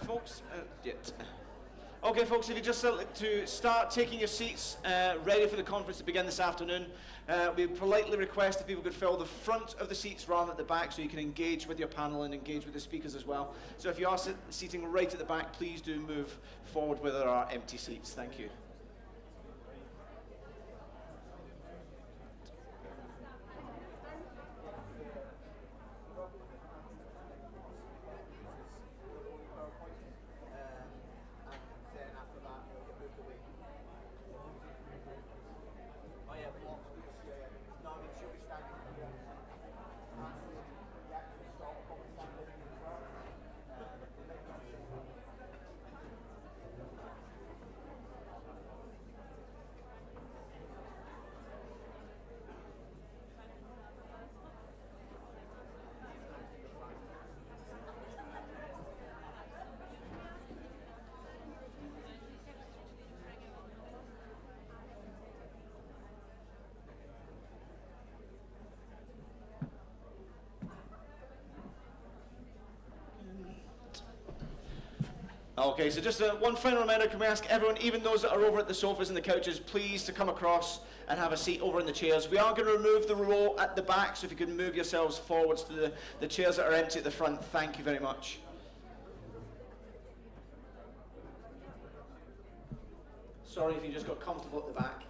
Folks, okay, folks, if you just like to start taking your seats, ready for the conference to begin this afternoon, we politely request if people could fill the front of the seats rather than at the back so you can engage with your panel and engage with the speakers as well. So if you are seating right at the back, please do move forward where there are empty seats. Thank you. Okay, so just one final reminder, can we ask everyone, even those that are over at the sofas and the couches, please to come across and have a seat over in the chairs. We are going to remove the row at the back, so if you can move yourselves forwards to the chairs that are empty at the front, thank you very much. Sorry if you just got comfortable at the back.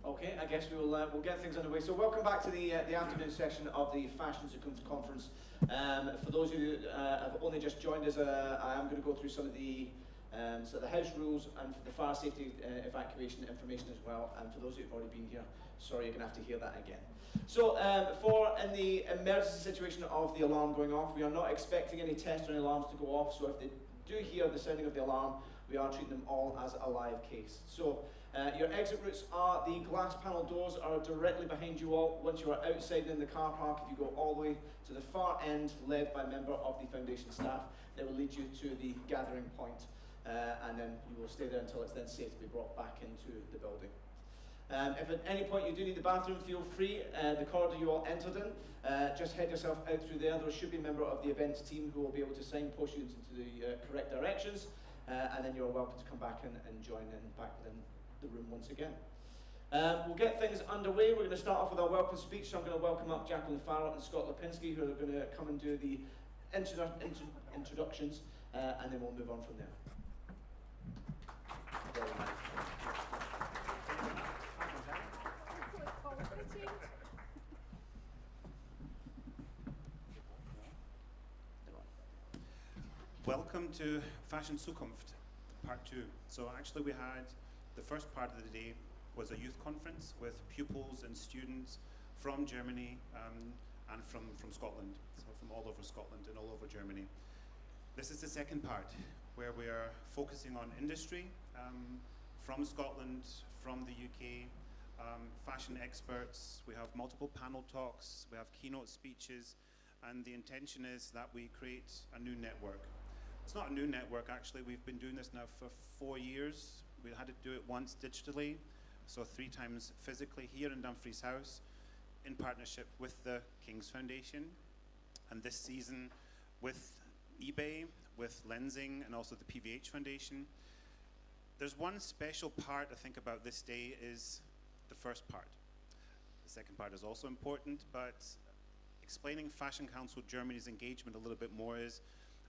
Okay, I guess we'll get things underway. So welcome back to the afternoon session of the Fashion Zukunft conference. For those of you who have only just joined us, I am going to go through some of the house rules and the fire safety evacuation information as well. And for those who have already been here, sorry, you're going to have to hear that again. So in the emergency situation of the alarm going off, we are not expecting any tests or any alarms to go off. So if they do hear the sounding of the alarm, we are treating them all as a live case. So your exit routes are the glass panel doors are directly behind you all. Once you are outside in the car park, if you go all the way to the far end, led by a member of the foundation staff, they will lead you to the gathering point, and then you will stay there until it's then safe to be brought back into the building. If at any point you do need the bathroom, feel free. The corridor you all entered in, just head yourself out through there. There should be a member of the events team who will be able to signpost you into the correct directions, and then you're welcome to come back and join in back in the room once again. We'll get things underway. We're going to start off with our welcome speech. So I'm going to welcome up Jacqueline Farrell and Scott Lipinski, who are going to come and do the introductions, and then we'll move on from there. welcome to Fashion Zukunft, part 2. So actually we had, the first part of the day was a youth conference with pupils and students from Germany and from Scotland, so from all over Scotland and all over Germany. This is the second part, where we are focusing on industry from Scotland, from the UK, fashion experts. We have multiple panel talks, we have keynote speeches, and the intention is that we create a new network. It's not a new network, actually. We've been doing this now for 4 years. We had to do it once digitally, so 3 times physically here in Dumfries House, in partnership with the King's Foundation, and this season with eBay, with Lensing, and also the PVH Foundation. There's one special part I think about this day is the first part. The second part is also important, but explaining Fashion Council Germany's engagement a little bit more is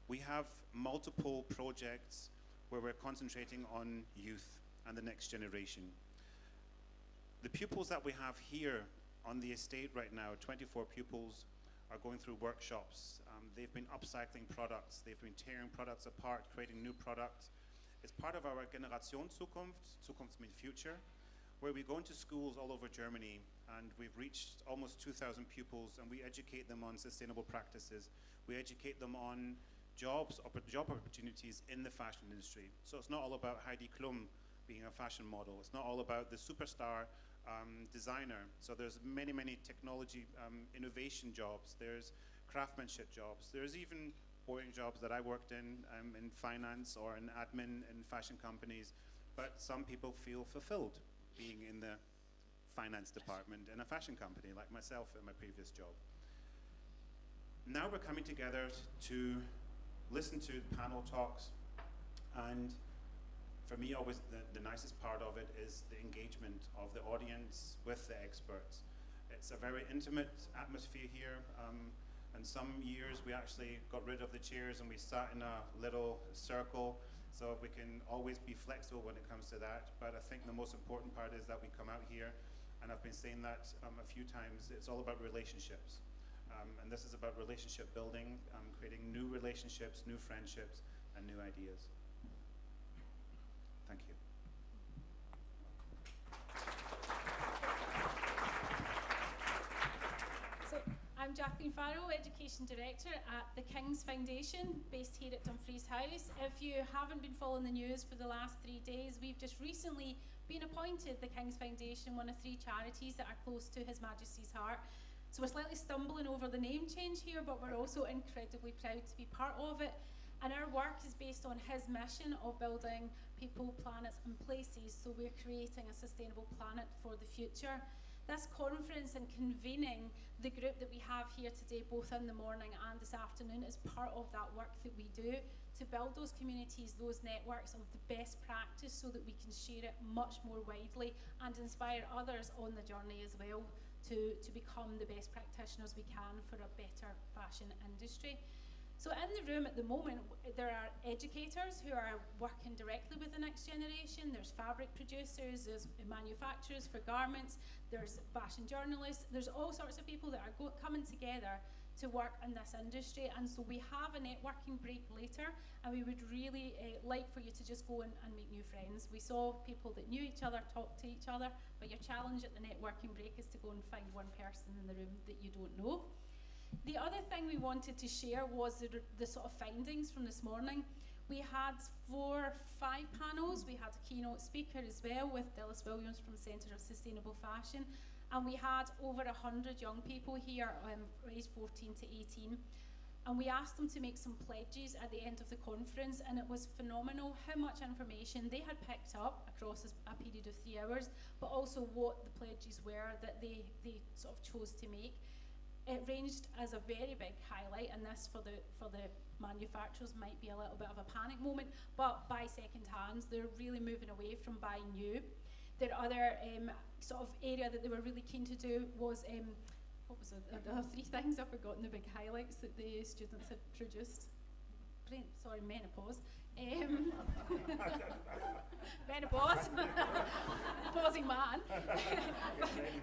we have multiple projects where we're concentrating on youth and the next generation. The pupils that we have here on the estate right now, 24 pupils, are going through workshops. They've been upcycling products, they've been tearing products apart, creating new products. It's part of our Generation Zukunft, Zukunft means future, where we go into schools all over Germany, and we've reached almost 2,000 pupils, and we educate them on sustainable practices. We educate them on job opportunities in the fashion industry. So it's not all about Heidi Klum being a fashion model. It's not all about the superstar designer. So there's many technology innovation jobs. There's craftsmanship jobs. There's even boring jobs that I worked in finance or in admin in fashion companies. But some people feel fulfilled being in the finance department in a fashion company, like myself in my previous job. Now we're coming together to listen to panel talks, and for me always the nicest part of it is the engagement of the audience with the experts. It's a very intimate atmosphere here, and some years we actually got rid of the chairs and we sat in a little circle, so we can always be flexible when it comes to that. But I think the most important part is that we come out here, and I've been saying that a few times, it's all about relationships. And this is about relationship building, creating new relationships, new friendships, and new ideas. Thank you. So I'm Jacqueline Farrow, Education Director at the King's Foundation, based here at Dumfries House. If you haven't been following the news for the last 3 days, we've just recently been appointed the King's Foundation, one of 3 charities that are close to His Majesty's heart. So we're slightly stumbling over the name change here, but we're also incredibly proud to be part of it. And our work is based on his mission of building people, planets and places, so we're creating a sustainable planet for the future. This conference and convening the group that we have here today, both in the morning and this afternoon, is part of that work that we do to build those communities, those networks of the best practice, so that we can share it much more widely and inspire others on the journey as well to become the best practitioners we can for a better fashion industry. So in the room at the moment, there are educators who are working directly with the next generation, there's fabric producers, there's manufacturers for garments, there's fashion journalists, there's all sorts of people that are coming together to work in this industry. And so we have a networking break later, and we would really like for you to just go and make new friends. We saw people that knew each other talk to each other, but your challenge at the networking break is to go and find one person in the room that you don't know. The other thing we wanted to share was the sort of findings from this morning. We had 4 or 5 panels. We had a keynote speaker as well with Dilys Williams from Centre of Sustainable Fashion. And we had over 100 young people here, aged 14 to 18. And we asked them to make some pledges at the end of the conference, and it was phenomenal how much information they had picked up across a period of 3 hours, but also what the pledges were that they sort of chose to make. It ranged as a very big highlight, and this for the manufacturers might be a little bit of a panic moment, but buy second hands. They're really moving away from buying new. Their other sort of area that they were really keen to do was, what was it, the 3 things I've forgotten, the big highlights that the students had produced. Sorry, menopause. Menopause. Pausing man.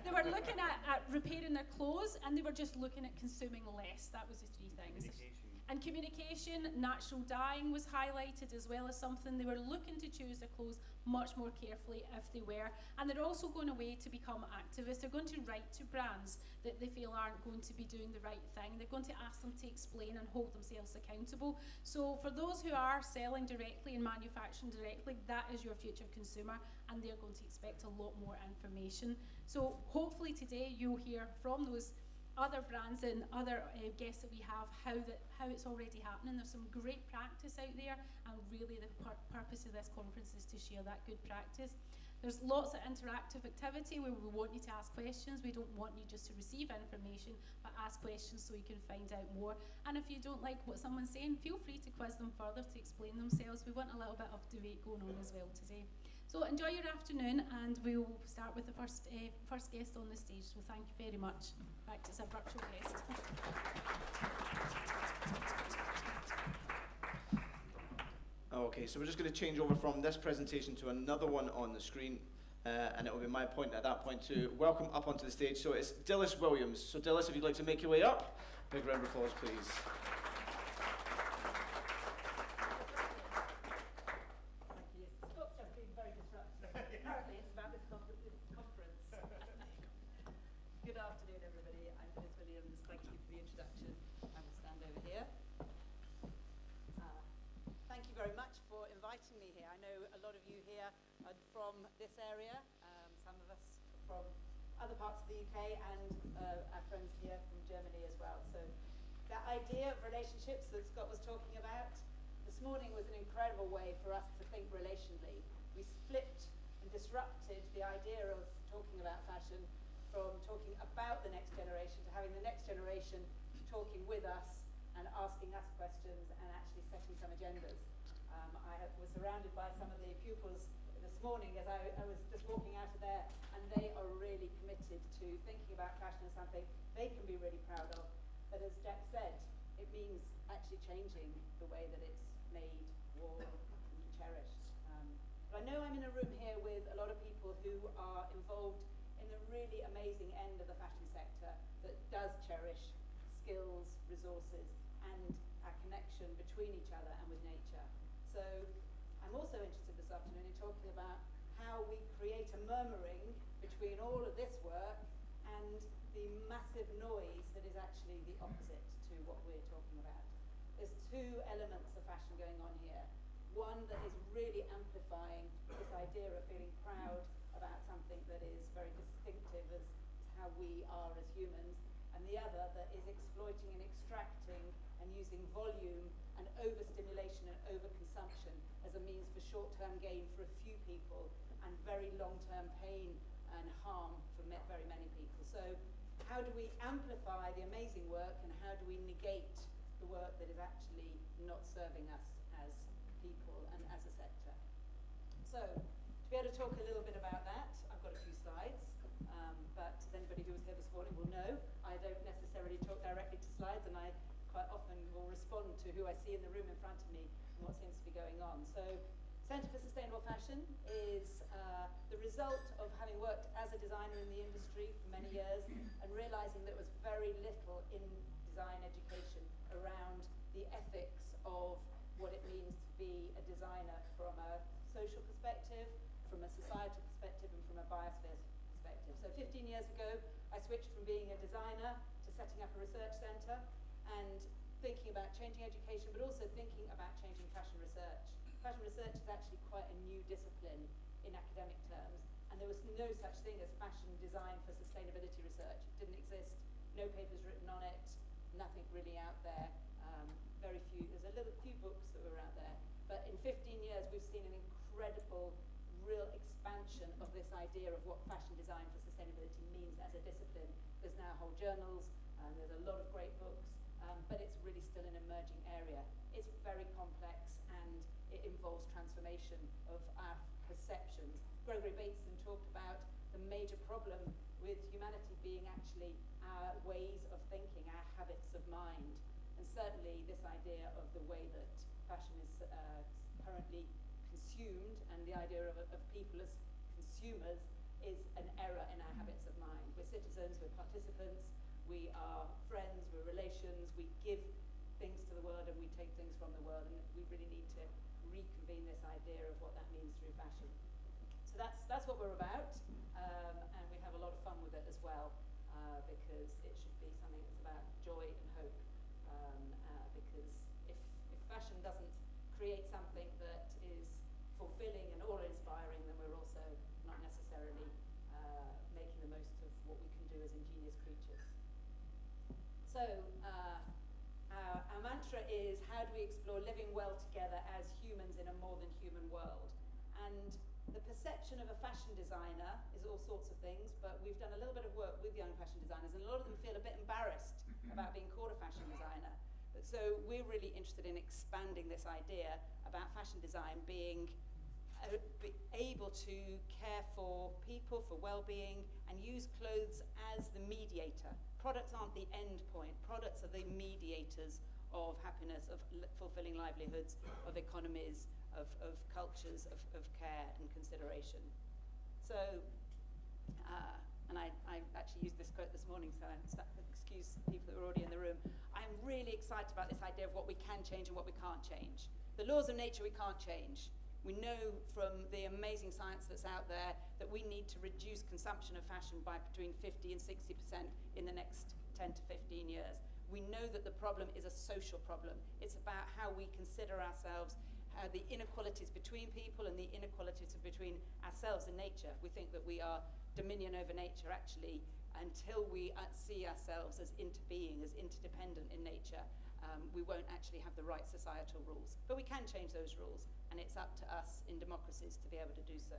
They were looking at repairing their clothes, and they were just looking at consuming less. That was the 3 things. And communication, natural dyeing was highlighted as well as something they were looking to choose their clothes much more carefully if they were. And they're also going away to become activists. They're going to write to brands that they feel aren't going to be doing the right thing. They're going to ask them to explain and hold themselves accountable. So for those who are selling directly and manufacturing directly, that is your future consumer, and they're going to expect a lot more information. So hopefully today you'll hear from those other brands and other guests that we have how it's already happening. There's some great practice out there, and really the purpose of this conference is to share that good practice. There's lots of interactive activity where we want you to ask questions. We don't want you just to receive information, but ask questions so you can find out more. And if you don't like what someone's saying, feel free to quiz them further to explain themselves. We want a little bit of debate going on as well today. So enjoy your afternoon, and we'll start with the first guest on the stage. So thank you very much. Back to our virtual guest. Okay, so we're just going to change over from this presentation to another one on the screen, and it will be my point at that point to welcome up onto the stage. So it's Dilys Williams. So Dilys, if you'd like to make your way up, big round of applause, please. Good afternoon, everybody. I'm Dilys Williams. Thank you for the introduction. I will stand over here. Thank you very much for inviting me here. I know a lot of you here are from this area, some of us from other parts of the UK, and our friends here from Germany as well. So that idea of relationships that Scott was talking about this morning was an incredible way for us to think relationally. We flipped and disrupted the idea of talking about fashion from talking about the next generation to having the next generation talking with us and asking us questions and actually setting some agendas. I was surrounded by some of the pupils this morning as I was just walking out of there, and they are really committed to thinking about fashion as something they can be really proud of. But as Jack said, it means actually changing the way that it's made, worn, and cherished. But I know I'm in a room here with a lot of people who are involved in the really amazing end of the fashion sector that does cherish skills, resources, and our connection between each other and with nature. So I'm also interested this afternoon in talking about how we create a murmuring between all of this work and the massive noise that is actually the opposite to what we're talking about. There's two elements of fashion going on here. One that is really amplifying this idea of feeling proud about something that is very distinctive as how we are as humans, and the other that is exploiting and extracting and using volume and overstimulation and overconsumption as a means for short-term gain for a few people and very long-term pain and harm for very many people. So how do we amplify the amazing work, and how do we negate the work that is actually not serving us as people and as a sector? So to be able to talk a little bit about that, I've got a few slides, but as anybody who was here this morning will know, I don't necessarily talk directly to slides, and I quite often will respond to who I see in the room in front of me and what seems to be going on. So Centre for Sustainable Fashion is the result of having worked as a designer in the industry for many years and realising there was very little in design education around the ethics of what it means to be a designer from a social perspective, from a societal perspective, and from a biosphere perspective. So 15 years ago, I switched from being a designer to setting up a research centre and thinking about changing education, but also thinking about changing fashion research. Fashion research is actually quite a new discipline in academic terms, and there was no such thing as fashion design for sustainability research. It didn't exist, no papers written on it, nothing really out there. Very few, there's a few books that were out there, but in 15 years we've seen an incredible, real expansion of this idea of what fashion design for sustainability means as a discipline. There's now whole journals, there's a lot of great books, but it's really still an emerging area. It's very complex, and it involves transformation of our perceptions. Gregory Bateson talked about the major problem with humanity being actually our ways of thinking, our habits of mind. And certainly this idea of the way that fashion is currently consumed, and the idea of people as consumers, is an error in our habits of mind. We're citizens, we're participants, we are friends, we're relations, we give things to the world and we take things from the world, and we really need to reconvene this idea of what that means through fashion. So that's what we're about, and we have a lot of fun with it as well, because it should be something that's about joy and hope, because if fashion doesn't create something that is fulfilling and awe-inspiring, then we're also not necessarily making the most of what we can do as ingenious creatures. So our mantra is, how do we explore living well together as humans in a more than human world? And the perception of a fashion designer is all sorts of things, but we've done a little bit of work with young fashion designers, and a lot of them feel a bit embarrassed about being called a fashion designer. So we're really interested in expanding this idea about fashion design being able to care for people, for well-being, and use clothes as the mediator. Products aren't the end point. Products are the mediators of happiness, of fulfilling livelihoods, of economies, of cultures, of care and consideration. So, and I actually used this quote this morning, so excuse people that were already in the room. I'm really excited about this idea of what we can change and what we can't change. The laws of nature we can't change. We know from the amazing science that's out there that we need to reduce consumption of fashion by between 50 and 60% in the next 10 to 15 years. We know that the problem is a social problem. It's about how we consider ourselves, how the inequalities between people and the inequalities between ourselves and nature. We think that we are dominion over nature, actually, until we see ourselves as interbeing, as interdependent in nature. We won't actually have the right societal rules. But we can change those rules, and it's up to us in democracies to be able to do so.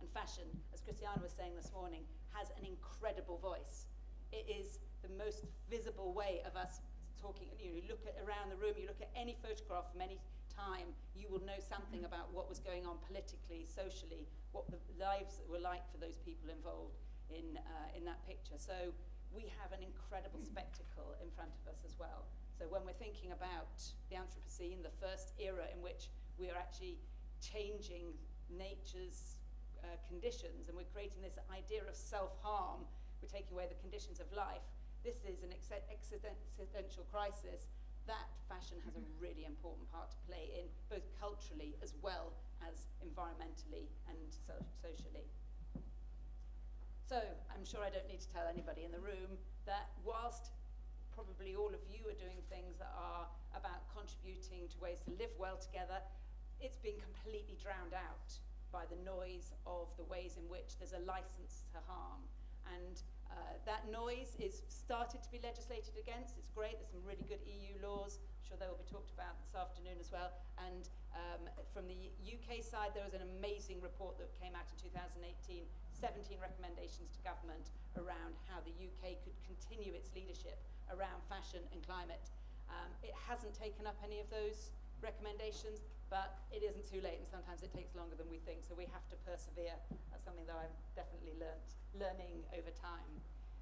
And fashion, as Christiana was saying this morning, has an incredible voice. It is the most visible way of us talking. You look around the room, you look at any photograph from any time, you will know something about what was going on politically, socially, what the lives were like for those people involved in that picture. So we have an incredible spectacle in front of us as well. So when we're thinking about the Anthropocene, the first era in which we are actually changing nature's conditions, and we're creating this idea of self-harm, we're taking away the conditions of life, this is an existential crisis that fashion has a really important part to play in, both culturally as well as environmentally and socially. So I'm sure I don't need to tell anybody in the room that whilst probably all of you are doing things that are about contributing to ways to live well together, it's been completely drowned out by the noise of the ways in which there's a license to harm. And that noise is started to be legislated against. It's great, there's some really good EU laws. I'm sure they will be talked about this afternoon as well. And from the UK side, there was an amazing report that came out in 2018, 17 recommendations to government around how the UK could continue its leadership around fashion and climate. It hasn't taken up any of those recommendations, but it isn't too late, and sometimes it takes longer than we think, so we have to persevere. That's something that I've definitely learning over time.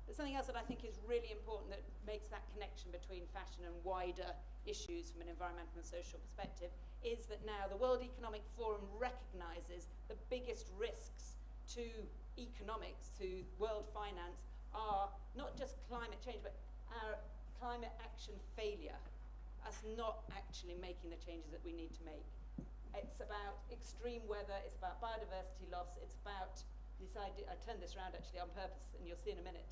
But something else that I think is really important that makes that connection between fashion and wider issues from an environmental and social perspective is that now the World Economic Forum recognises the biggest risks to economics, to world finance, are not just climate change, but our climate action failure, us not actually making the changes that we need to make. It's about extreme weather, it's about biodiversity loss, it's about this idea, I turned this around actually on purpose, and you'll see in a minute,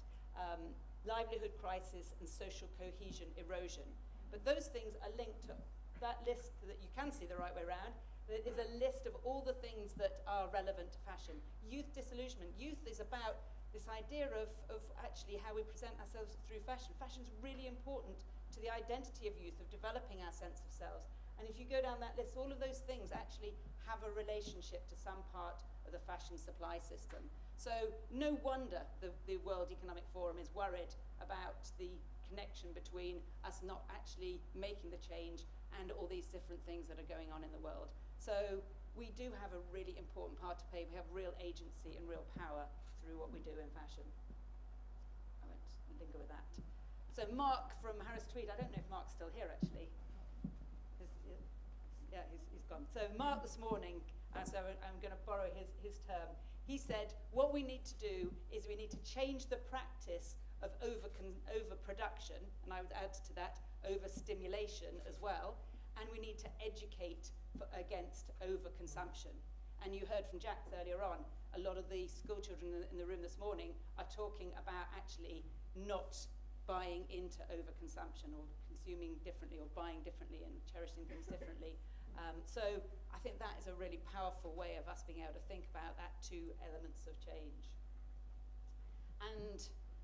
livelihood crisis and social cohesion erosion. But those things are linked to that list that you can see the right way around. There is a list of all the things that are relevant to fashion. Youth disillusionment. Youth is about this idea of actually how we present ourselves through fashion. Fashion's really important to the identity of youth, of developing our sense of selves. And if you go down that list, all of those things actually have a relationship to some part of the fashion supply system. So no wonder the World Economic Forum is worried about the connection between us not actually making the change and all these different things that are going on in the world. So we do have a really important part to play. We have real agency and real power through what we do in fashion. I won't linger with that. So Mark from Harris Tweed, I don't know if Mark's still here actually. Yeah, he's gone. So Mark this morning, so I'm going to borrow his term. He said, what we need to do is we need to change the practice of overproduction, and I would add to that overstimulation as well, and we need to educate against overconsumption. And you heard from Jack earlier on, a lot of the school children in the room this morning are talking about actually not buying into overconsumption or consuming differently or buying differently and cherishing things differently. So I think that is a really powerful way of us being able to think about that two elements of change. And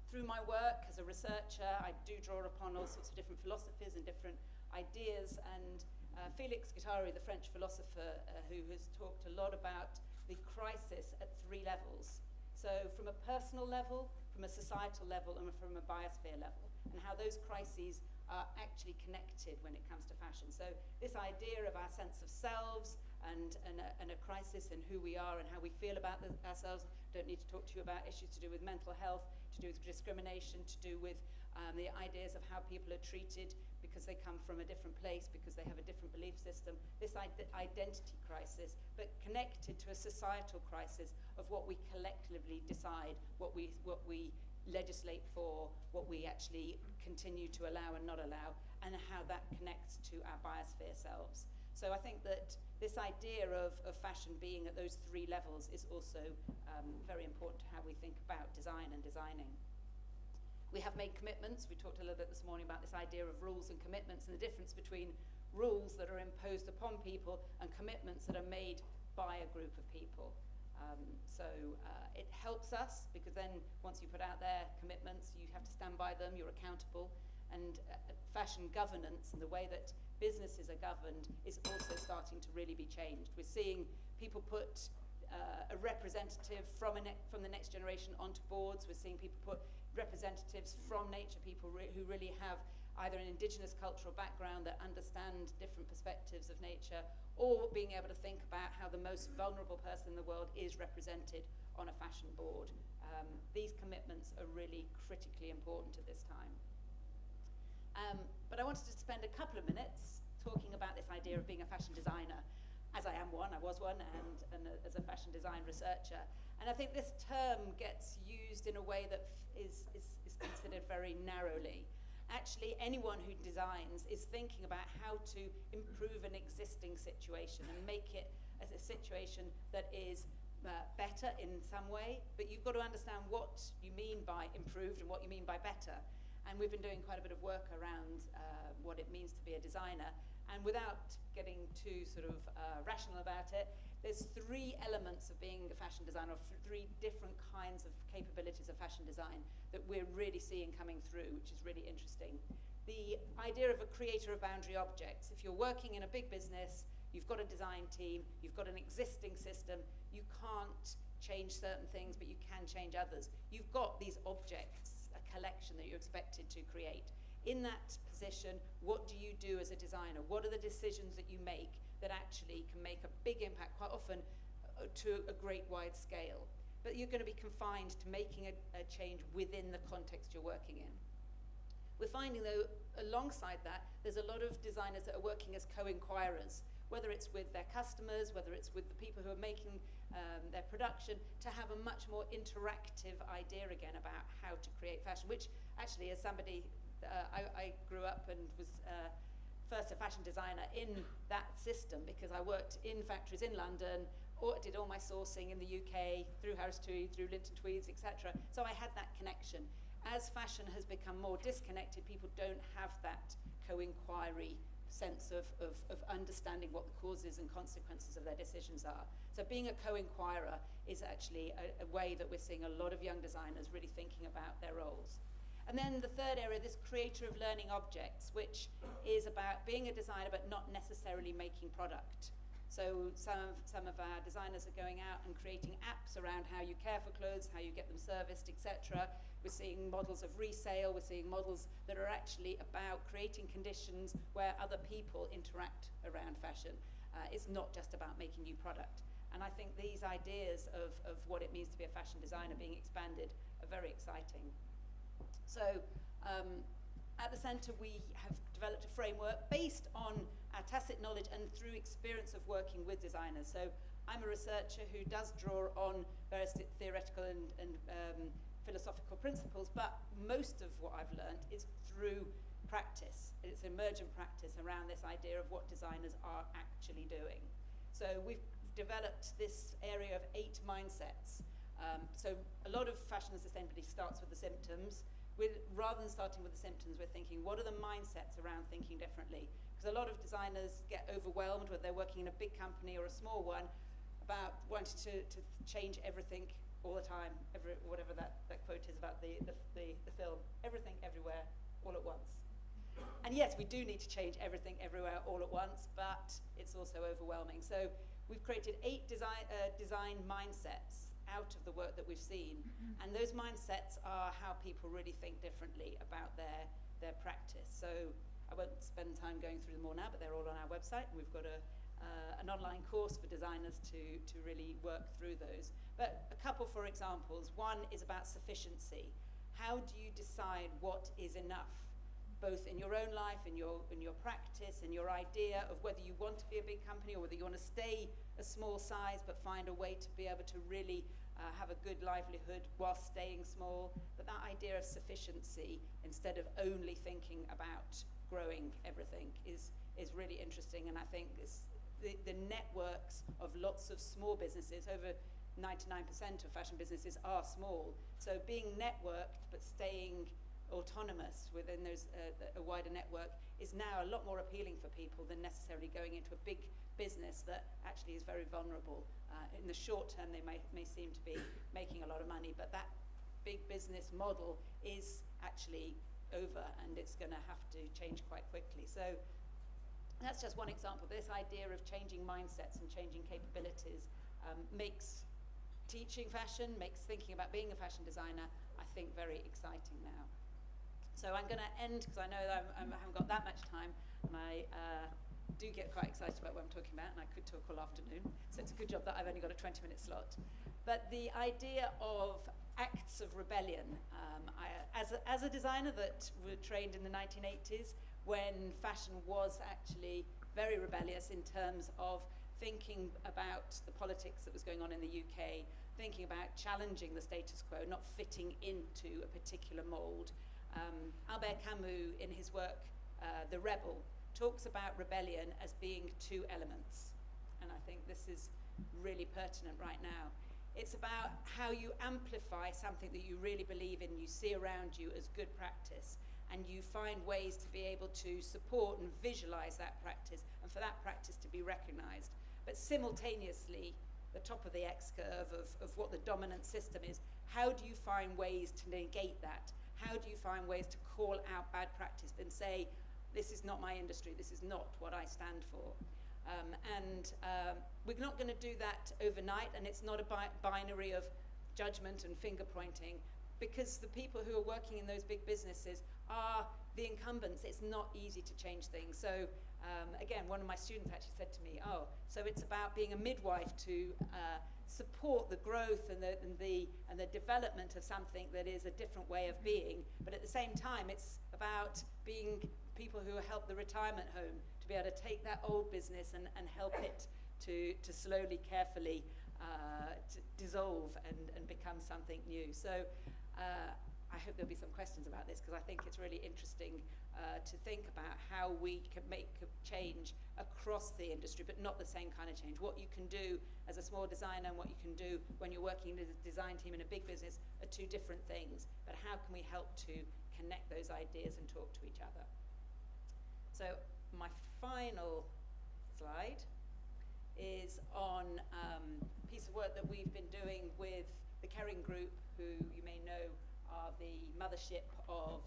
through my work as a researcher, I do draw upon all sorts of different philosophies and different ideas, and Félix Guattari, the French philosopher, who has talked a lot about the crisis at 3 levels. So from a personal level, from a societal level, and from a biosphere level, and how those crises are actually connected when it comes to fashion. So this idea of our sense of selves and a crisis in who we are and how we feel about ourselves. Don't need to talk to you about issues to do with mental health, to do with discrimination, to do with the ideas of how people are treated because they come from a different place, because they have a different belief system. This identity crisis, but connected to a societal crisis of what we collectively decide, what we legislate for, what we actually continue to allow and not allow, and how that connects to our biosphere selves. So I think that this idea of fashion being at those 3 levels is also very important to how we think about design and designing. We have made commitments. We talked a little bit this morning about this idea of rules and commitments and the difference between rules that are imposed upon people and commitments that are made by a group of people. It helps us because then once you put out their commitments, you have to stand by them, you're accountable. And fashion governance and the way that businesses are governed is also starting to really be changed. We're seeing people put a representative from the next generation onto boards. We're seeing people put representatives from nature, people who really have either an indigenous cultural background that understand different perspectives of nature, or being able to think about how the most vulnerable person in the world is represented on a fashion board. These commitments are really critically important at this time. But I wanted to spend a couple of minutes talking about this idea of being a fashion designer, as I am one, I was one, and as a fashion design researcher. And I think this term gets used in a way that is considered very narrowly. Actually, anyone who designs is thinking about how to improve an existing situation and make it as a situation that is better in some way, but you've got to understand what you mean by improved and what you mean by better. And we've been doing quite a bit of work around what it means to be a designer. And without getting too sort of rational about it, there's 3 elements of being a fashion designer, or 3 different kinds of capabilities of fashion design that we're really seeing coming through, which is really interesting. The idea of a creator of boundary objects. If you're working in a big business, you've got a design team, you've got an existing system, you can't change certain things, but you can change others. You've got these objects, a collection that you're expected to create. In that position, what do you do as a designer? What are the decisions that you make that actually can make a big impact, quite often to a great wide scale? But you're going to be confined to making a change within the context you're working in. We're finding, though, alongside that, there's a lot of designers that are working as co-inquirers, whether it's with their customers, whether it's with the people who are making their production, to have a much more interactive idea again about how to create fashion, which actually, as somebody, I grew up and was first a fashion designer in that system because I worked in factories in London, or did all my sourcing in the UK through Harris Tweed, through Linton Tweeds, etc. So I had that connection. As fashion has become more disconnected, people don't have that co-inquiry sense of understanding what the causes and consequences of their decisions are. So being a co-inquirer is actually a way that we're seeing a lot of young designers really thinking about their roles. And then the third area, this creator of learning objects, which is about being a designer but not necessarily making product. So some of our designers are going out and creating apps around how you care for clothes, how you get them serviced, etc. We're seeing models of resale, we're seeing models that are actually about creating conditions where other people interact around fashion. It's not just about making new product. And I think these ideas of what it means to be a fashion designer being expanded are very exciting. So at the centre we have developed a framework based on our tacit knowledge and through experience of working with designers. So I'm a researcher who does draw on various theoretical and philosophical principles, but most of what I've learned is through practice. It's emergent practice around this idea of what designers are actually doing. So we've developed this area of 8 mindsets. So a lot of fashion and sustainability starts with the symptoms. Rather than starting with the symptoms, we're thinking, what are the mindsets around thinking differently? Because a lot of designers get overwhelmed when they're working in a big company or a small one about wanting to change everything all the time, whatever that quote is about the film, everything, everywhere, all at once. And yes, we do need to change everything, everywhere, all at once, but it's also overwhelming. So we've created 8 design mindsets out of the work that we've seen, and those mindsets are how people really think differently about their practice. So I won't spend time going through them all now, but they're all on our website, and we've got an online course for designers to really work through those. But a couple, for examples. One is about sufficiency. How do you decide what is enough, both in your own life, in your practice, in your idea of whether you want to be a big company or whether you want to stay a small size but find a way to be able to really have a good livelihood while staying small. But that idea of sufficiency, instead of only thinking about growing everything, is really interesting. And I think the networks of lots of small businesses, over 99% of fashion businesses are small. So being networked but staying autonomous within a wider network is now a lot more appealing for people than necessarily going into a big business that actually is very vulnerable. In the short term, they may seem to be making a lot of money, but that big business model is actually over, and it's going to have to change quite quickly. So that's just one example. This idea of changing mindsets and changing capabilities makes teaching fashion, makes thinking about being a fashion designer, I think, very exciting now. So I'm going to end, because I know that I haven't got that much time, and I do get quite excited about what I'm talking about, and I could talk all afternoon, so it's a good job that I've only got a 20-minute slot. But the idea of acts of rebellion, as a designer that was trained in the 1980s, when fashion was actually very rebellious in terms of thinking about the politics that was going on in the UK, thinking about challenging the status quo, not fitting into a particular mould. Albert Camus, in his work, The Rebel, talks about rebellion as being 2 elements. And I think this is really pertinent right now. It's about how you amplify something that you really believe in, you see around you as good practice, and you find ways to be able to support and visualize that practice, and for that practice to be recognized. But simultaneously, the top of the X-curve of what the dominant system is, how do you find ways to negate that? How do you find ways to call out bad practice and say, this is not my industry, this is not what I stand for? We're not going to do that overnight, and it's not a binary of judgment and finger pointing, because the people who are working in those big businesses are the incumbents. It's not easy to change things. So again, one of my students actually said to me, so it's about being a midwife to support the growth and the development of something that is a different way of being, but at the same time it's about being people who help the retirement home to be able to take that old business and help it to slowly, carefully to dissolve and become something new. So I hope there'll be some questions about this, because I think it's really interesting to think about how we can make a change across the industry, but not the same kind of change. What you can do as a small designer and what you can do when you're working as a design team in a big business are 2 different things, but how can we help to connect those ideas and talk to each other? So my final slide is on a piece of work that we've been doing with the Kering Group, who you may know are the mothership of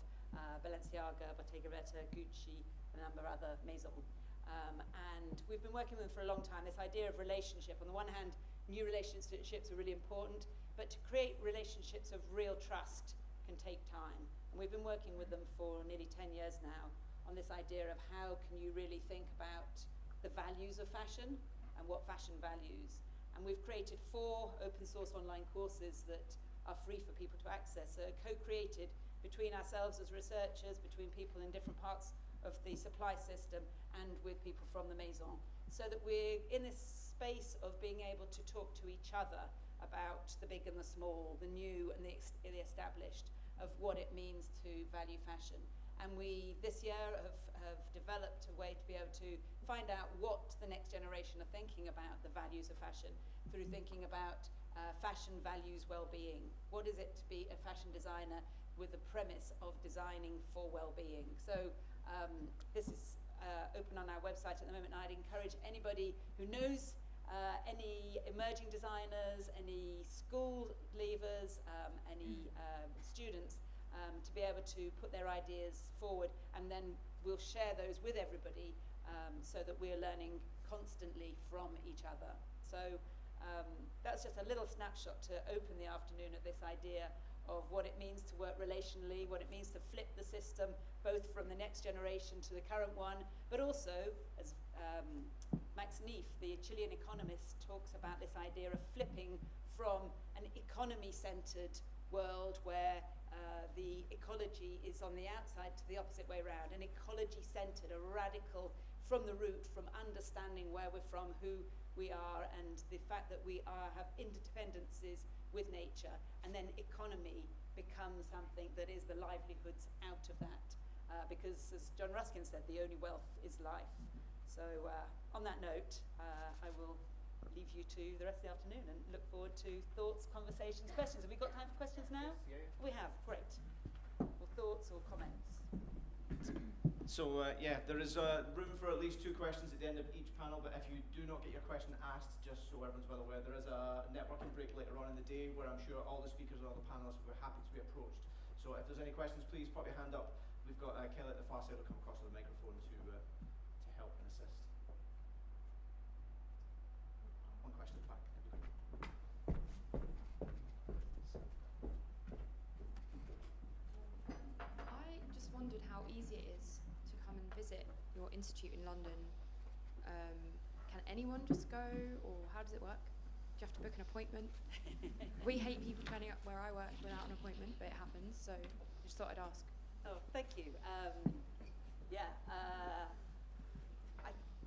Balenciaga, Bottega Veneta, Gucci, and a number of other maisons. And we've been working with them for a long time. This idea of relationship, on the one hand, new relationships are really important, but to create relationships of real trust can take time. And we've been working with them for nearly 10 years now on this idea of how can you really think about the values of fashion and what fashion values. And we've created 4 open source online courses that are free for people to access, co-created between ourselves as researchers, between people in different parts of the supply system, and with people from the maison, so that we're in this space of being able to talk to each other about the big and the small, the new and the established, of what it means to value fashion. And we, this year, have developed a way to be able to find out what the next generation are thinking about the values of fashion through thinking about fashion values well-being. What is it to be a fashion designer with the premise of designing for well-being? So this is open on our website at the moment, and I'd encourage anybody who knows any emerging designers, any school leavers, any students, to be able to put their ideas forward, and then we'll share those with everybody so that we're learning constantly from each other. So that's just a little snapshot to open the afternoon at this idea of what it means to work relationally, what it means to flip the system, both from the next generation to the current one, but also, as Max Neef, the Chilean economist, talks about this idea of flipping from an economy-centered world where the ecology is on the outside to the opposite way around, an ecology-centered, a radical from the root, from understanding where we're from, who we are, and the fact that we have interdependencies with nature, and then economy becomes something that is the livelihoods out of that. Because, as John Ruskin said, the only wealth is life. So on that note, I will leave you to the rest of the afternoon and look forward to thoughts, conversations, questions. Have we got time for questions now? Yes, yeah. We have, great. Or thoughts or comments. So yeah, there is room for at least 2 questions at the end of each panel, but if you do not get your question asked, just so everyone's well aware, there is a networking break later on in the day where I'm sure all the speakers and all the panelists were happy to be approached. So if there's any questions, please pop your hand up. We've got Kelly at the far side will come across with the microphone to help and assist. One question at the back. I just wondered how easy it is to come and visit your institute in London. Can anyone just go, or how does it work? Do you have to book an appointment? We hate people turning up where I work without an appointment, but it happens, so I just thought I'd ask. Oh, thank you.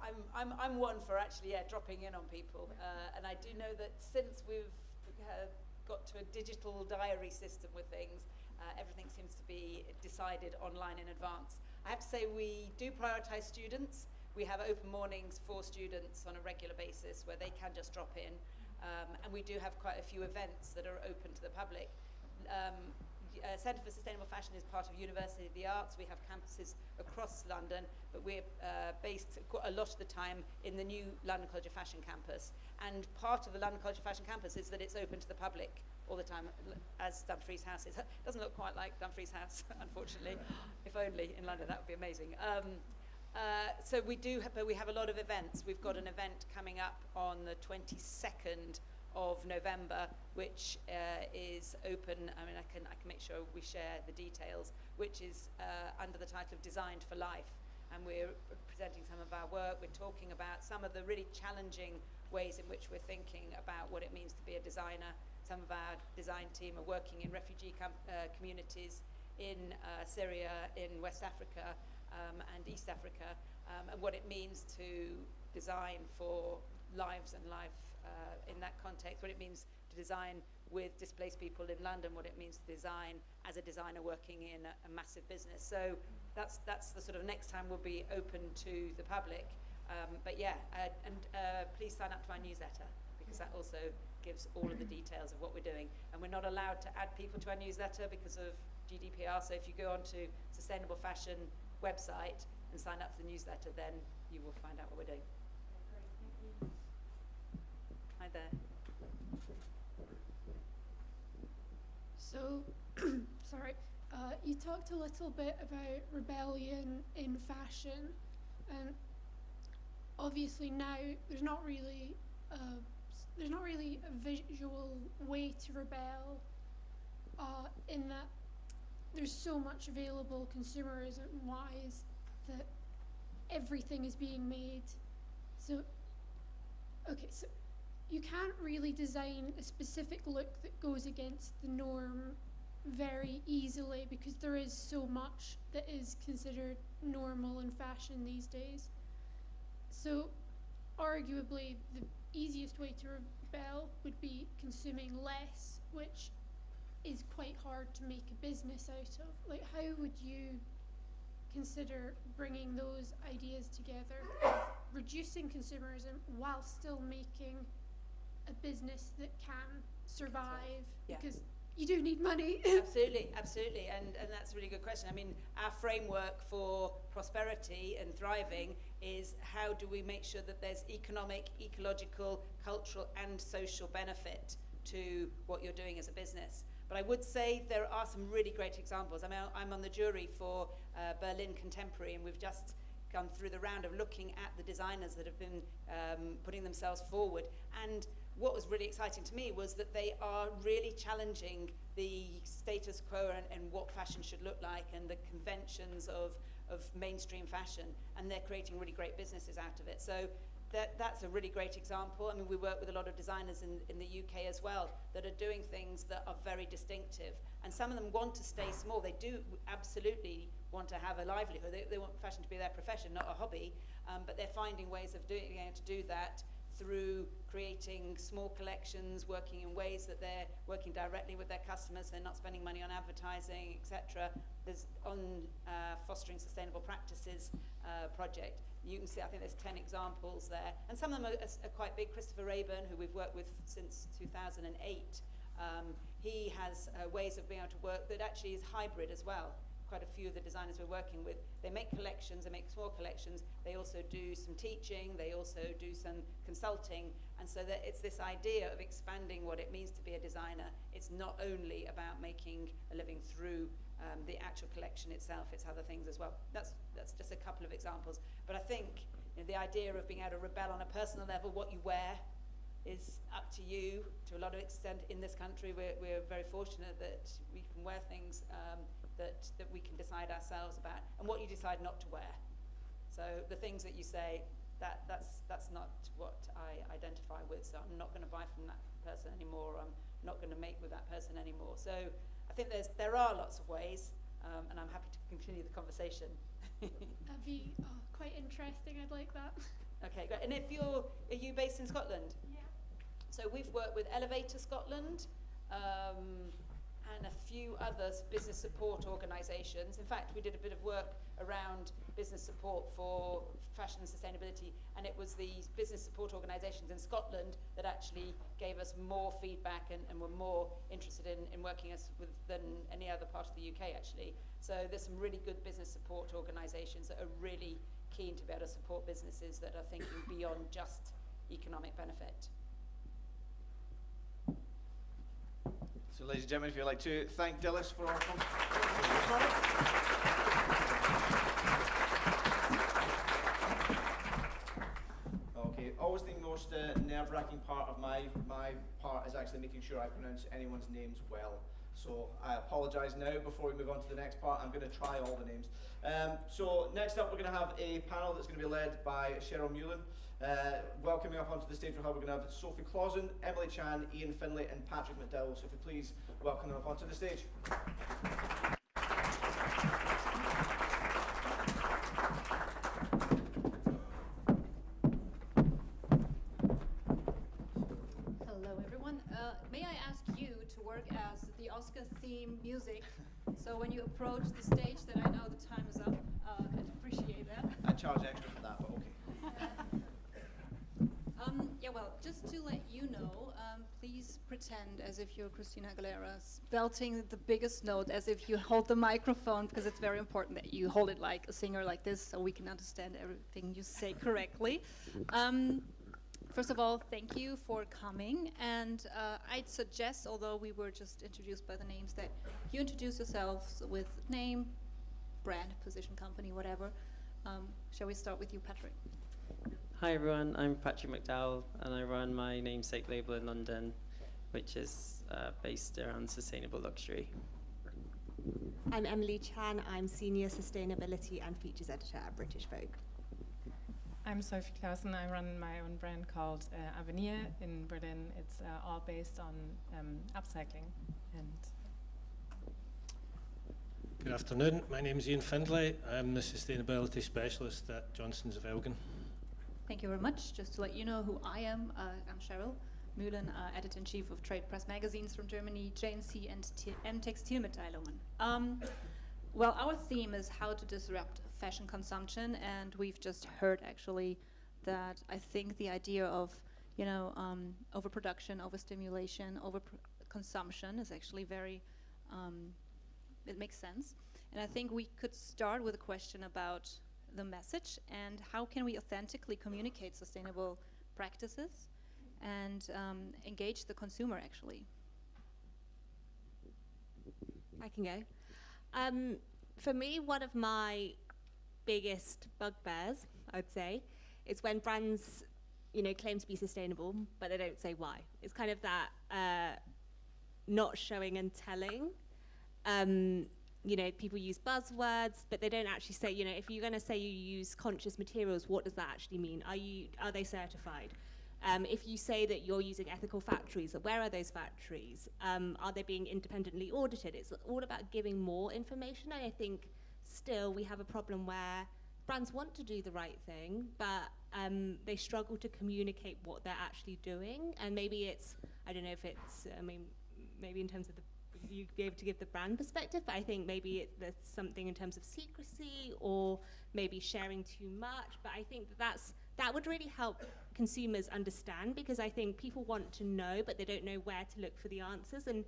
I'm one for actually dropping in on people, and I do know that since we've got to a digital diary system with things, everything seems to be decided online in advance. I have to say we do prioritise students. We have open mornings for students on a regular basis where they can just drop in, and we do have quite a few events that are open to the public. Centre for Sustainable Fashion is part of University of the Arts. We have campuses across London, but we're based a lot of the time in the new London College of Fashion campus. And part of the London College of Fashion campus is that it's open to the public all the time, as Dumfries House is. It doesn't look quite like Dumfries House, unfortunately. If only in London, that would be amazing. So we do, but we have a lot of events. We've got an event coming up on the 22nd of November, which is open. I mean, I can make sure we share the details, which is under the title of Designed for Life. And we're presenting some of our work. We're talking about some of the really challenging ways in which we're thinking about what it means to be a designer. Some of our design team are working in refugee communities in Syria, in West Africa, and East Africa, and what it means to design for lives and life in that context, what it means to design with displaced people in London, what it means to design as a designer working in a massive business. So that's the sort of next time we'll be open to the public. But yeah, and please sign up to our newsletter, because that also gives all of the details of what we're doing. And we're not allowed to add people to our newsletter because of GDPR, so if you go onto Sustainable Fashion website and sign up for the newsletter, then you will find out what we're doing. Great, thank you. Hi there. So, sorry, you talked a little bit about rebellion in fashion, and obviously now there's not really a visual way to rebel, in that there's so much available consumerism-wise that everything is being made. So, okay, so you can't really design a specific look that goes against the norm very easily, because there is so much that is considered normal in fashion these days. So arguably the easiest way to rebel would be consuming less, which is quite hard to make a business out of. Like, how would you consider bringing those ideas together, reducing consumerism while still making a business that can survive? Yeah. Because you do need money. Absolutely, and that's a really good question. I mean, our framework for prosperity and thriving is how do we make sure that there's economic, ecological, cultural and social benefit to what you're doing as a business. But I would say there are some really great examples. I mean, I'm on the jury for Berlin Contemporary, and we've just gone through the round of looking at the designers that have been putting themselves forward. And what was really exciting to me was that they are really challenging the status quo and what fashion should look like and the conventions of mainstream fashion, and they're creating really great businesses out of it. So that's a really great example. I mean, we work with a lot of designers in the UK as well that are doing things that are very distinctive, and some of them want to stay small. They do absolutely want to have a livelihood. They want fashion to be their profession, not a hobby, but they're finding ways of being able to do that through creating small collections, working in ways that they're working directly with their customers, they're not spending money on advertising, etc. There's on Fostering Sustainable Practices project. You can see, I think there's 10 examples there. And some of them are quite big. Christopher Rayburn, who we've worked with since 2008, he has ways of being able to work that actually is hybrid as well. Quite a few of the designers we're working with, they make collections, they make small collections, they also do some teaching, they also do some consulting, and so that it's this idea of expanding what it means to be a designer. It's not only about making a living through the actual collection itself, it's other things as well. That's just a couple of examples, but I think, you know, the idea of being able to rebel on a personal level, what you wear is up to you to a lot of extent. In this country, we're very fortunate that we can wear things that we can decide ourselves about, and what you decide not to wear. So the things that you say, that's not what I identify with, so I'm not going to buy from that person anymore, I'm not going to make with that person anymore. So I think there are lots of ways, and I'm happy to continue the conversation. That'd be quite interesting, I'd like that. Okay, great. And are you based in Scotland? Yeah. So we've worked with Elevator Scotland, and a few other business support organisations. In fact, we did a bit of work around business support for fashion and sustainability, and it was these business support organisations in Scotland that actually gave us more feedback and were more interested in working with than any other part of the UK, actually. So there's some really good business support organisations that are really keen to be able to support businesses that are thinking beyond just economic benefit. So, ladies and gentlemen, if you'd like to thank Dilys for our Okay, always the most nerve-wracking part of my part is actually making sure I pronounce anyone's names well. So I apologise now before we move on to the next part. I'm going to try all the names. So next up, we're going to have a panel that's going to be led by Cheryl Mullen. Welcoming up onto the stage, we're going to have Sophie Clausen, Emily Chan, Ian Finlay and Patrick McDowell. So if you please welcome them up onto the stage. Hello everyone. May I ask you to work as the Oscar theme music, so when you approach the stage that I know the time is up, I'd appreciate that. I charge extra for that, but okay. Yeah, well, just to let you know, please pretend as if you're Christina Aguilera, belting the biggest note as if you hold the microphone, because it's very important that you hold it like a singer like this so we can understand everything you say correctly. First of all, thank you for coming, and I'd suggest, although we were just introduced by the names, that you introduce yourselves with name, brand, position, company, whatever. Shall we start with you, Patrick? Hi everyone, I'm Patrick McDowell and I run my namesake label in London, which is based around sustainable luxury. I'm Emily Chan, I'm Senior Sustainability and Features Editor at British Vogue. I'm Sophie Clausen, I run my own brand called Avenir in Berlin. It's all based on upcycling. And Good afternoon, my name is Ian Findlay. I'm the Sustainability Specialist at Johnson's of Elgin. Thank you very much. Just to let you know who I am, I'm Cheryl. Mühlen, editor-in-chief of Trade Press magazines from Germany, JNC and Textilmitteilungen. Well, our theme is how to disrupt fashion consumption, and we've just heard actually that I think the idea of, you know, overproduction, overstimulation, overconsumption is actually very, it makes sense. And I think we could start with a question about the message and how can we authentically communicate sustainable practices and engage the consumer actually. I can go. For me, one of my biggest bugbears, I'd say, is when brands, you know, claim to be sustainable, but they don't say why. It's kind of that not showing and telling. You know, people use buzzwords, but they don't actually say, you know, if you're going to say you use conscious materials, what does that actually mean? Are they certified? If you say that you're using ethical factories, where are those factories? Are they being independently audited? It's all about giving more information. And I think still we have a problem where brands want to do the right thing, but they struggle to communicate what they're actually doing. And maybe it's, I don't know if it's, I mean, maybe in terms of you'd be able to give the brand perspective, but I think maybe there's something in terms of secrecy or maybe sharing too much. But I think that would really help consumers understand, because I think people want to know, but they don't know where to look for the answers. And,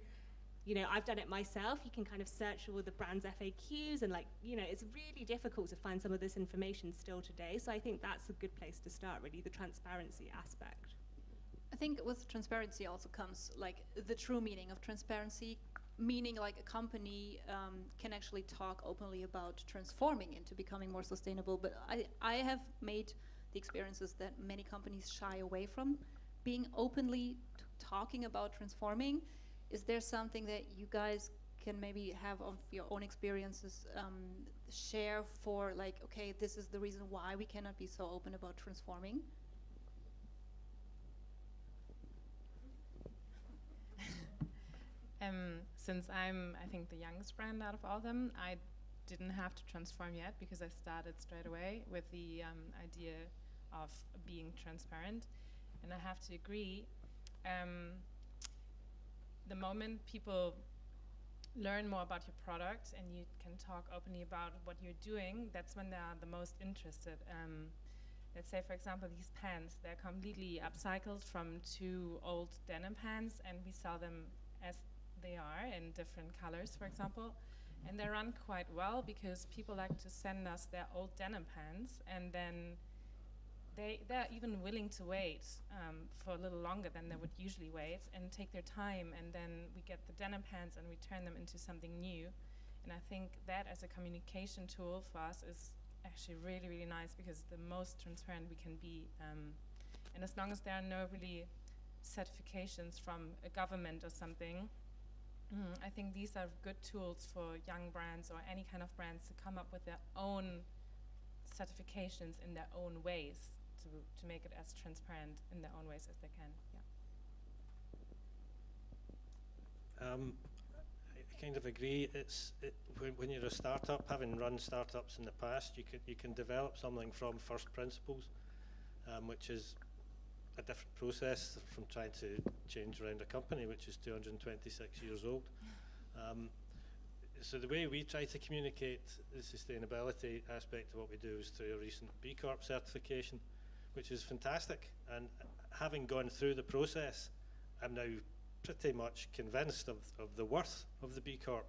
you know, I've done it myself. You can kind of search all the brand's FAQs and, like, you know, it's really difficult to find some of this information still today. So I think that's a good place to start, really, the transparency aspect. I think with transparency also comes like the true meaning of transparency, meaning like a company can actually talk openly about transforming into becoming more sustainable. But I have made the experiences that many companies shy away from being openly talking about transforming. Is there something that you guys can maybe have of your own experiences share for like, okay, this is the reason why we cannot be so open about transforming? Since I'm, I think, the youngest brand out of all of them, I didn't have to transform yet because I started straight away with the idea of being transparent. And I have to agree, the moment people learn more about your product and you can talk openly about what you're doing, that's when they are the most interested. Let's say, for example, these pants, they're completely upcycled from 2 old denim pants, and we sell them as they are in different colors, for example, and they run quite well because people like to send us their old denim pants, and then they're even willing to wait for a little longer than they would usually wait and take their time, and then we get the denim pants and we turn them into something new. And I think that as a communication tool for us is actually really, really nice, because the most transparent we can be, and as long as there are no really certifications from a government or something, I think these are good tools for young brands or any kind of brands to come up with their own certifications in their own ways to make it as transparent in their own ways as they can. Yeah. I kind of agree. When you're a startup, having run startups in the past, you can develop something from first principles, which is a different process from trying to change around a company which is 226 years old. So the way we try to communicate the sustainability aspect of what we do is through a recent B Corp certification, which is fantastic. And having gone through the process, I'm now pretty much convinced of the worth of the B Corp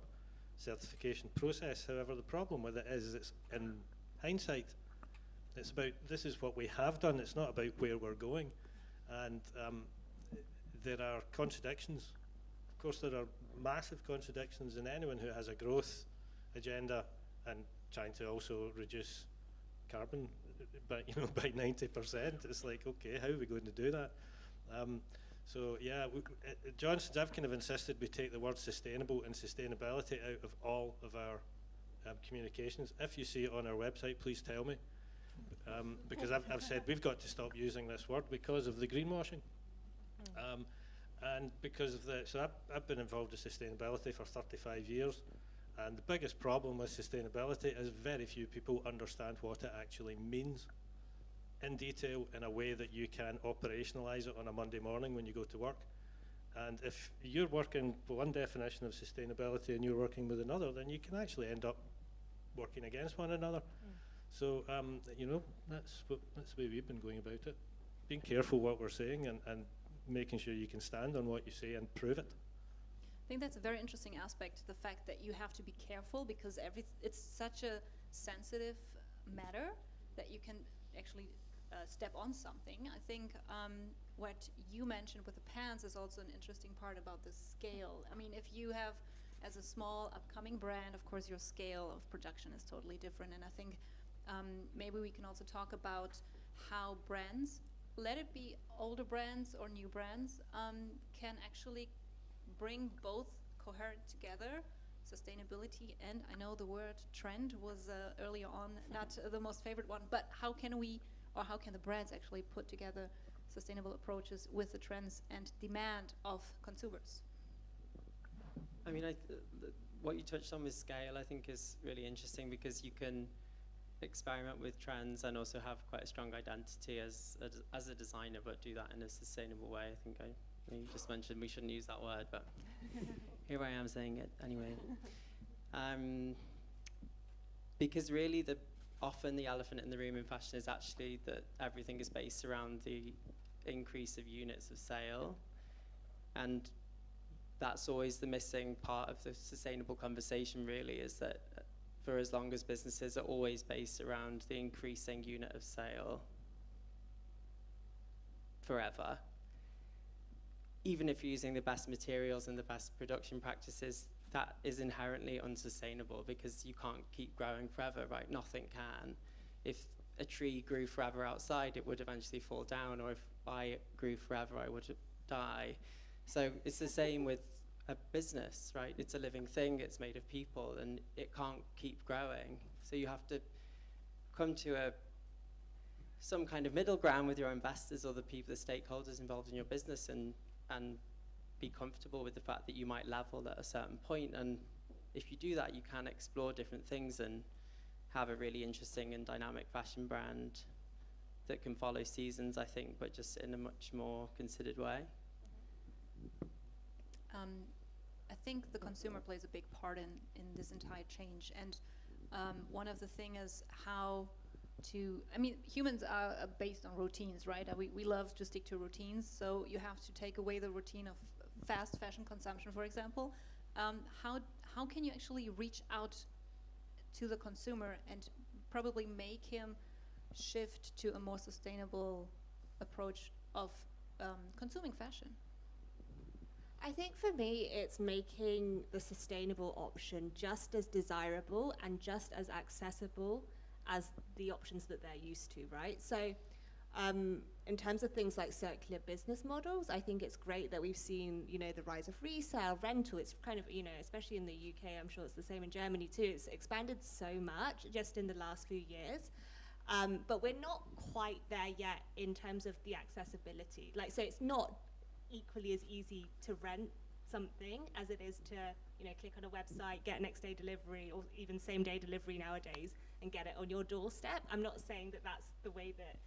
certification process. However, the problem with it is it's in hindsight. It's about, this is what we have done, it's not about where we're going. And there are contradictions. Of course, there are massive contradictions in anyone who has a growth agenda and trying to also reduce carbon by 90%. It's like, okay, how are we going to do that? So yeah, Johnson's, I've kind of insisted we take the word sustainable and sustainability out of all of our communications. If you see it on our website, please tell me. Because I've said we've got to stop using this word because of the greenwashing. And because of so I've been involved in sustainability for 35 years, and the biggest problem with sustainability is very few people understand what it actually means. in detail in a way that you can operationalize it on a Monday morning when you go to work. And if you're working with one definition of sustainability and you're working with another, then you can actually end up working against one another. So, you know, that's the way we've been going about it. Being careful what we're saying and making sure you can stand on what you say and prove it. I think that's a very interesting aspect, the fact that you have to be careful because it's such a sensitive matter that you can actually step on something. I think what you mentioned with the pants is also an interesting part about the scale. I mean, if you have, as a small upcoming brand, of course your scale of production is totally different, and I think maybe we can also talk about how brands, let it be older brands or new brands, can actually bring both coherent together, sustainability and, I know the word trend was earlier on not the most favorite one, but how can we, or how can the brands actually put together sustainable approaches with the trends and demand of consumers? I mean, what you touched on with scale, I think, is really interesting because you can experiment with trends and also have quite a strong identity as a designer, but do that in a sustainable way. I think you just mentioned we shouldn't use that word, but here I am saying it anyway. Because really, often the elephant in the room in fashion is actually that everything is based around the increase of units of sale, and that's always the missing part of the sustainable conversation, really, is that for as long as businesses are always based around the increasing unit of sale forever, even if you're using the best materials and the best production practices, that is inherently unsustainable because you can't keep growing forever, right? Nothing can. If a tree grew forever outside, it would eventually fall down, or if I grew forever, I would die. So it's the same with a business, right? It's a living thing, it's made of people, and it can't keep growing. So you have to come to some kind of middle ground with your investors or the stakeholders involved in your business, and be comfortable with the fact that you might level at a certain point. And if you do that, you can explore different things and have a really interesting and dynamic fashion brand that can follow seasons, I think, but just in a much more considered way. I think the consumer plays a big part in this entire change, and one of the things is how to, I mean, humans are based on routines, right? We love to stick to routines, so you have to take away the routine of fast fashion consumption, for example. How can you actually reach out to the consumer and probably make him shift to a more sustainable approach of consuming fashion? I think for me, it's making the sustainable option just as desirable and just as accessible as the options that they're used to, right? So in terms of things like circular business models, I think it's great that we've seen, you know, the rise of resale, rental. It's kind of, you know, especially in the UK, I'm sure it's the same in Germany too. It's expanded so much just in the last few years. But we're not quite there yet in terms of the accessibility. Like, so it's not equally as easy to rent something as it is to, you know, click on a website, get next day delivery, or even same day delivery nowadays, and get it on your doorstep. I'm not saying that that's the way that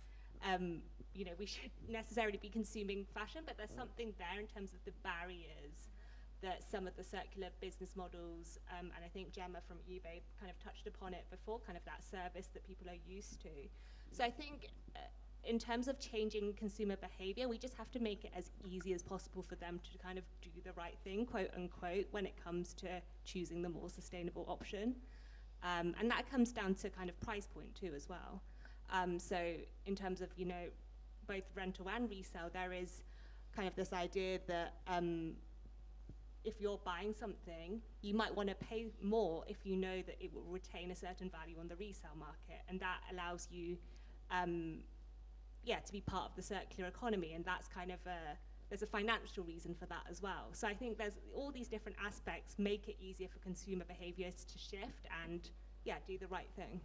you know, we should necessarily be consuming fashion, but there's something there in terms of the barriers that some of the circular business models, and I think Jemma from eBay kind of touched upon it before, kind of that service that people are used to. So I think in terms of changing consumer behavior, we just have to make it as easy as possible for them to kind of do the right thing, quote unquote, when it comes to choosing the more sustainable option. And that comes down to kind of price point too as well. So in terms of, you know, both rental and resale, there is kind of this idea that if you're buying something, you might want to pay more if you know that it will retain a certain value on the resale market, and that allows you to be part of the circular economy, and that's kind of there's a financial reason for that as well. So I think there's all these different aspects make it easier for consumer behaviors to shift and do the right thing.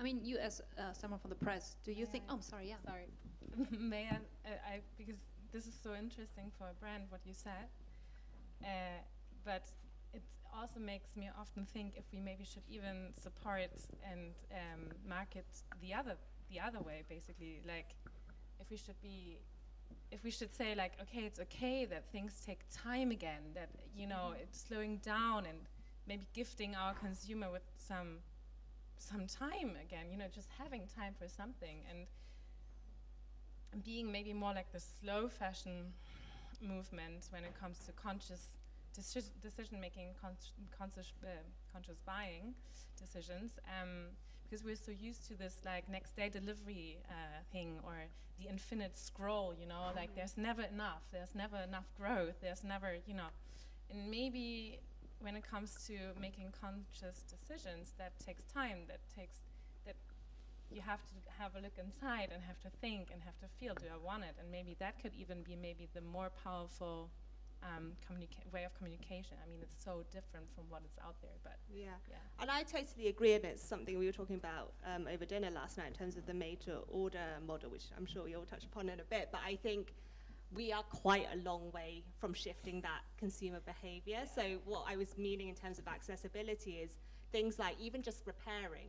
I mean, you as someone from the press, do you think? Oh, sorry, yeah. Sorry, may I? Because this is so interesting for a brand what you said, but it also makes me often think if we maybe should even support and market the other the other way, basically. Like, if we should say, like, okay, it's okay that things take time again, that, you know, it's slowing down, and maybe gifting our consumer with some time again, you know, just having time for something, and being maybe more like the slow fashion movement when it comes to conscious decision making, conscious buying decisions, because we're so used to this like next day delivery thing, or the infinite scroll, you know, like there's never enough growth, there's never, you know, and maybe when it comes to making conscious decisions, that takes time, that you have to have a look inside and have to think and have to feel, do I want it? And maybe that could even be maybe the more powerful way of communication. I mean, it's so different from what is out there, but yeah. And I totally agree, and it's something we were talking about over dinner last night in terms of the made-to-order model, which I'm sure you'll touch upon in a bit, but I think we are quite a long way from shifting that consumer behavior. So what I was meaning in terms of accessibility is things like even just repairing.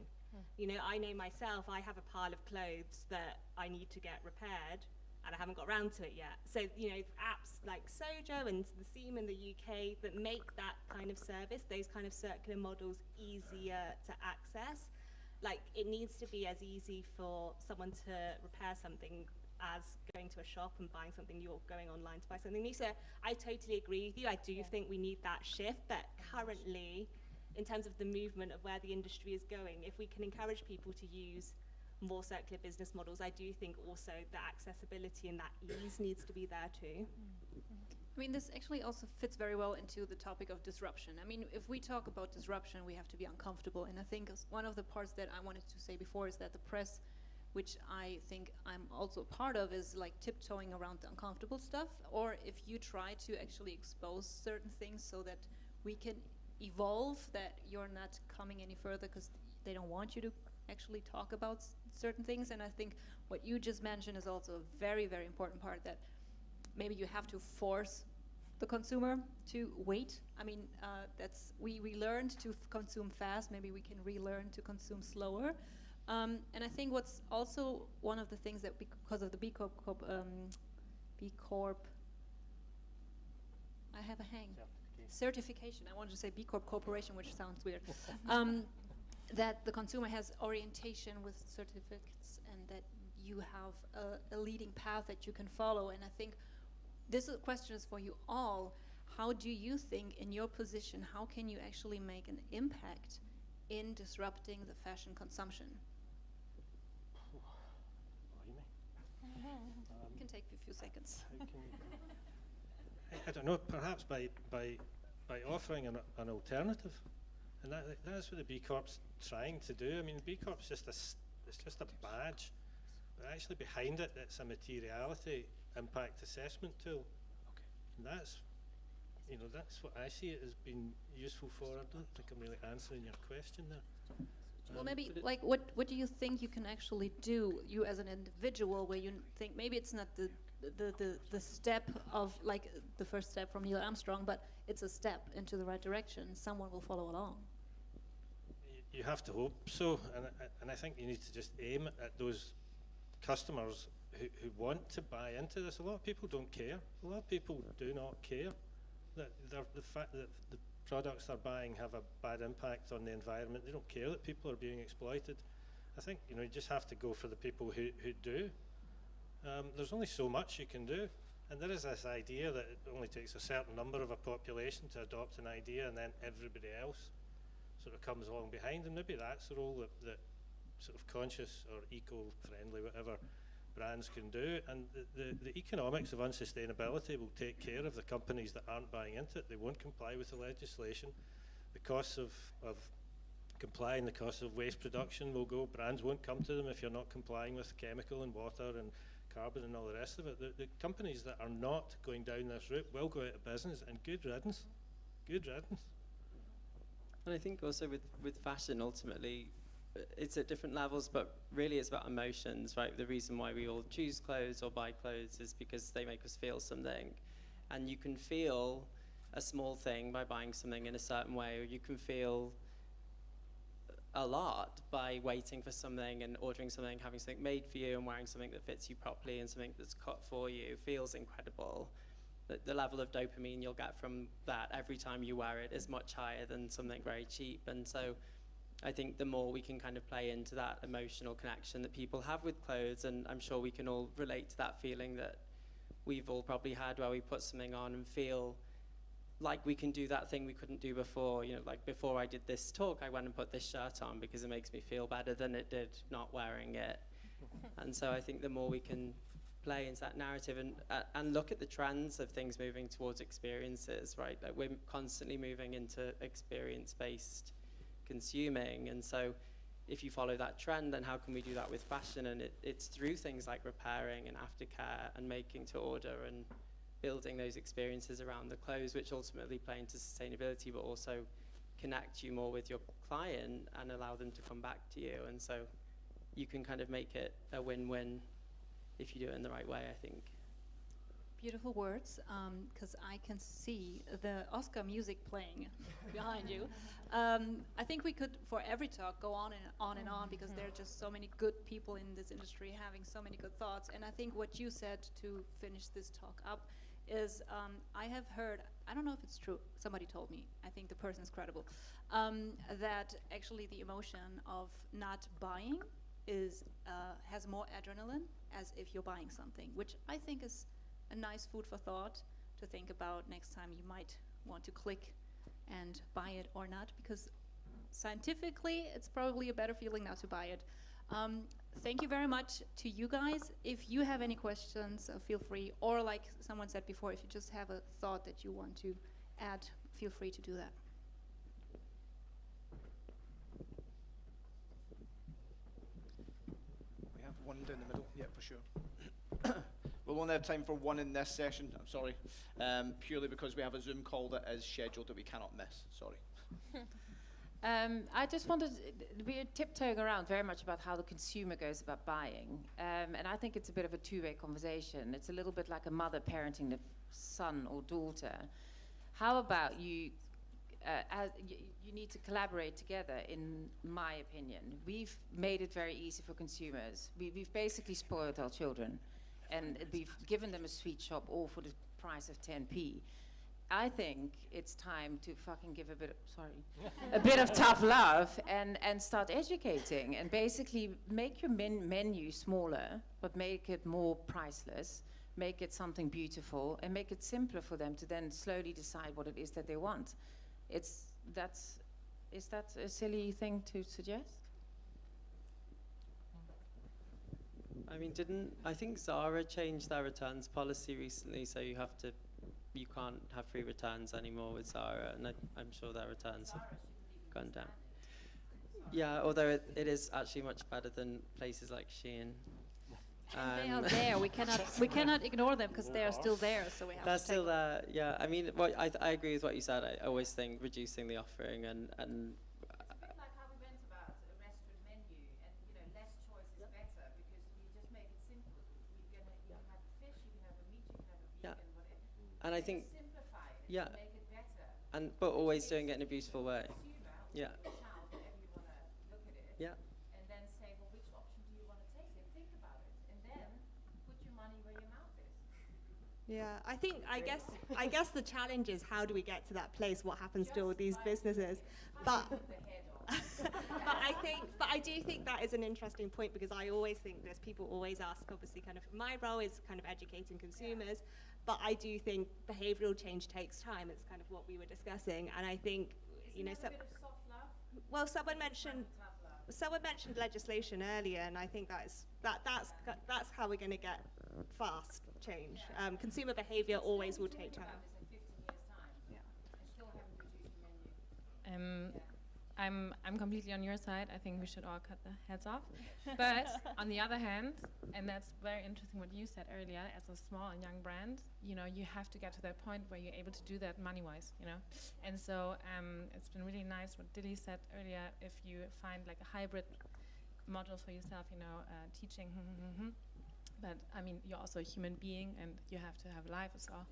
You know, I know myself, I have a pile of clothes that I need to get repaired, and I haven't got around to it yet. So, you know, apps like Sojo and the Seam in the UK that make that kind of service, those kind of circular models, easier to access. Like, it needs to be as easy for someone to repair something as going to a shop and buying something new, or going online to buy something new. So I totally agree with you. I do think we need that shift, but currently, in terms of the movement of where the industry is going, if we can encourage people to use more circular business models, I do think also the accessibility and that ease needs to be there too. I mean, this actually also fits very well into the topic of disruption. I mean, if we talk about disruption, we have to be uncomfortable. And I think one of the parts that I wanted to say before is that the press, which I think I'm also part of, is like tiptoeing around the uncomfortable stuff. Or if you try to actually expose certain things so that we can evolve, that you're not coming any further because they don't want you to actually talk about certain things. And I think what you just mentioned is also a very, very important part, that maybe you have to force the consumer to wait. I mean, we learned to consume fast. Maybe we can relearn to consume slower. And I think what's also one of the things that because of the B Corp, I have a hang. Certification. I wanted to say B Corp Corporation, which sounds weird. That the consumer has orientation with certificates, and that you have a leading path that you can follow. And I think this question is for you all. How do you think, in your position, how can you actually make an impact in disrupting the fashion consumption? It can take a few seconds. I don't know, perhaps by offering an alternative, and that's what the B Corp's trying to do. I mean, the B Corp's it's just a badge, but actually behind it, it's a materiality impact assessment tool. And that's what I see it as being useful for. I don't think I'm really answering your question there. Well, maybe, like, what do you think you can actually do, you as an individual, where you think maybe it's not the step of, like, the first step from Neil Armstrong, but it's a step into the right direction. Someone will follow along. You have to hope so, and I think you need to just aim at those customers who want to buy into this. A lot of people don't care. A lot of people do not care that the fact that the products they're buying have a bad impact on the environment. They don't care that people are being exploited. I think you just have to go for the people who do. There's only so much you can do, and there is this idea that it only takes a certain number of a population to adopt an idea, and then everybody else sort of comes along behind, and maybe that's the role that sort of conscious or eco-friendly, whatever, brands can do. And the economics of unsustainability will take care of the companies that aren't buying into it. They won't comply with the legislation. The costs of complying, the cost of waste production will go. Brands won't come to them if you're not complying with chemical and water and carbon and all the rest of it. The companies that are not going down this route will go out of business, and good riddance. Good riddance. And I think also with fashion, ultimately, it's at different levels, but really it's about emotions, right? The reason why we all choose clothes or buy clothes is because they make us feel something. And you can feel a small thing by buying something in a certain way, or you can feel a lot by waiting for something and ordering something, having something made for you and wearing something that fits you properly and something that's cut for you feels incredible. The level of dopamine you'll get from that every time you wear it is much higher than something very cheap. And so I think the more we can kind of play into that emotional connection that people have with clothes, and I'm sure we can all relate to that feeling that we've all probably had where we put something on and feel like we can do that thing we couldn't do before. You know, like before I did this talk, I went and put this shirt on because it makes me feel better than it did not wearing it. And so I think the more we can play into that narrative and look at the trends of things moving towards experiences, right? Like we're constantly moving into experience-based consuming, and so if you follow that trend, then how can we do that with fashion? And it's through things like repairing and aftercare and making to order and building those experiences around the clothes, which ultimately play into sustainability, but also connect you more with your client and allow them to come back to you. And so you can kind of make it a win-win if you do it in the right way, I think. Beautiful words, because I can see the Oscar music playing behind you. I think we could, for every talk, go on and on, because there are just so many good people in this industry having so many good thoughts. And I think what you said to finish this talk up is, I have heard, I don't know if it's true, somebody told me, I think the person is credible, that actually the emotion of not buying has more adrenaline as if you're buying something, which I think is a nice food for thought to think about next time you might want to click and buy it or not, because scientifically it's probably a better feeling not to buy it. Thank you very much to you guys. If you have any questions, feel free, or like someone said before, if you just have a thought that you want to add, feel free to do that. We have one down the middle, yeah, for sure. We'll only have time for one in this session, I'm sorry, purely because we have a Zoom call that is scheduled that we cannot miss, sorry. I just wanted, we're tiptoeing around very much about how the consumer goes about buying, and I think it's a bit of a two-way conversation. It's a little bit like a mother parenting the son or daughter. How about you need to collaborate together, in my opinion. We've made it very easy for consumers. We've basically spoiled our children, and we've given them a sweet shop all for the price of 10p. I think it's time to fucking give a bit of tough love and start educating, and basically make your menu smaller, but make it more priceless, make it something beautiful, and make it simpler for them to then slowly decide what it is that they want. Is that a silly thing to suggest? I mean, I think Zara changed their returns policy recently, so you can't have free returns anymore with Zara, and I'm sure their returns have gone down. Yeah, although it is actually much better than places like Shein. They are there. We cannot ignore them because they are still there. So we have. They're still there. Yeah. I mean, I agree with what you said. I always think reducing the offering and. It's a bit like how we went about a restaurant menu, and less choice is better, because we just make it simple. You can have a fish, you can have a meat, you can have a vegan, whatever. And I think. Simplify it. Yeah. Make it better. But always doing it in a beautiful way. Yeah. Child, whatever you want to look at it. Yeah. And then say, well, which option do you want to take? And think about it, and then put your money where your mouth is. Yeah, I guess the challenge is, how do we get to that place? What happens to all these businesses? But I do think that is an interesting point, because I always think this. People always ask, obviously, kind of my role is kind of educating consumers, but I do think behavioural change takes time. It's kind of what we were discussing, and I think Isn't that a bit of soft love? Well, someone mentioned legislation earlier, and I think that's how we're going to get fast change. Consumer behaviour always will take time. I'm completely on your side. I think we should all cut the heads off. But on the other hand, and that's very interesting what you said earlier, as a small and young brand, you have to get to that point where you're able to do that money-wise, And so it's been really nice what Dilys said earlier. If you find like a hybrid model for yourself, teaching, but I mean, you're also a human being, and you have to have life as well.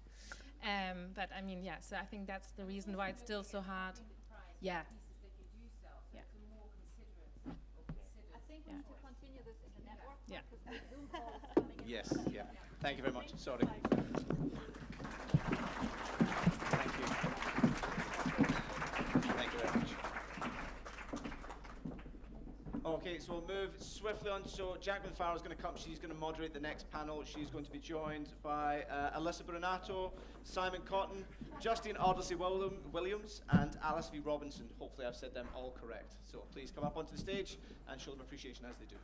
But I mean, yeah. So I think that's the reason why it's still so hard. Yeah. Yeah. To continue this in the network, Yeah. because the Zoom call is coming in. Yes, yeah. Thank you very much. Sorry. Thank you. Thank you very much. Okay, so we'll move swiftly on. So Jacqueline Farrell is going to come. She's going to moderate the next panel. She's going to be joined by Alyssa Brunato, Simon Cotton, Justine Aldersley Williams, and Alice V. Robinson. Hopefully I've said them all correct. So please come up onto the stage and show them appreciation as they do.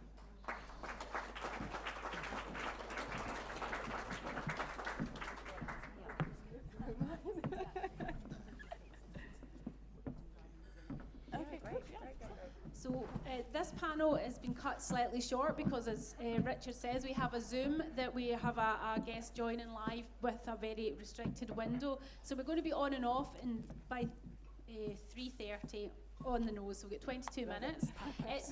So this panel has been cut slightly short because, as Richard says, we have a Zoom that we have a guest joining live with a very restricted window. So we're going to be on and off by 3:30 on the nose. So we've got 22 minutes.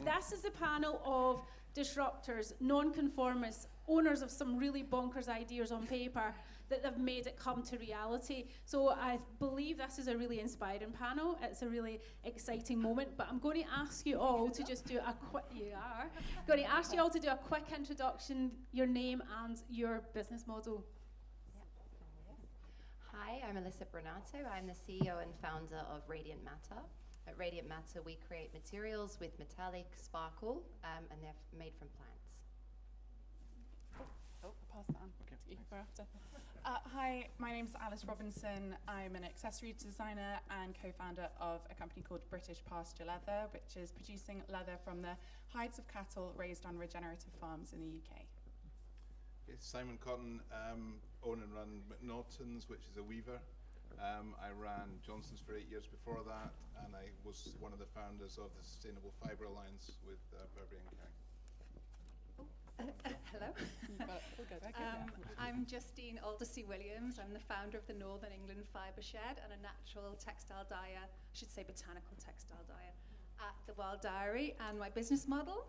This is a panel of disruptors, non-conformists, owners of some really bonkers ideas on paper that have made it come to reality. So I believe this is a really inspiring panel. It's a really exciting moment, but I'm going to ask you all to just do a quick, going to ask you all to do a quick introduction, your name and your business model. Hi, I'm Alyssa Brunato. I'm the CEO and founder of Radiant Matter. At Radiant Matter, we create materials with metallic sparkle, and they're made from plants. Oh, pass that on to you for after. Hi, my name's Alice Robinson. I'm an accessory designer and co-founder of a company called British Pasture Leather, which is producing leather from the hides of cattle raised on regenerative farms in the UK. Yes, Simon Cotton, own and run McNaughton's, which is a weaver. I ran Johnson's for 8 years before that, and I was one of the founders of the Sustainable Fibre Alliance with Burberry and Carrie. Hello. I'm Justine Aldersley Williams. I'm the founder of the Northern England Fibre Shed and a natural textile dyer, I should say botanical textile dyer, at the Wild Diary. And my business model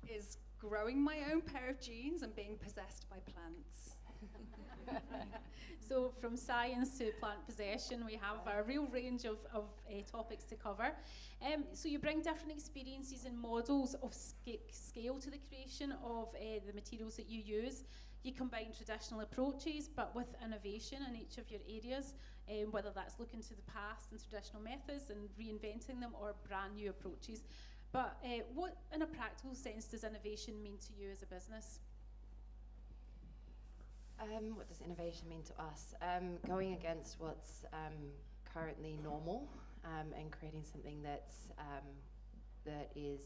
is growing my own pair of jeans and being possessed by plants. So from science to plant possession, we have a real range of topics to cover. So you bring different experiences and models of scale to the creation of the materials that you use. You combine traditional approaches, but with innovation in each of your areas, whether that's looking to the past and traditional methods and reinventing them, or brand new approaches. But what, in a practical sense, does innovation mean to you as a business? What does innovation mean to us? Going against what's currently normal and creating something that is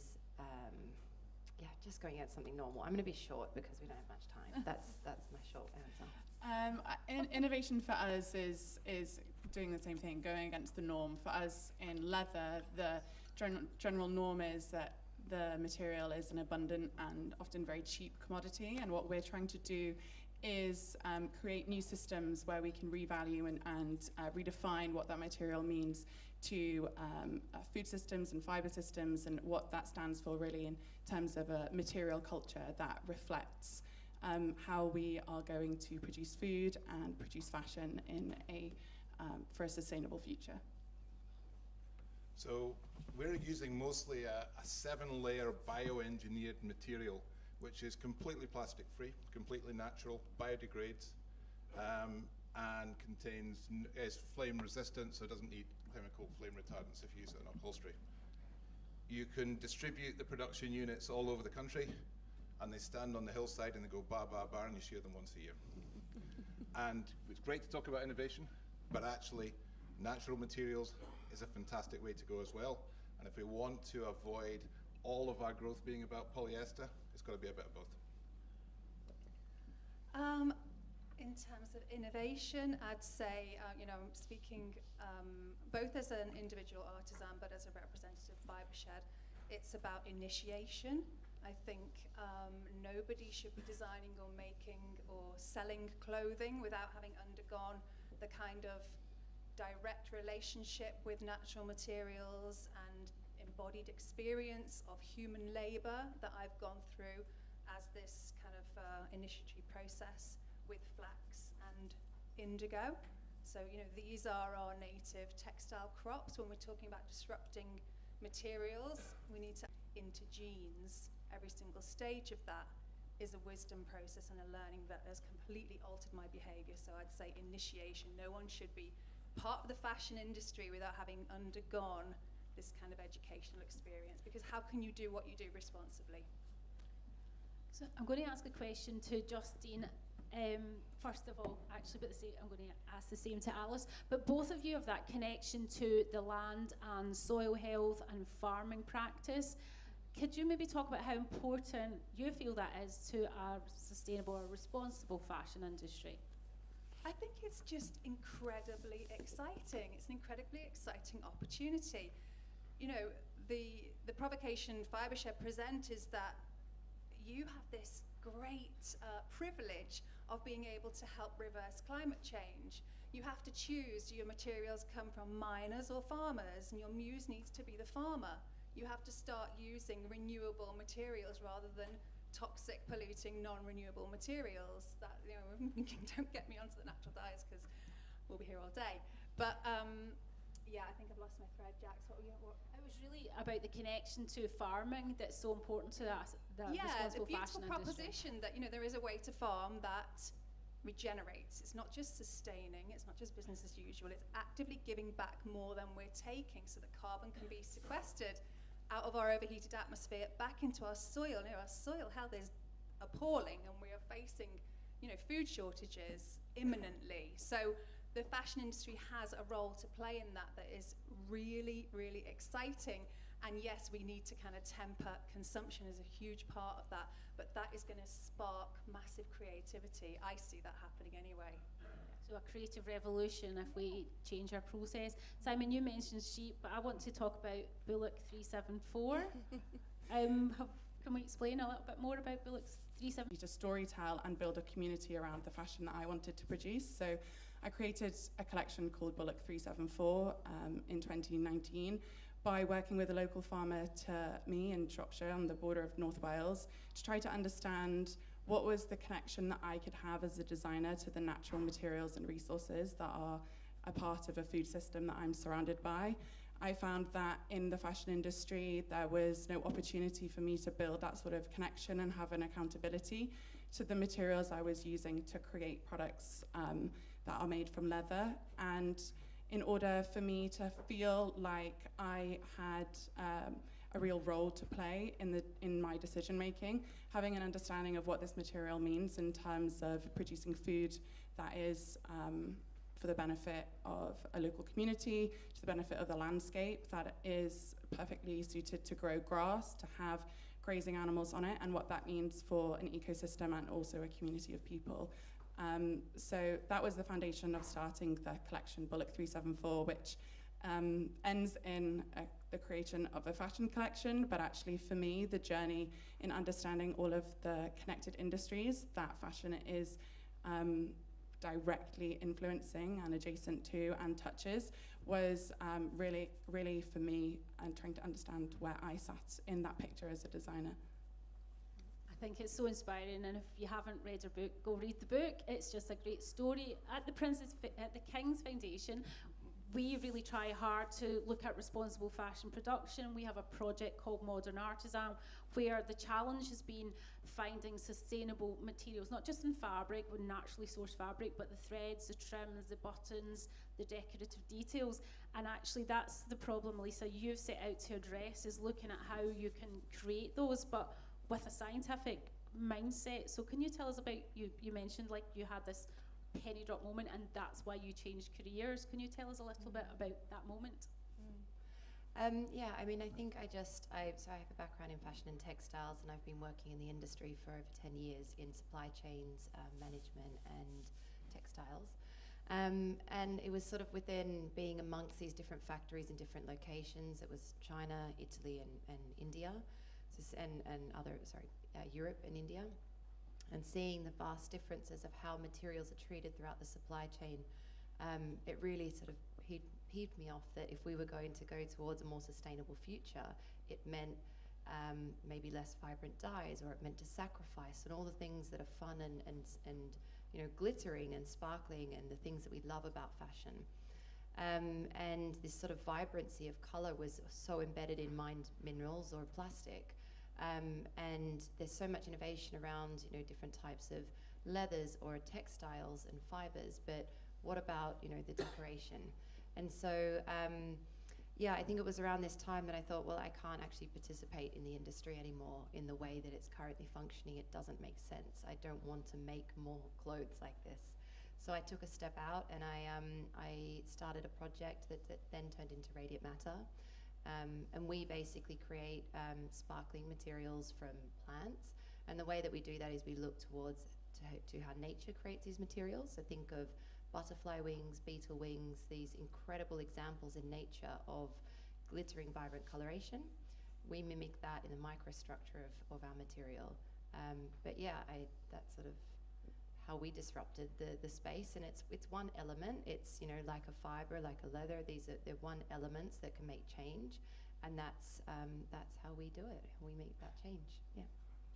just going against something normal. I'm going to be short because we don't have much time. That's my short answer. Innovation for us is doing the same thing, going against the norm. For us in leather, the general norm is that the material is an abundant and often very cheap commodity, and what we're trying to do is create new systems where we can revalue and redefine what that material means to food systems and fiber systems, and what that stands for really in terms of a material culture that reflects how we are going to produce food and produce fashion in for a sustainable future. So we're using mostly a 7-layer bioengineered material, which is completely plastic-free, completely natural, biodegrades, and is flame-resistant, so it doesn't need chemical flame retardants if you use it in upholstery. You can distribute the production units all over the country, and they stand on the hillside and they go bar, bar, bar, and you shear them once a year. And it's great to talk about innovation, but actually natural materials is a fantastic way to go as well. And if we want to avoid all of our growth being about polyester, it's got to be a bit of both. In terms of innovation, I'd say, I'm speaking both as an individual artisan, but as a representative fibre shed, it's about initiation. I think nobody should be designing or making or selling clothing without having undergone the kind of direct relationship with natural materials and embodied experience of human labour that I've gone through as this kind of initiatory process with flax and indigo. So, these are our native textile crops. When we're talking about disrupting materials, we need to into jeans every single stage of that is a wisdom process and a learning that has completely altered my behavior. So I'd say initiation. No one should be part of the fashion industry without having undergone this kind of educational experience, because how can you do what you do responsibly? So I'm going to ask a question to Justine. First of all, actually, but I'm going to ask the same to Alice. But both of you have that connection to the land and soil health and farming practice. Could you maybe talk about how important you feel that is to a sustainable or responsible fashion industry? I think it's just incredibly exciting. It's an incredibly exciting opportunity. You know, the provocation Fibershed present is that you have this great privilege of being able to help reverse climate change. You have to choose, do your materials come from miners or farmers, and your muse needs to be the farmer. You have to start using renewable materials rather than toxic, polluting, non-renewable materials. That, you know, don't get me onto the natural dyes because we'll be here all day. But yeah, I think I've lost my thread, Jax. What were you? It was really about the connection to farming that's so important to us, the responsible fashion industry. Yeah, the beautiful proposition that, you know, there is a way to farm that regenerates. It's not just sustaining, it's not just business as usual, it's actively giving back more than we're taking so that carbon can be sequestered out of our overheated atmosphere back into our soil. You know, our soil health is appalling, and we are facing, you know, food shortages imminently. So the fashion industry has a role to play in that is really, really exciting. And yes, we need to kind of temper consumption as a huge part of that, but that is going to spark massive creativity. I see that happening anyway. So a creative revolution if we change our process. Simon, you mentioned sheep, but I want to talk about Bullock 374. Can we explain a little bit more about Bullock 374? To storytell and build a community around the fashion that I wanted to produce. So I created a collection called Bullock 374 in 2019 by working with a local farmer to me in Shropshire on the border of North Wales to try to understand what was the connection that I could have as a designer to the natural materials and resources that are a part of a food system that I'm surrounded by. I found that in the fashion industry, there was no opportunity for me to build that sort of connection and have an accountability to the materials I was using to create products that are made from leather. And in order for me to feel like I had a real role to play in my decision making, having an understanding of what this material means in terms of producing food that is for the benefit of a local community, to the benefit of the landscape, that is perfectly suited to grow grass, to have grazing animals on it, and what that means for an ecosystem and also a community of people. So that was the foundation of starting the collection Bullock 374, which ends in the creation of a fashion collection, but actually for me, the journey in understanding all of the connected industries that fashion is directly influencing and adjacent to and touches was really, really for me, and trying to understand where I sat in that picture as a designer. I think it's so inspiring, and if you haven't read her book, go read the book. It's just a great story. At the King's Foundation, we really try hard to look at responsible fashion production. We have a project called Modern Artisan, where the challenge has been finding sustainable materials, not just in fabric, with naturally sourced fabric, but the threads, the trims, the buttons, the decorative details. And actually that's the problem, Lisa, you've set out to address, is looking at how you can create those, but with a scientific mindset. So can you tell us about, you mentioned like you had this penny drop moment, and that's why you changed careers. Can you tell us a little bit about that moment? Yeah, I mean, I think so I have a background in fashion and textiles, and I've been working in the industry for over 10 years in supply chains, management and textiles. And it was sort of within being amongst these different factories in different locations. It was China, Italy and India, Europe and India. And seeing the vast differences of how materials are treated throughout the supply chain, it really sort of heaved me off that if we were going to go towards a more sustainable future, it meant maybe less vibrant dyes, or it meant to sacrifice and all the things that are fun and you know, glittering and sparkling and the things that we love about fashion. And this sort of vibrancy of color was so embedded in mined minerals or plastic And there's so much innovation around, you know, different types of leathers or textiles and fibers, but what about, you know, the decoration? And so, yeah, I think it was around this time that I thought, well, I can't actually participate in the industry anymore in the way that it's currently functioning. It doesn't make sense. I don't want to make more clothes like this. So I took a step out and I started a project that then turned into Radiant Matter. And we basically create sparkling materials from plants. And the way that we do that is we look towards to how nature creates these materials. So think of butterfly wings, beetle wings, these incredible examples in nature of glittering, vibrant coloration. We mimic that in the microstructure of our material. But yeah, that's sort of how we disrupted the space, and it's one element. It's, you know, like a fiber, like a leather. They're one elements that can make change, and that's how we do it. We make that change. Yeah.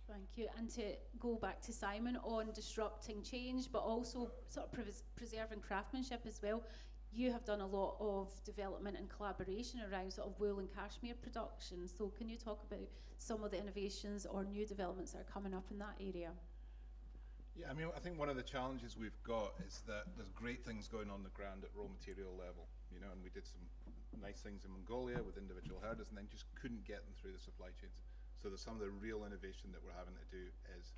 Thank you. And to go back to Simon on disrupting change, but also sort of preserving craftsmanship as well. You have done a lot of development and collaboration around sort of wool and cashmere production. So can you talk about some of the innovations or new developments that are coming up in that area? Yeah, I mean, I think one of the challenges we've got is that there's great things going on the ground at raw material level, you know, and we did some nice things in Mongolia with individual herders and then just couldn't get them through the supply chains. So there's some of the real innovation that we're having to do is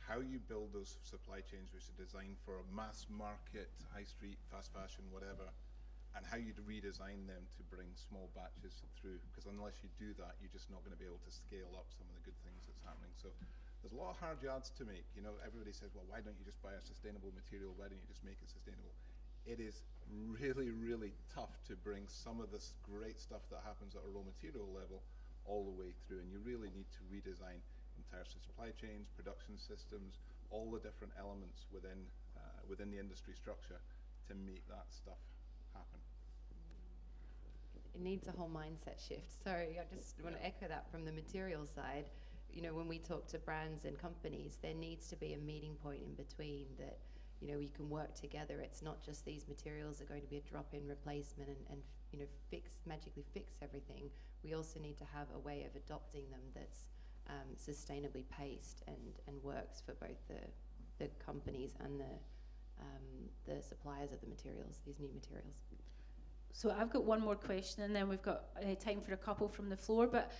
how you build those supply chains which are designed for a mass market, high street, fast fashion, whatever, and how you redesign them to bring small batches through. Because unless you do that, you're just not going to be able to scale up some of the good things that's happening. So there's a lot of hard yards to make. You know, everybody says, well, why don't you just buy a sustainable material? Why don't you just make it sustainable? It is really, really tough to bring some of this great stuff that happens at a raw material level all the way through, and you really need to redesign entire supply chains, production systems, all the different elements within the industry structure to make that stuff happen. It needs a whole mindset shift. Sorry, I just want to echo that from the material side. You know, when we talk to brands and companies, there needs to be a meeting point in between that, you know, we can work together. It's not just these materials are going to be a drop-in replacement and you know, magically fix everything. We also need to have a way of adopting them that's sustainably paced and works for both the companies and the suppliers of the materials, these new materials. So I've got one more question, and then we've got time for a couple from the floor. But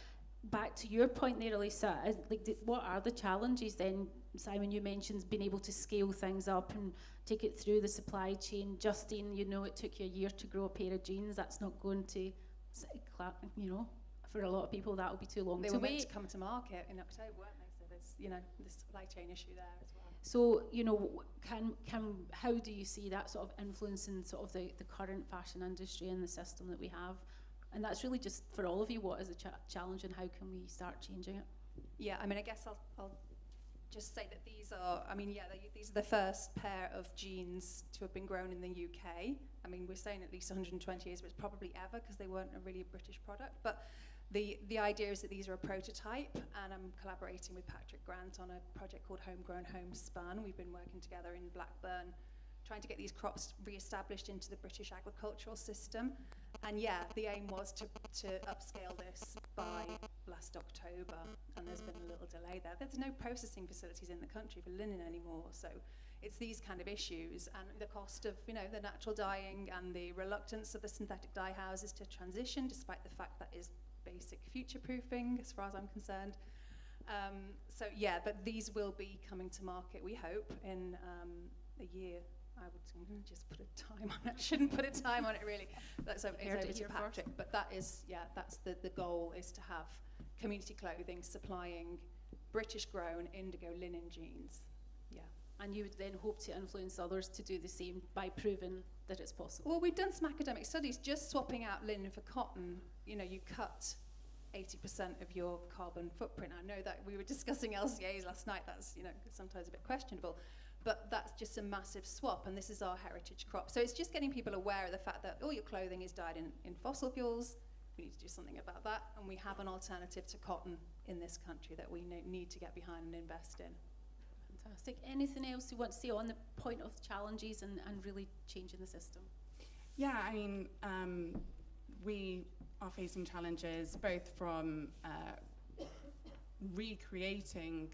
back to your point there, Elisa, what are the challenges then? Simon, you mentioned being able to scale things up and take it through the supply chain. Justine, you know, it took you a year to grow a pair of jeans. That's not going to, you know, for a lot of people that will be too long to wait. They were meant to come to market in October, weren't they? So there's, you know, the supply chain issue there as well. So, you know, how do you see that sort of influencing sort of the current fashion industry and the system that we have? And that's really just for all of you, what is the challenge and how can we start changing it? Yeah, I mean, I guess I'll just say that these are, I mean, yeah, these are the first pair of jeans to have been grown in the UK. I mean, we're saying at least 120 years, but it's probably ever because they weren't really a British product. But the idea is that these are a prototype, and I'm collaborating with Patrick Grant on a project called Homegrown Homespun. We've been working together in Blackburn, trying to get these crops re-established into the British agricultural system. And yeah, the aim was to upscale this by last October, and there's been a little delay there. There's no processing facilities in the country for linen anymore, so it's these kind of issues, and the cost of, you know, the natural dyeing and the reluctance of the synthetic dye houses to transition, despite the fact that is basic future-proofing, as far as I'm concerned. So yeah, but these will be coming to market, we hope, in a year. I would just put a time on it. I shouldn't put a time on it, really. That's over to Patrick. But that is, yeah, that's the goal, is to have community clothing supplying British-grown indigo linen jeans. Yeah. And you would then hope to influence others to do the same by proving that it's possible? Well, we've done some academic studies. Just swapping out linen for cotton, you know, you cut 80% of your carbon footprint. I know that we were discussing LCAs last night. That's, you know, sometimes a bit questionable. But that's just a massive swap, and this is our heritage crop. So it's just getting people aware of the fact that all your clothing is dyed in fossil fuels. We need to do something about that, and we have an alternative to cotton in this country that we need to get behind and invest in. Fantastic. Anything else you want to say on the point of challenges and really changing the system? Yeah, I mean, we are facing challenges both from recreating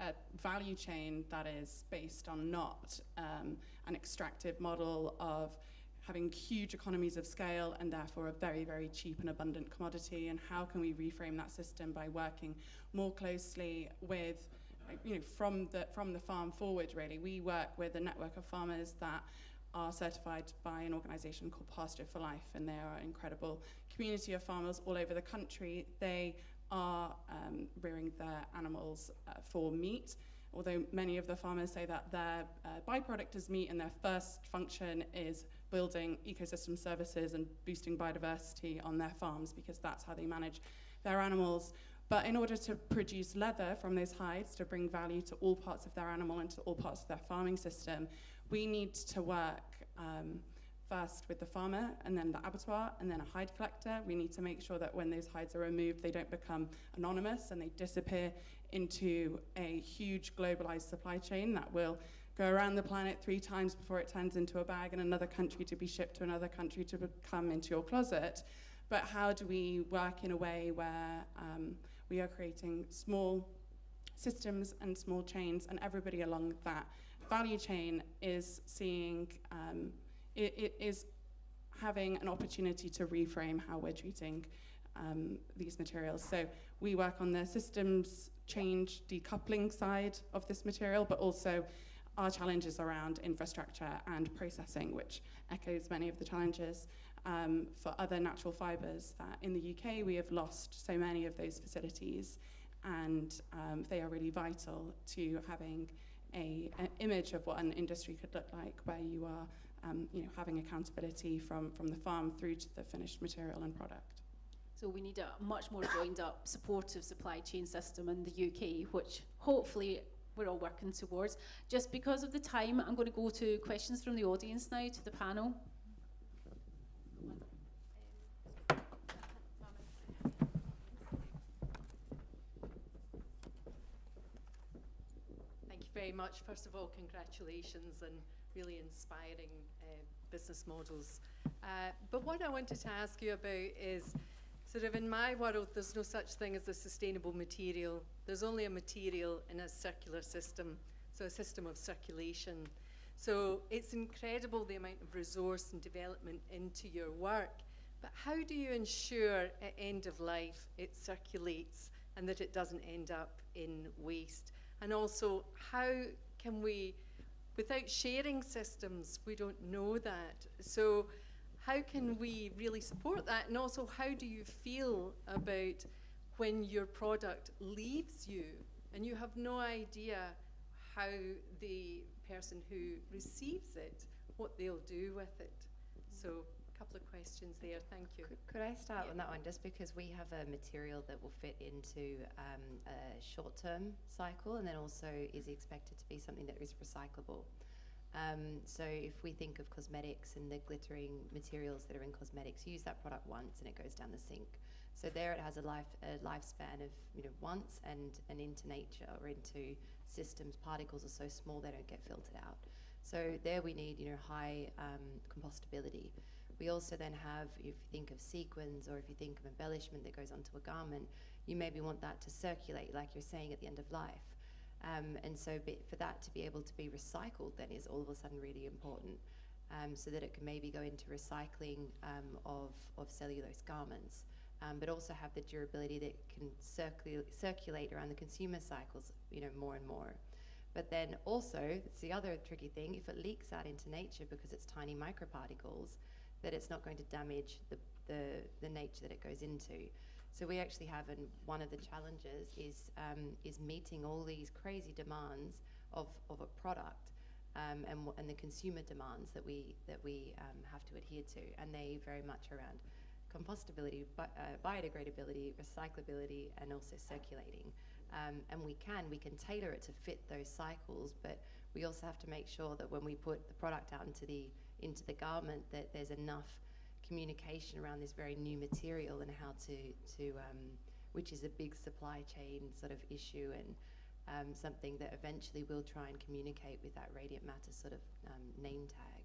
a value chain that is based on not an extractive model of having huge economies of scale and therefore a very, very cheap and abundant commodity, and how can we reframe that system by working more closely with, from the farm forward, really. We work with a network of farmers that are certified by an organisation called Pasture for Life, and they are an incredible community of farmers all over the country. They are rearing their animals for meat, although many of the farmers say that their byproduct is meat and their first function is building ecosystem services and boosting biodiversity on their farms, because that's how they manage their animals. But in order to produce leather from those hides, to bring value to all parts of their animal and to all parts of their farming system, we need to work first with the farmer, and then the abattoir, and then a hide collector. We need to make sure that when those hides are removed, they don't become anonymous and they disappear into a huge globalized supply chain that will go around the planet 3 times before it turns into a bag in another country to be shipped to another country to come into your closet. But how do we work in a way where we are creating small systems and small chains, and everybody along that value chain is seeing, it is having an opportunity to reframe how we're treating these materials. So we work on the systems change decoupling side of this material, but also our challenges around infrastructure and processing, which echoes many of the challenges for other natural fibres, that in the UK we have lost so many of those facilities, and they are really vital to having an image of what an industry could look like, where you are having accountability from the farm through to the finished material and product. So we need a much more joined up, supportive supply chain system in the UK, which hopefully we're all working towards. Just because of the time, I'm going to go to questions from the audience now, to the panel. Thank you very much. First of all, congratulations and really inspiring business models. But what I wanted to ask you about is, sort of in my world, there's no such thing as a sustainable material. There's only a material in a circular system, so a system of circulation. So it's incredible the amount of resource and development into your work, but how do you ensure at end of life it circulates and that it doesn't end up in waste? And also, how can we, without sharing systems, we don't know that. So how can we really support that? And also, how do you feel about when your product leaves you and you have no idea how the person who receives it, what they'll do with it? So a couple of questions there, thank you. Could I start on that one, just because we have a material that will fit into a short-term cycle, and then also is expected to be something that is recyclable. So if we think of cosmetics and the glittering materials that are in cosmetics, you use that product once and it goes down the sink. So there it has a lifespan of once and into nature or into systems. Particles are so small they don't get filtered out. So there we need high compostability. We also then have, if you think of sequins or if you think of embellishment that goes onto a garment, you maybe want that to circulate, like you're saying, at the end of life. And so for that to be able to be recycled then is all of a sudden really important, so that it can maybe go into recycling of cellulose garments, but also have the durability that can circulate around the consumer cycles more and more. But then also, it's the other tricky thing, if it leaks out into nature because it's tiny microparticles, that it's not going to damage the nature that it goes into. So we actually have, and one of the challenges is meeting all these crazy demands of a product, and the consumer demands that we have to adhere to, and they very much around compostability, biodegradability, recyclability, and also circulating. And we can tailor it to fit those cycles, but we also have to make sure that when we put the product out into the garment, that there's enough communication around this very new material and how to which is a big supply chain sort of issue, and something that eventually we'll try and communicate with that radiant matter sort of name tag.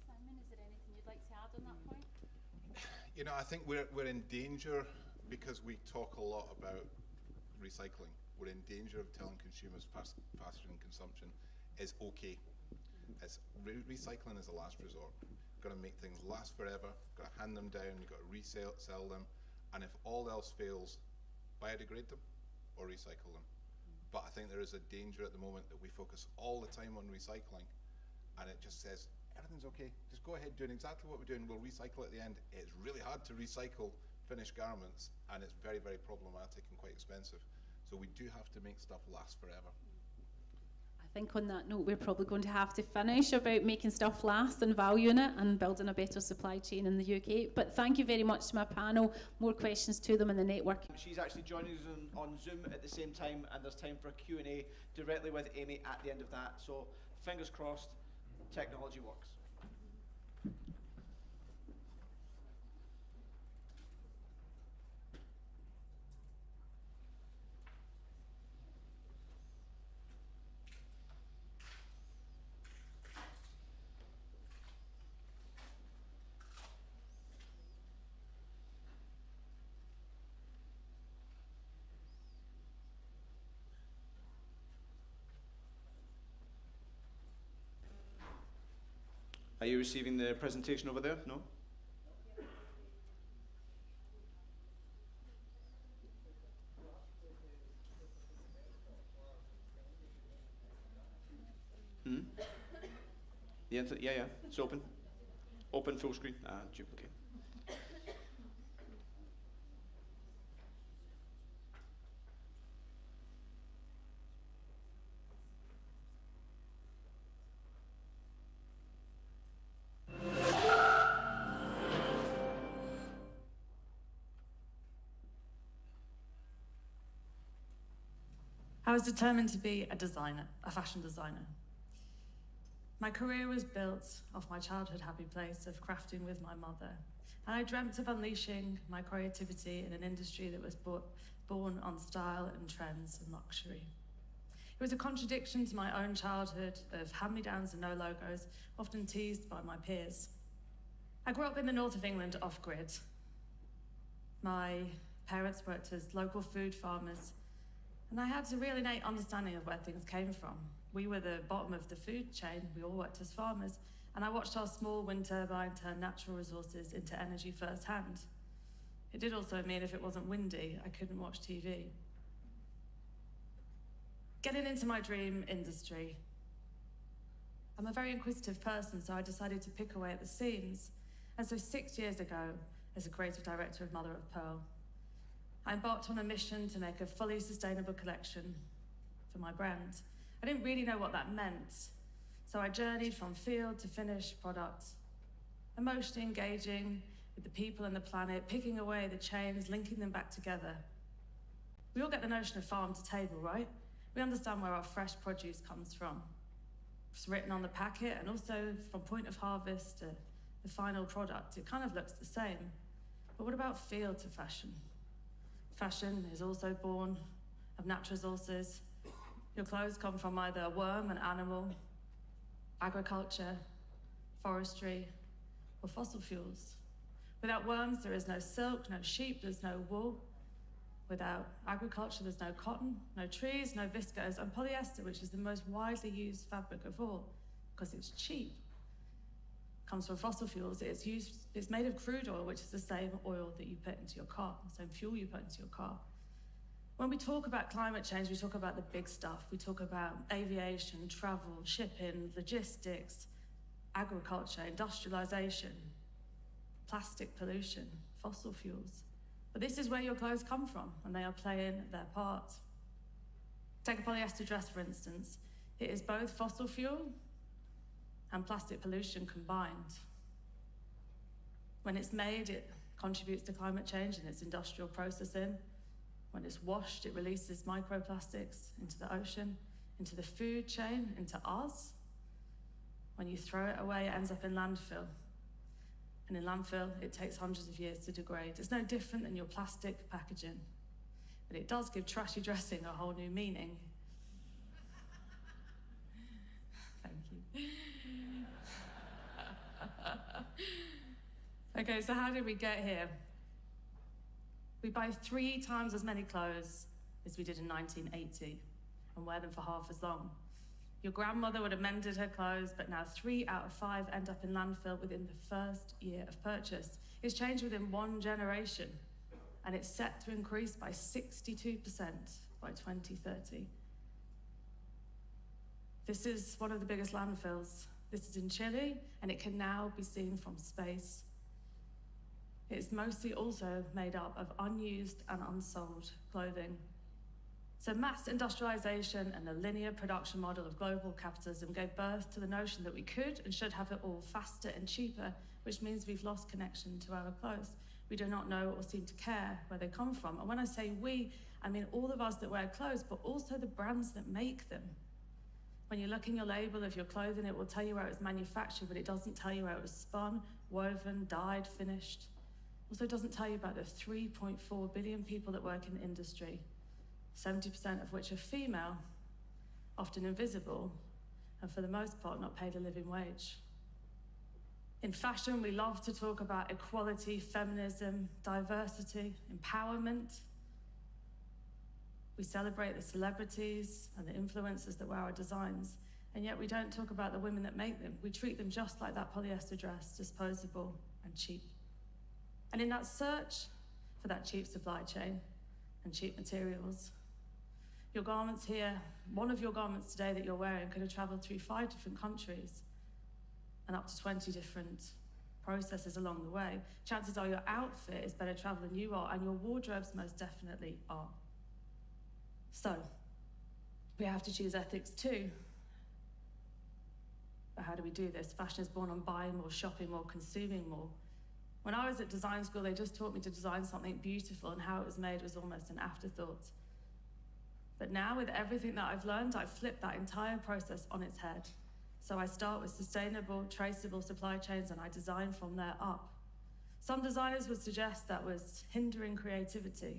Simon, is there anything you'd like to add on that point? I think we're in danger because we talk a lot about recycling, we're in danger of telling consumers faster in consumption is okay. Recycling is a last resort. You've got to make things last forever, you've got to hand them down, you've got to sell them, and if all else fails, biodegrade them or recycle them. But I think there is a danger at the moment that we focus all the time on recycling, and it just says, everything's okay, just go ahead doing exactly what we're doing, we'll recycle at the end. It's really hard to recycle finished garments, and it's very, very problematic and quite expensive. So we do have to make stuff last forever. I think on that note, we're probably going to have to finish about making stuff last and valuing it and building a better supply chain in the UK. But thank you very much to my panel. More questions to them in the network. She's actually joining us on Zoom at the same time, and there's time for a Q&A directly with Amy at the end of that. So fingers crossed, technology works. Are you receiving the presentation over there? No? Hmm? Yeah, it's open. Open full screen. Duplicate. I was determined to be a designer, a fashion designer. My career was built off my childhood happy place of crafting with my mother. And I dreamt of unleashing my creativity in an industry that was born on style and trends and luxury. It was a contradiction to my own childhood of hand-me-downs and no logos, often teased by my peers. I grew up in the north of England off-grid. My parents worked as local food farmers, and I had a real innate understanding of where things came from. We were the bottom of the food chain, we all worked as farmers, and I watched our small wind turbine turn natural resources into energy firsthand. It did also mean if it wasn't windy, I couldn't watch TV. Getting into my dream industry, I'm a very inquisitive person, so I decided to pick away at the seams. And so 6 years ago, as a creative director of Mother of Pearl, I embarked on a mission to make a fully sustainable collection for my brand. I didn't really know what that meant, so I journeyed from field to finished product, emotionally engaging with the people and the planet, picking away the chains, linking them back together. We all get the notion of farm to table, right? We understand where our fresh produce comes from. It's written on the packet, and also from point of harvest to the final product. It kind of looks the same. But what about field to fashion? Fashion is also born of natural resources. Your clothes come from either a worm, an animal, agriculture, forestry, or fossil fuels. Without worms, there is no silk, no sheep, there's no wool. Without agriculture, there's no cotton, no trees, no viscose, and polyester, which is the most widely used fabric of all, because it's cheap. Comes from fossil fuels. It's made of crude oil, which is the same oil that you put into your car, the same fuel you put into your car. When we talk about climate change, we talk about the big stuff. We talk about aviation, travel, shipping, logistics, agriculture, industrialization, plastic pollution, fossil fuels. But this is where your clothes come from, and they are playing their part. Take a polyester dress, for instance. It is both fossil fuel and plastic pollution combined. When it's made, it contributes to climate change in its industrial processing. When it's washed, it releases microplastics into the ocean, into the food chain, into us. When you throw it away, it ends up in landfill. And in landfill, it takes hundreds of years to degrade. It's no different than your plastic packaging, but it does give trashy dressing a whole new meaning. Thank you. Okay, so how did we get here? We buy 3 times as many clothes as we did in 1980 and wear them for half as long. Your grandmother would have mended her clothes, but now 3 out of 5 end up in landfill within the first year of purchase. It's changed within 1 generation, and it's set to increase by 62% by 2030. This is one of the biggest landfills. This is in Chile, and it can now be seen from space. It's mostly also made up of unused and unsold clothing. So mass industrialization and the linear production model of global capitalism gave birth to the notion that we could and should have it all faster and cheaper, which means we've lost connection to our clothes. We do not know or seem to care where they come from. And when I say we, I mean all of us that wear clothes, but also the brands that make them. When you look in your label of your clothing, it will tell you where it was manufactured, but it doesn't tell you where it was spun, woven, dyed, finished. Also, it doesn't tell you about the 3.4 billion people that work in the industry, 70% of which are female, often invisible, and for the most part not paid a living wage. In fashion, we love to talk about equality, feminism, diversity, empowerment. We celebrate the celebrities and the influencers that wear our designs, and yet we don't talk about the women that make them. We treat them just like that polyester dress, disposable and cheap. And in that search for that cheap supply chain and cheap materials, your garments here, one of your garments today that you're wearing could have traveled through 5 different countries and up to 20 different processes along the way. Chances are your outfit is better travel than you are, and your wardrobes most definitely are. So, we have to choose ethics too. But how do we do this? Fashion is born on buying more, shopping more, consuming more. When I was at design school, they just taught me to design something beautiful, and how it was made was almost an afterthought. But now, with everything that I've learned, I've flipped that entire process on its head. So I start with sustainable, traceable supply chains, and I design from there up. Some designers would suggest that was hindering creativity.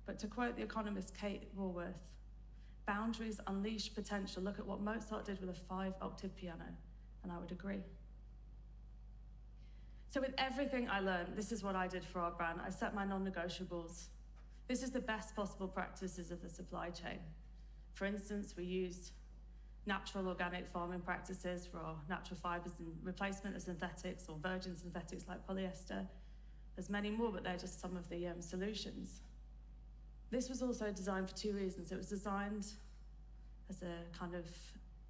But to quote the economist Kate Raworth, boundaries unleash potential. Look at what Mozart did with a 5-octave piano, and I would agree. So with everything I learned, this is what I did for our brand. I set my non-negotiables. This is the best possible practices of the supply chain. For instance, we used natural organic farming practices for our natural fibers in replacement of synthetics or virgin synthetics like polyester. There's many more, but they're just some of the solutions. This was also designed for 2 reasons. It was designed as a kind of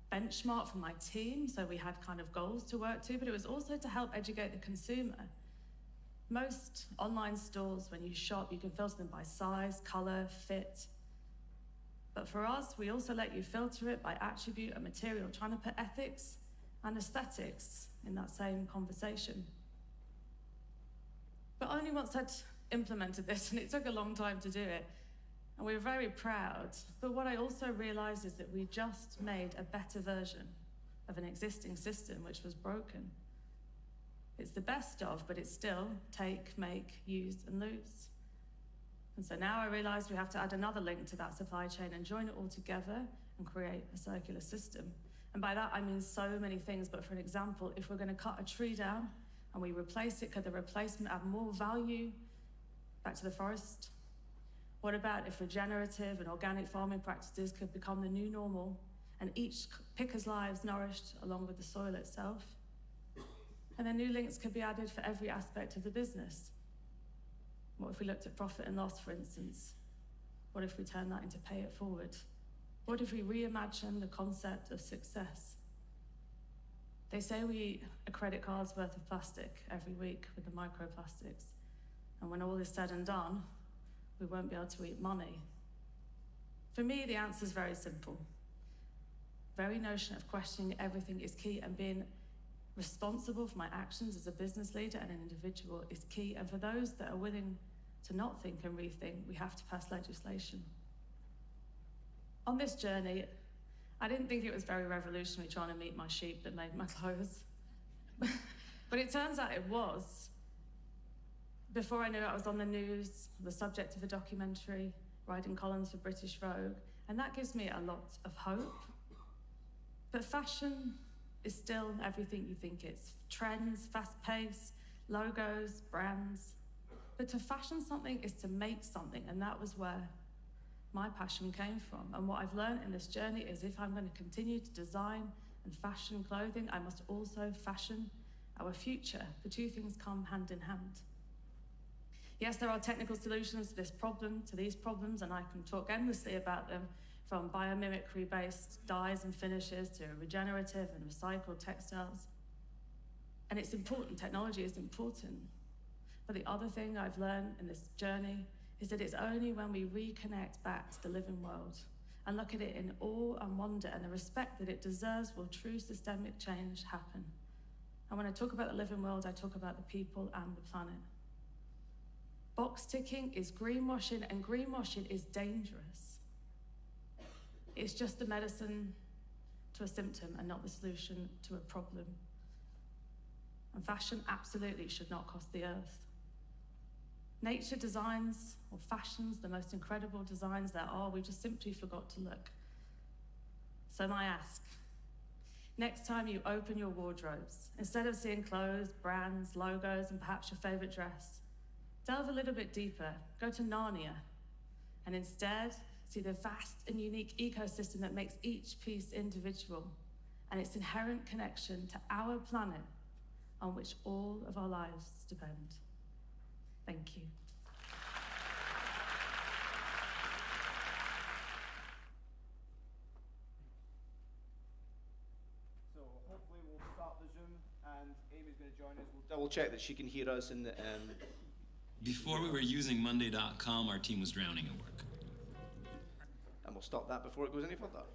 benchmark for my team, so we had kind of goals to work to, but it was also to help educate the consumer. Most online stores, when you shop, you can filter them by size, color, fit. But for us, we also let you filter it by attribute and material, trying to put ethics and aesthetics in that same conversation. But only once I'd implemented this, and it took a long time to do it, and we were very proud. But what I also realized is that we just made a better version of an existing system which was broken. It's the best of, but it's still take, make, use, and lose. And so now I realize we have to add another link to that supply chain and join it all together and create a circular system. And by that, I mean so many things, but for an example, if we're going to cut a tree down and we replace it, could the replacement add more value back to the forest? What about if regenerative and organic farming practices could become the new normal and each picker's lives nourished along with the soil itself? And then new links could be added for every aspect of the business. What if we looked at profit and loss, for instance? What if we turned that into pay it forward? What if we reimagine the concept of success? They say we eat a credit card's worth of plastic every week with the microplastics. And when all is said and done, we won't be able to eat money. For me, the answer is very simple. The very notion of questioning everything is key, and being responsible for my actions as a business leader and an individual is key. And for those that are willing to not think and rethink, we have to pass legislation. On this journey, I didn't think it was very revolutionary trying to meet my sheep that made my clothes. But it turns out it was. Before I knew it, I was on the news, the subject of a documentary, writing columns for British Vogue, and that gives me a lot of hope. But fashion is still everything you think it's. Trends, fast pace, logos, brands. But to fashion something is to make something, and that was where my passion came from. And what I've learned in this journey is if I'm going to continue to design and fashion clothing, I must also fashion our future. The two things come hand in hand. Yes, there are technical solutions to this problem, to these problems, and I can talk endlessly about them, from biomimicry-based dyes and finishes to regenerative and recycled textiles. And it's important, technology is important. But the other thing I've learned in this journey is that it's only when we reconnect back to the living world and look at it in awe and wonder and the respect that it deserves will true systemic change happen. And when I talk about the living world, I talk about the people and the planet. Box ticking is greenwashing, and greenwashing is dangerous. It's just the medicine to a symptom and not the solution to a problem. And fashion absolutely should not cost the earth. Nature designs or fashions the most incredible designs there are. We just simply forgot to look. So my ask, next time you open your wardrobes, instead of seeing clothes, brands, logos, and perhaps your favorite dress, delve a little bit deeper, go to Narnia, and instead see the vast and unique ecosystem that makes each piece individual and its inherent connection to our planet on which all of our lives depend. Thank you. So hopefully we'll start the Zoom and Amy's going to join us. We'll double check that she can hear us. And before we were using Monday.com, our team was drowning at work. And we'll stop that before it goes any further.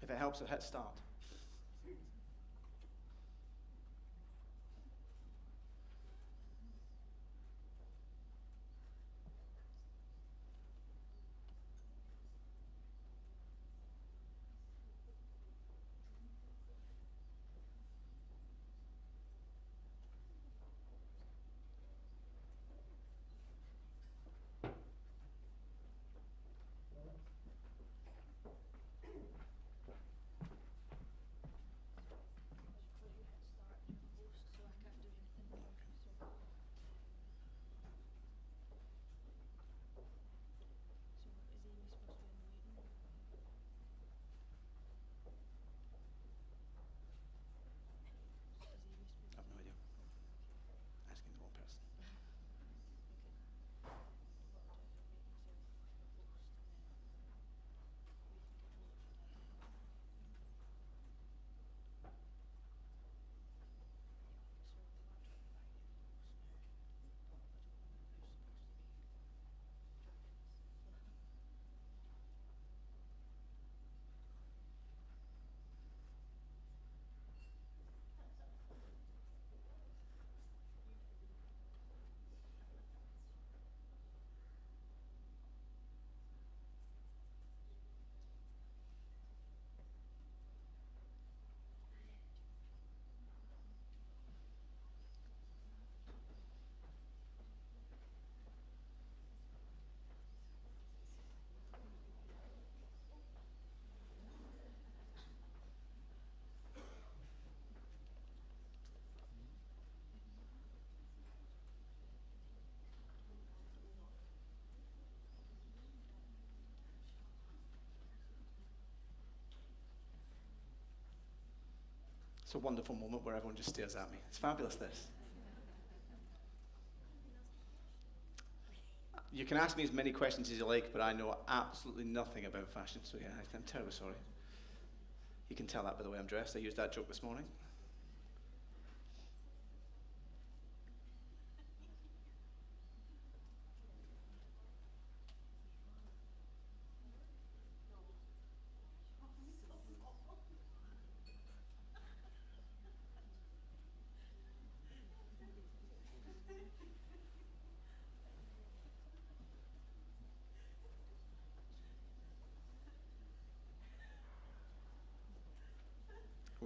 If it helps, hit start. It's a wonderful moment where everyone just stares at me. It's fabulous, this. You can ask me as many questions as you like, but I know absolutely nothing about fashion, so yeah, I'm terribly sorry. You can tell that by the way I'm dressed. I used that joke this morning.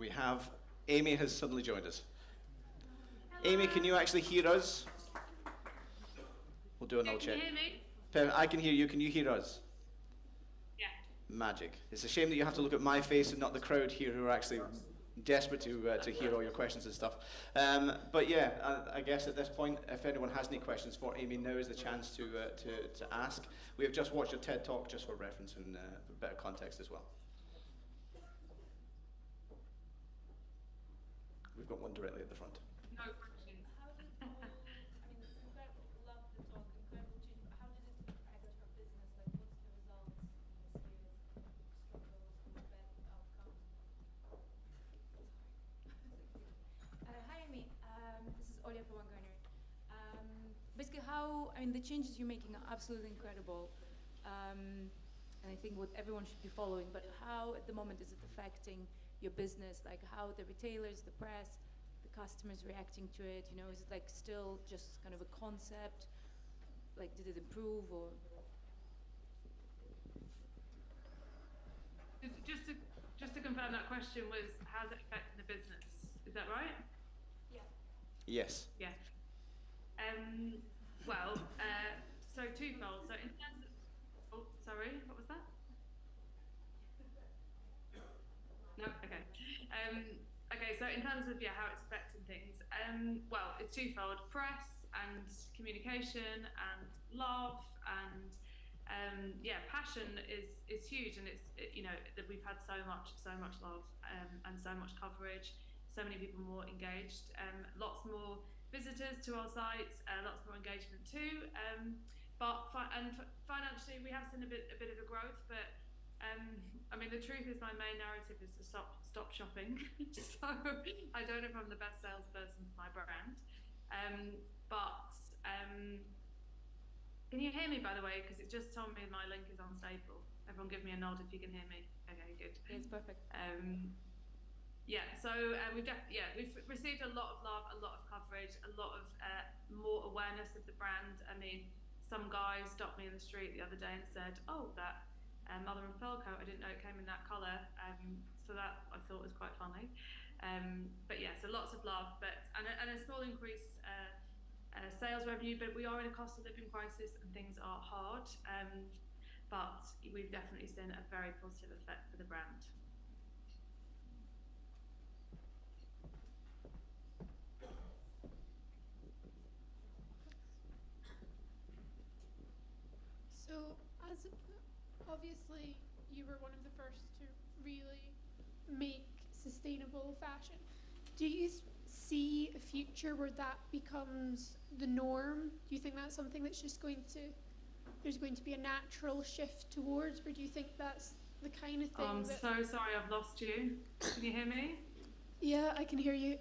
we have Amy has suddenly joined us. Amy, can you actually hear us? We'll do another check. Can you hear me? I can hear you. Can you hear us? Yeah. Magic. It's a shame that you have to look at my face and not the crowd here who are actually desperate to hear all your questions and stuff. But yeah, I guess at this point, if anyone has any questions for Amy, now is the chance to ask. We have just watched your TED Talk, just for reference and a bit of context as well. We've got one directly at the front. No questions. How did it all, I mean, it's incredible, love the talk, incredible change, but how did it affect your business? Like, what's the results this year, struggles, and the bad outcome? Hi, Amy. This is Olia from Garner. Basically, I mean, the changes you're making are absolutely incredible. And I think what everyone should be following, but how at the moment is it affecting your business? Like how the retailers, the press, the customers reacting to it? You know, is it like still just kind of a concept? Like, did it improve or? Just to confirm, that question was, how's it affecting the business? Is that right? Yeah. Yes. Yeah. Well, so twofold. So in terms of, oh, sorry, what was that? No, okay. Okay, so in terms of how it's affecting things, well, it's twofold: press and communication and love and passion is huge, and that we've had so much love and so much coverage, so many people more engaged, lots more visitors to our sites, lots more engagement too. But financially, we have seen a bit of a growth, but. I mean, the truth is my main narrative is to stop shopping. So I don't know if I'm the best salesperson for my brand. Can you hear me, by the way? Because it just told me my link is unstable. Everyone give me a nod if you can hear me. Okay, good. It's perfect. So we've received a lot of love, a lot of coverage, a lot of more awareness of the brand. I mean, some guy stopped me in the street the other day and said, "Oh, that mother of pearl coat, I didn't know it came in that colour," so that I thought was quite funny. But yeah, so lots of love, and a small increase sales revenue, but we are in a cost of living crisis and things are hard, but we've definitely seen a very positive effect for the brand. So, obviously, you were one of the first to really make sustainable fashion. Do you see a future where that becomes the norm? Do you think that's something that's just there's going to be a natural shift towards, or do you think that's the kind of thing I'm so sorry, I've lost you. Can you hear me? Yeah, I can hear you.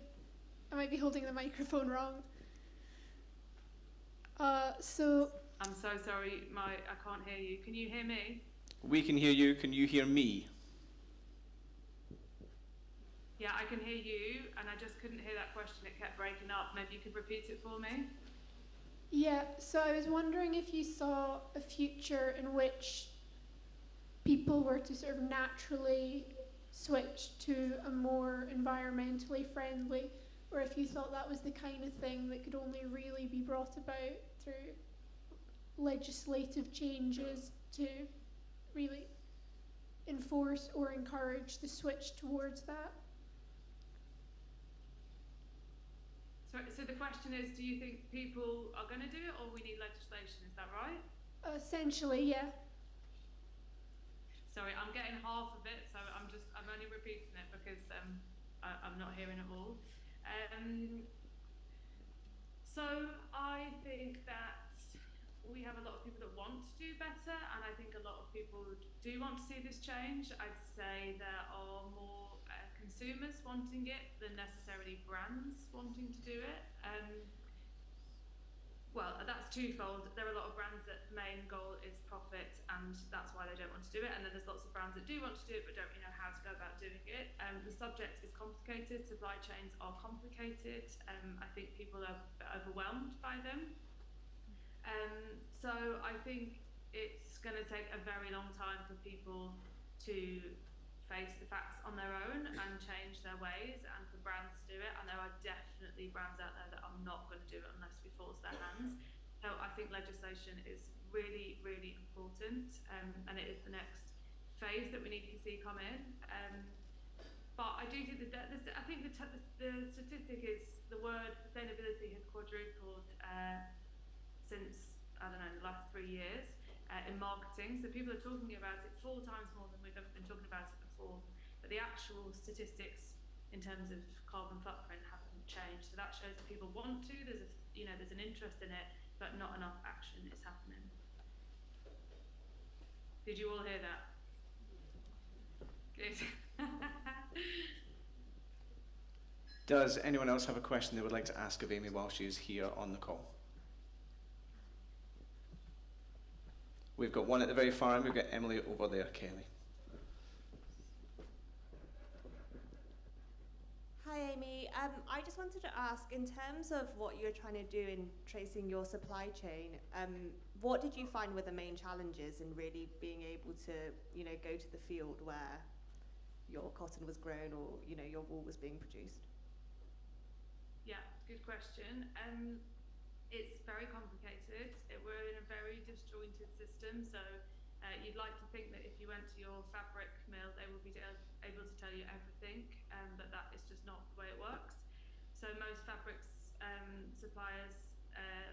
I might be holding the microphone wrong. I'm so sorry, I can't hear you. Can you hear me? We can hear you. Can you hear me? Yeah, I can hear you, and I just couldn't hear that question. It kept breaking up. Maybe you could repeat it for me? Yeah, so I was wondering if you saw a future in which people were to sort of naturally switch to a more environmentally friendly, or if you thought that was the kind of thing that could only really be brought about through legislative changes to really enforce or encourage the switch towards that. So the question is, do you think people are going to do it, or we need legislation? Is that right? Essentially, yeah. Sorry, I'm getting half of it, so I'm only repeating it because I'm not hearing it all. So I think that we have a lot of people that want to do better, and I think a lot of people do want to see this change. I'd say there are more consumers wanting it than necessarily brands wanting to do it. Well, that's twofold. There are a lot of brands that the main goal is profit, and that's why they don't want to do it. And then there's lots of brands that do want to do it but don't really know how to go about doing it. The subject is complicated. Supply chains are complicated. I think people are overwhelmed by them. So I think it's going to take a very long time for people to face the facts on their own and change their ways, and for brands to do it. And there are definitely brands out there that are not going to do it unless we force their hands. So I think legislation is really, really important, and it is the next phase that we need to see come in. But I do think that I think the statistic is the word sustainability has quadrupled since, I don't know, the last 3 years in marketing. So people are talking about it 4 times more than we've ever been talking about it before. But the actual statistics in terms of carbon footprint haven't changed. So that shows that people want to. There's an interest in it, but not enough action is happening. Did you all hear that? Good. Does anyone else have a question they would like to ask of Amy while she's here on the call? We've got one at the very far end. We've got Emily over there, Kelly. Hi, Amy. I just wanted to ask, in terms of what you're trying to do in tracing your supply chain, what did you find were the main challenges in really being able to, go to the field where your cotton was grown or, your wool was being produced? Yeah, good question. It's very complicated. We're in a very disjointed system, so you'd like to think that if you went to your fabric mill, they would be able to tell you everything, but that is just not the way it works. So most fabrics suppliers,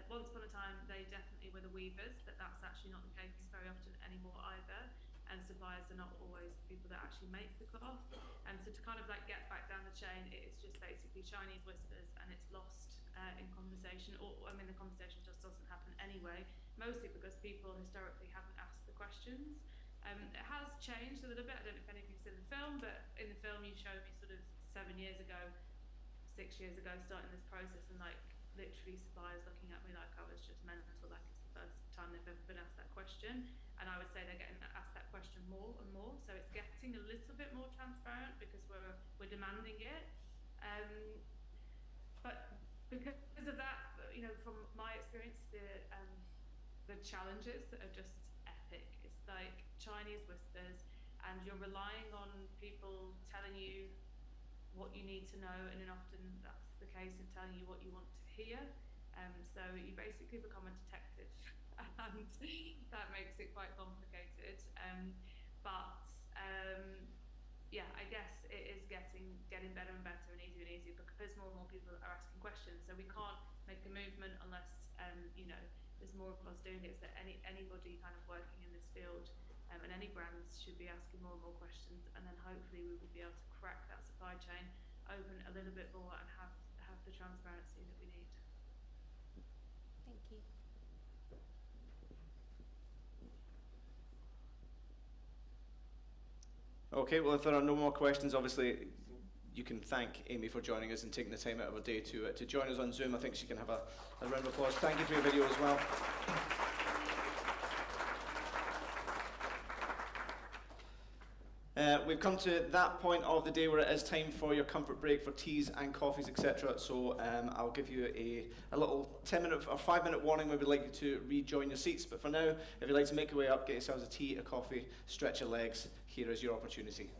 once upon a time, they definitely were the weavers, but that's actually not the case very often anymore either. And suppliers are not always the people that actually make the cloth. And so to kind of like get back down the chain, it is just basically Chinese whispers, and it's lost in conversation. The conversation just doesn't happen anyway, mostly because people historically haven't asked the questions. It has changed a little bit. I don't know if any of you've seen the film, but in the film you show me sort of 7 years ago, 6 years ago, starting this process, and like literally suppliers looking at me like I was just mental, like it's the first time they've ever been asked that question. And I would say they're getting asked that question more and more, so it's getting a little bit more transparent because we're demanding it. But because of that, from my experience, the challenges are just epic. It's like Chinese whispers, and you're relying on people telling you what you need to know, and then often that's the case of telling you what you want to hear. So you basically become a detective, and that makes it quite complicated. Yeah, I guess it is getting better and better and easier because more and more people are asking questions. So we can't make a movement unless there's more of us doing it. So anybody kind of working in this field and any brands should be asking more and more questions, and then hopefully we will be able to crack that supply chain open a little bit more and have the transparency that we need. Thank you. Okay, well, if there are no more questions, obviously you can thank Amy for joining us and taking the time out of her day to join us on Zoom. I think she can have a round of applause. Thank you for your video as well. We've come to that point of the day where it is time for your comfort break for teas and coffees, etc. So I'll give you a little 10-minute or 5-minute warning when we'd like you to rejoin your seats. But for now, if you'd like to make your way up, get yourselves a tea, a coffee, stretch your legs, here is your opportunity.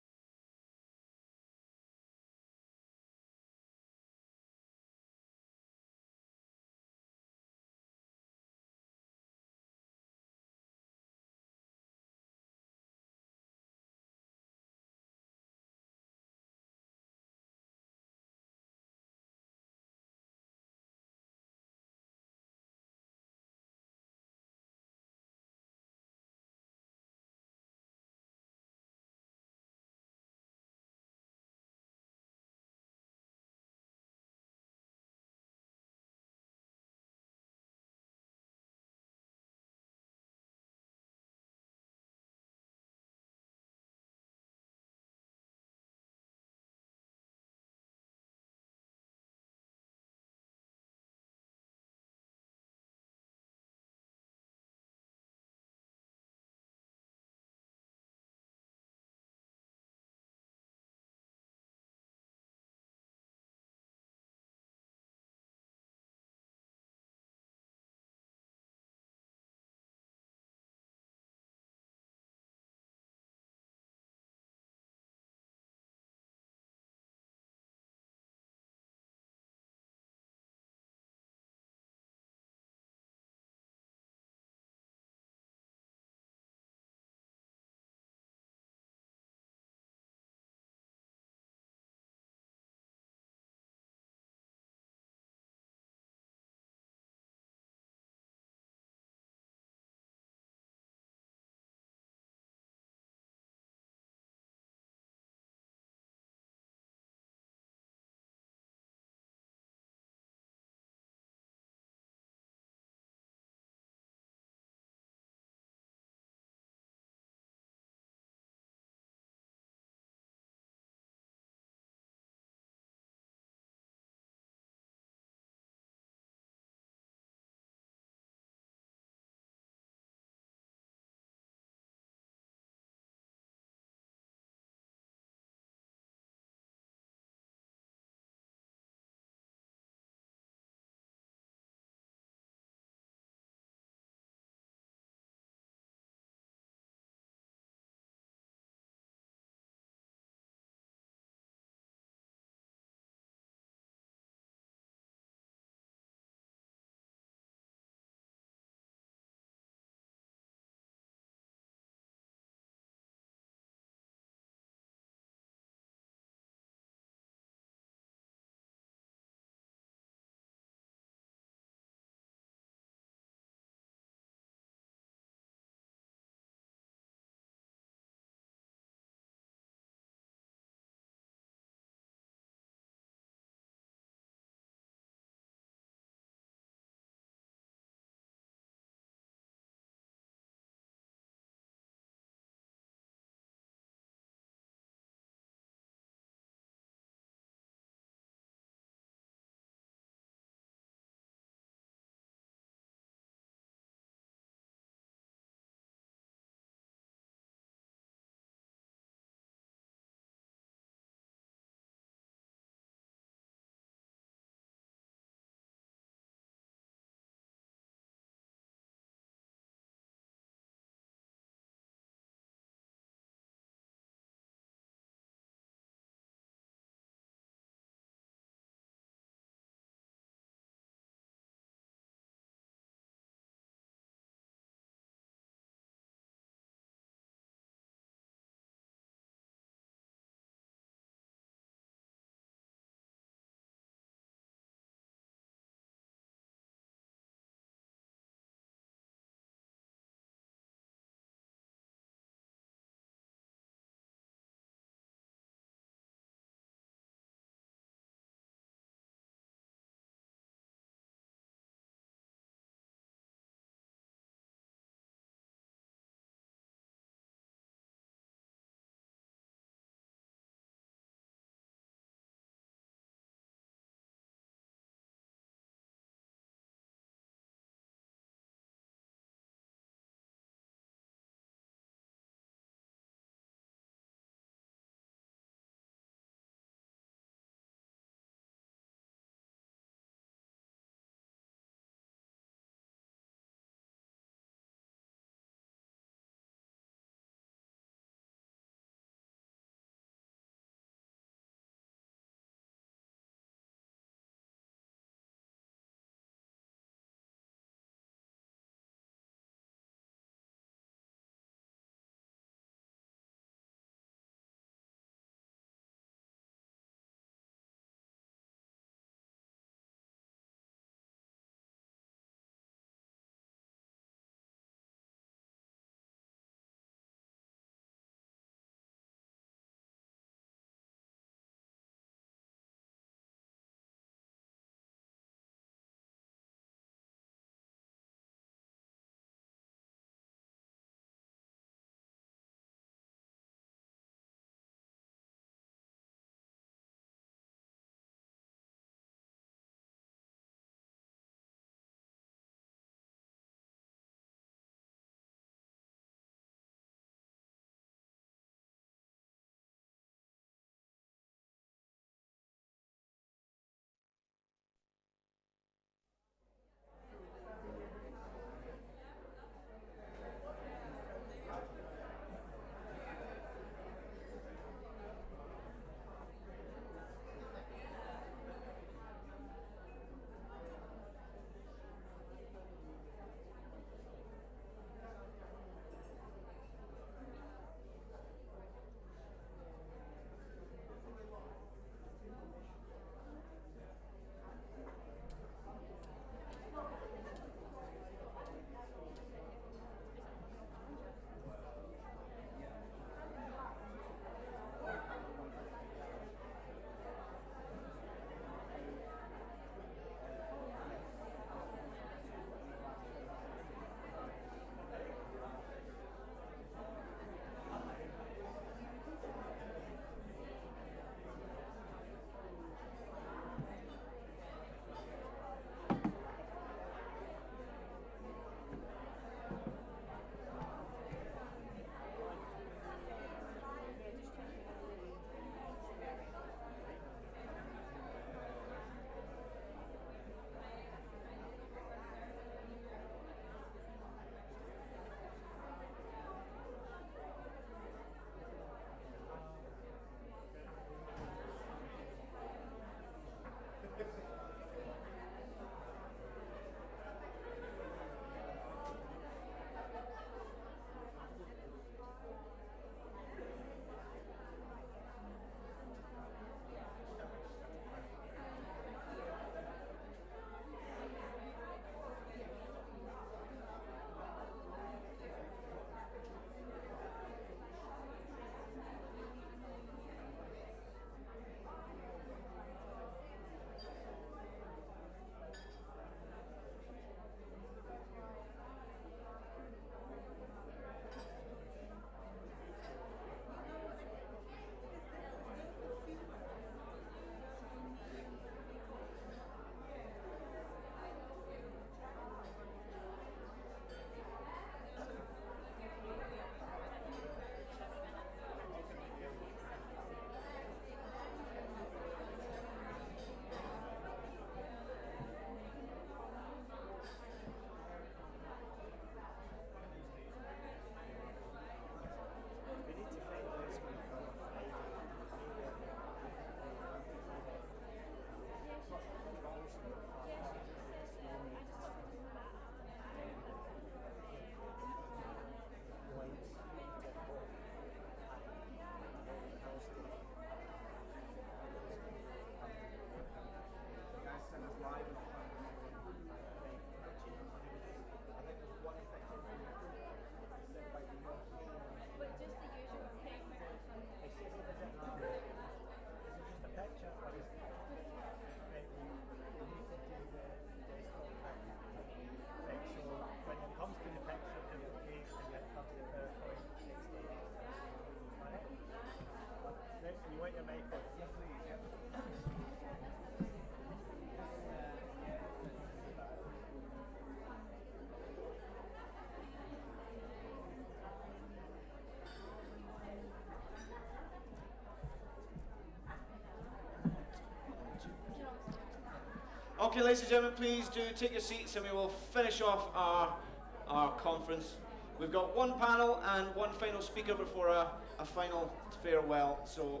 Okay, ladies and gentlemen, please do take your seats and we will finish off our conference. We've got one panel and one final speaker before a final farewell. So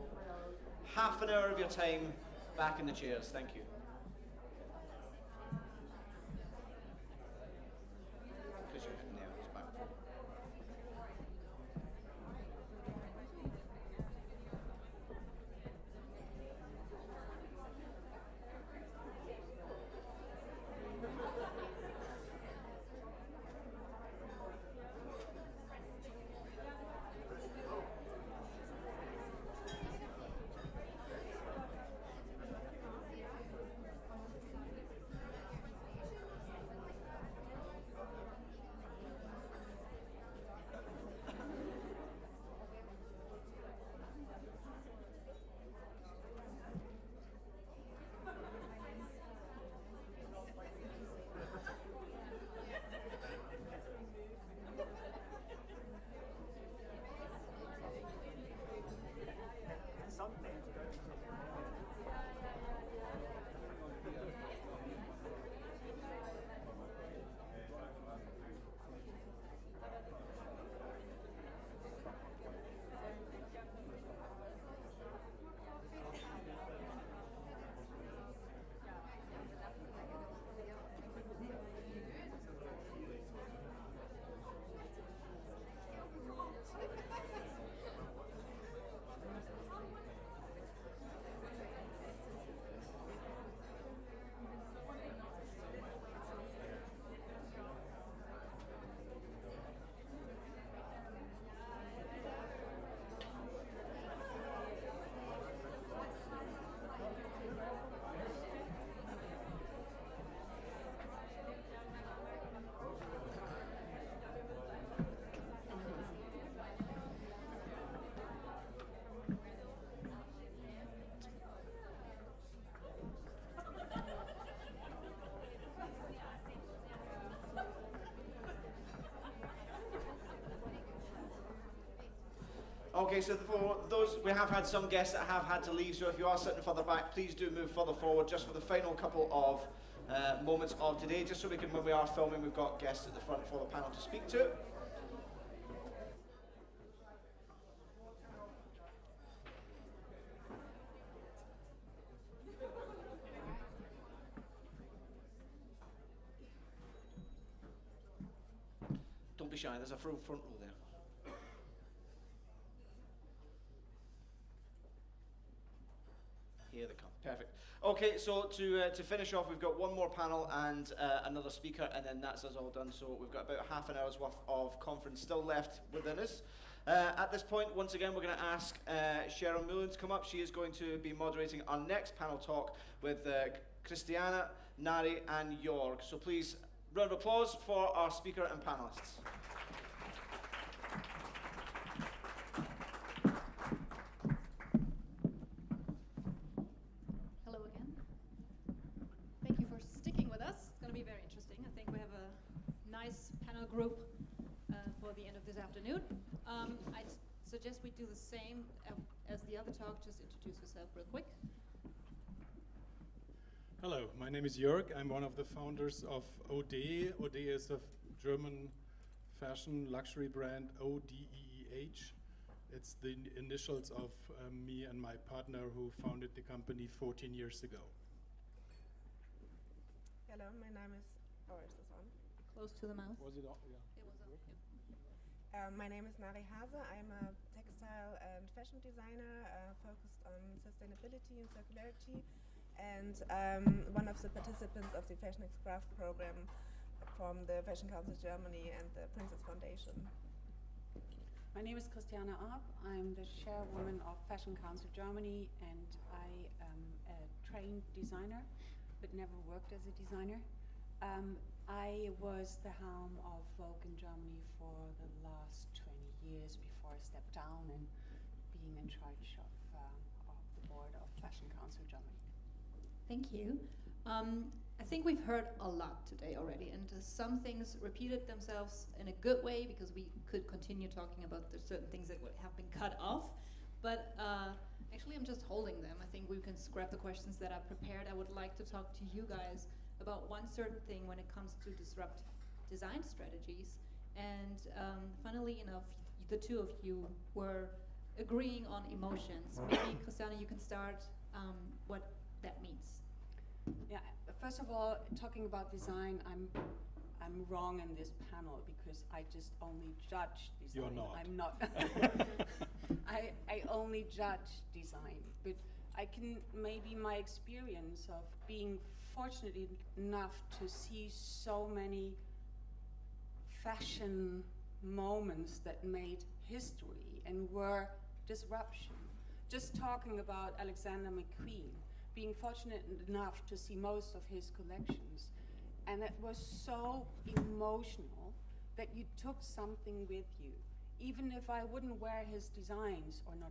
half an hour of your time back in the chairs. Thank you. Okay, so for those, we have had some guests that have had to leave, so if you are sitting further back, please do move further forward just for the final couple of moments of today, just so we can, when we are filming, we've got guests at the front for the panel to speak to. Don't be shy, there's a front row there. Here they come. Perfect. Okay, so to finish off, we've got one more panel and another speaker, and then that's us all done. So we've got about half an hour's worth of conference still left within us. At this point, once again, we're going to ask Cheryl Mullen to come up. She is going to be moderating our next panel talk with Christiana, Nari, and Jorg. So please, round of applause for our speaker and panelists. Group for the end of this afternoon. I suggest we do the same as the other talk. Just introduce yourself real quick. Hello, my name is Jörg. I'm one of the founders of ODE. ODE is a German fashion luxury brand, ODEEH. It's the initials of me and my partner who founded the company 14 years ago. Hello, my name is, is this on? Close to the mouth. Was it on? Yeah. It was on. Yeah. My name is Nari Hase. I'm a textile and fashion designer focused on sustainability and circularity, and one of the participants of the Fashion X Craft program from the Fashion Council Germany and the Princess Foundation. My name is Christiana Arp. I'm the chairwoman of Fashion Council Germany, and I am a trained designer, but never worked as a designer. I was the helm of Vogue in Germany for the last 20 years before I stepped down and being in charge of the board of Fashion Council Germany. Thank you. I think we've heard a lot today already, and some things repeated themselves in a good way because we could continue talking about the certain things that have been cut off. But actually, I'm just holding them. I think we can scrap the questions that I prepared. I would like to talk to you guys about one certain thing when it comes to disruptive design strategies. And funnily enough, the two of you were agreeing on emotions. Maybe, Christiane, you can start what that means. Yeah, first of all, talking about design, I'm wrong in this panel because I just only judge design. You're not. I'm not. I only judge design, but I can, maybe my experience of being fortunate enough to see so many fashion moments that made history and were disruption. Just talking about Alexander McQueen, being fortunate enough to see most of his collections, and it was so emotional that you took something with you. Even if I wouldn't wear his designs, or not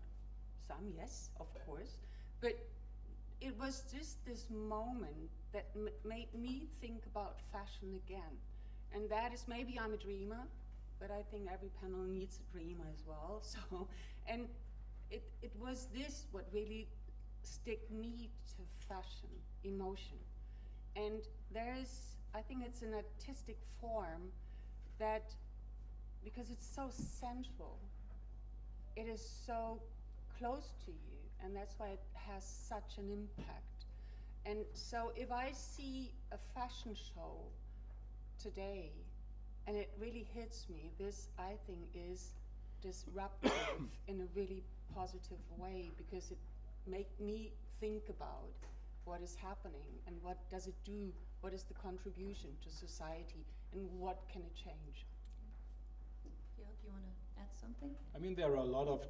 some, yes, of course, but it was just this moment that made me think about fashion again. And that is, maybe I'm a dreamer, but I think every panel needs a dreamer as well. So, and it was this what really stick me to fashion, emotion. And there is, I think it's an artistic form that, because it's so central, it is so close to you, and that's why it has such an impact. And so if I see a fashion show today, and it really hits me, this, I think, is disruptive in a really positive way, because it makes me think about what is happening and what does it do, what is the contribution to society, and what can it change. Jörg, you want to add something? I mean, there are a lot of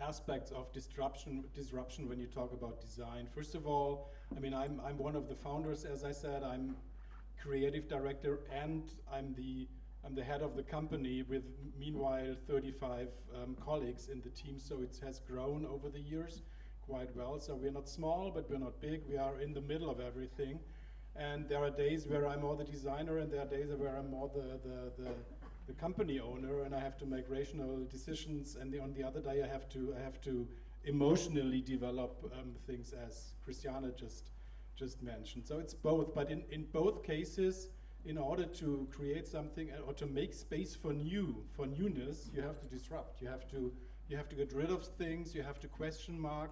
aspects of disruption when you talk about design. First of all, I mean, I'm one of the founders, as I said. I'm creative director, and I'm the head of the company with, meanwhile, 35 colleagues in the team, so it has grown over the years quite well. So we're not small, but we're not big. We are in the middle of everything. And there are days where I'm more the designer, and there are days where I'm more the company owner, and I have to make rational decisions. And on the other day, I have to emotionally develop things, as Christiane just mentioned. So it's both, but in both cases, in order to create something or to make space for newness, you have to disrupt. You have to get rid of things. You have to question mark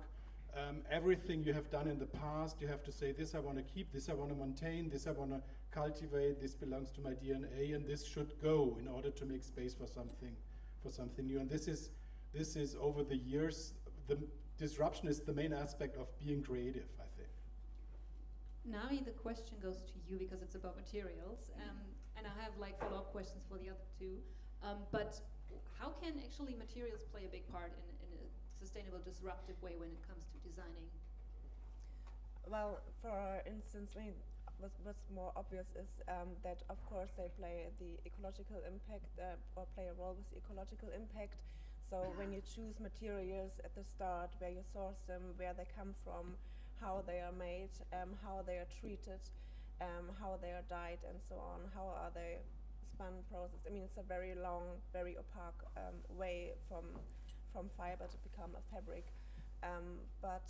everything you have done in the past. You have to say, this I want to keep, this I want to maintain, this I want to cultivate, this belongs to my DNA, and this should go in order to make space for something new. And this is over the years, the disruption is the main aspect of being creative, I think. Nami, the question goes to you because it's about materials, and I have like follow-up questions for the other two. But how can actually materials play a big part in a sustainable, disruptive way when it comes to designing? Well, for instance, I mean, what's more obvious is that, of course, they play the ecological impact or play a role with the ecological impact. So when you choose materials at the start, where you source them, where they come from, how they are made, how they are treated, how they are dyed, and so on, how are they spun, processed. I mean, it's a very long, very opaque way from fiber to become a fabric. But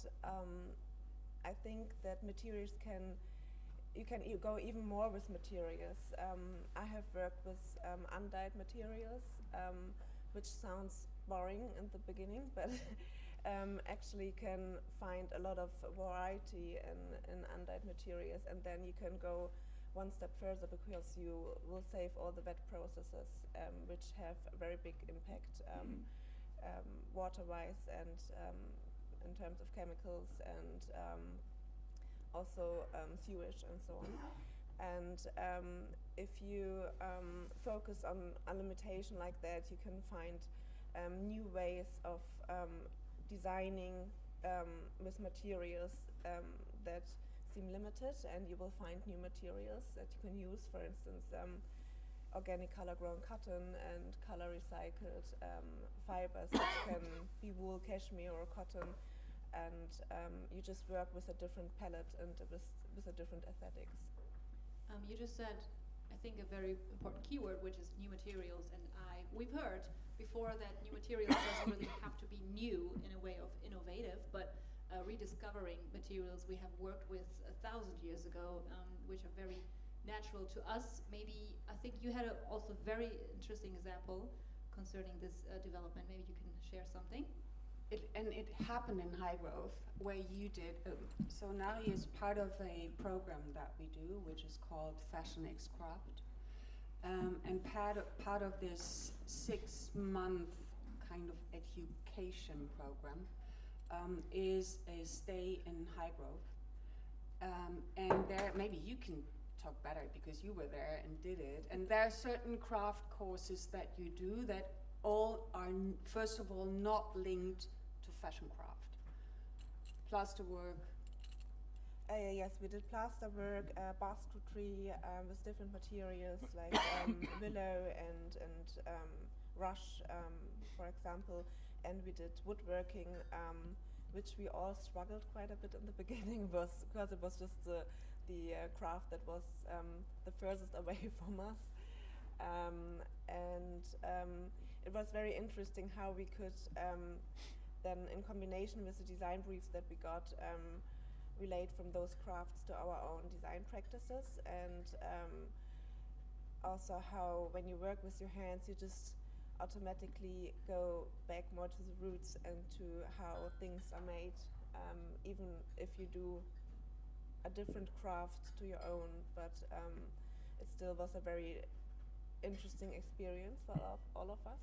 I think that materials you go even more with materials. I have worked with undyed materials, which sounds boring in the beginning, but actually can find a lot of variety in undyed materials, and then you can go one step further because you will save all the wet processes, which have a very big impact water-wise and in terms of chemicals and also sewage and so on. And if you focus on a limitation like that, you can find new ways of designing with materials that seem limited, and you will find new materials that you can use, for instance, organic color-grown cotton and color recycled fibers, which can be wool, cashmere, or cotton, and you just work with a different palette and with a different aesthetics. You just said, I think, a very important keyword, which is new materials, and we've heard before that new materials doesn't really have to be new in a way of innovative, but rediscovering materials we have worked with 1,000 years ago, which are very natural to us. Maybe, I think you had also very interesting example concerning this development. Maybe you can share something. It happened in Highgrove, where you did. So Nali is part of a program that we do, which is called Fashion X Craft. And part of this 6-month kind of education program is a stay in Highgrove. And there, maybe you can talk better because you were there and did it. And there are certain craft courses that you do that all are, first of all, not linked to fashion craft. Plasterwork. Yes, we did plasterwork, basketry with different materials like willow and rush, for example. And we did woodworking, which we all struggled quite a bit in the beginning, because it was just the craft that was the furthest away from us. It was very interesting how we could then, in combination with the design briefs that we got, relate from those crafts to our own design practices, and also how when you work with your hands you just automatically go back more to the roots and to how things are made, even if you do a different craft to your own, but it still was a very interesting experience for all of us.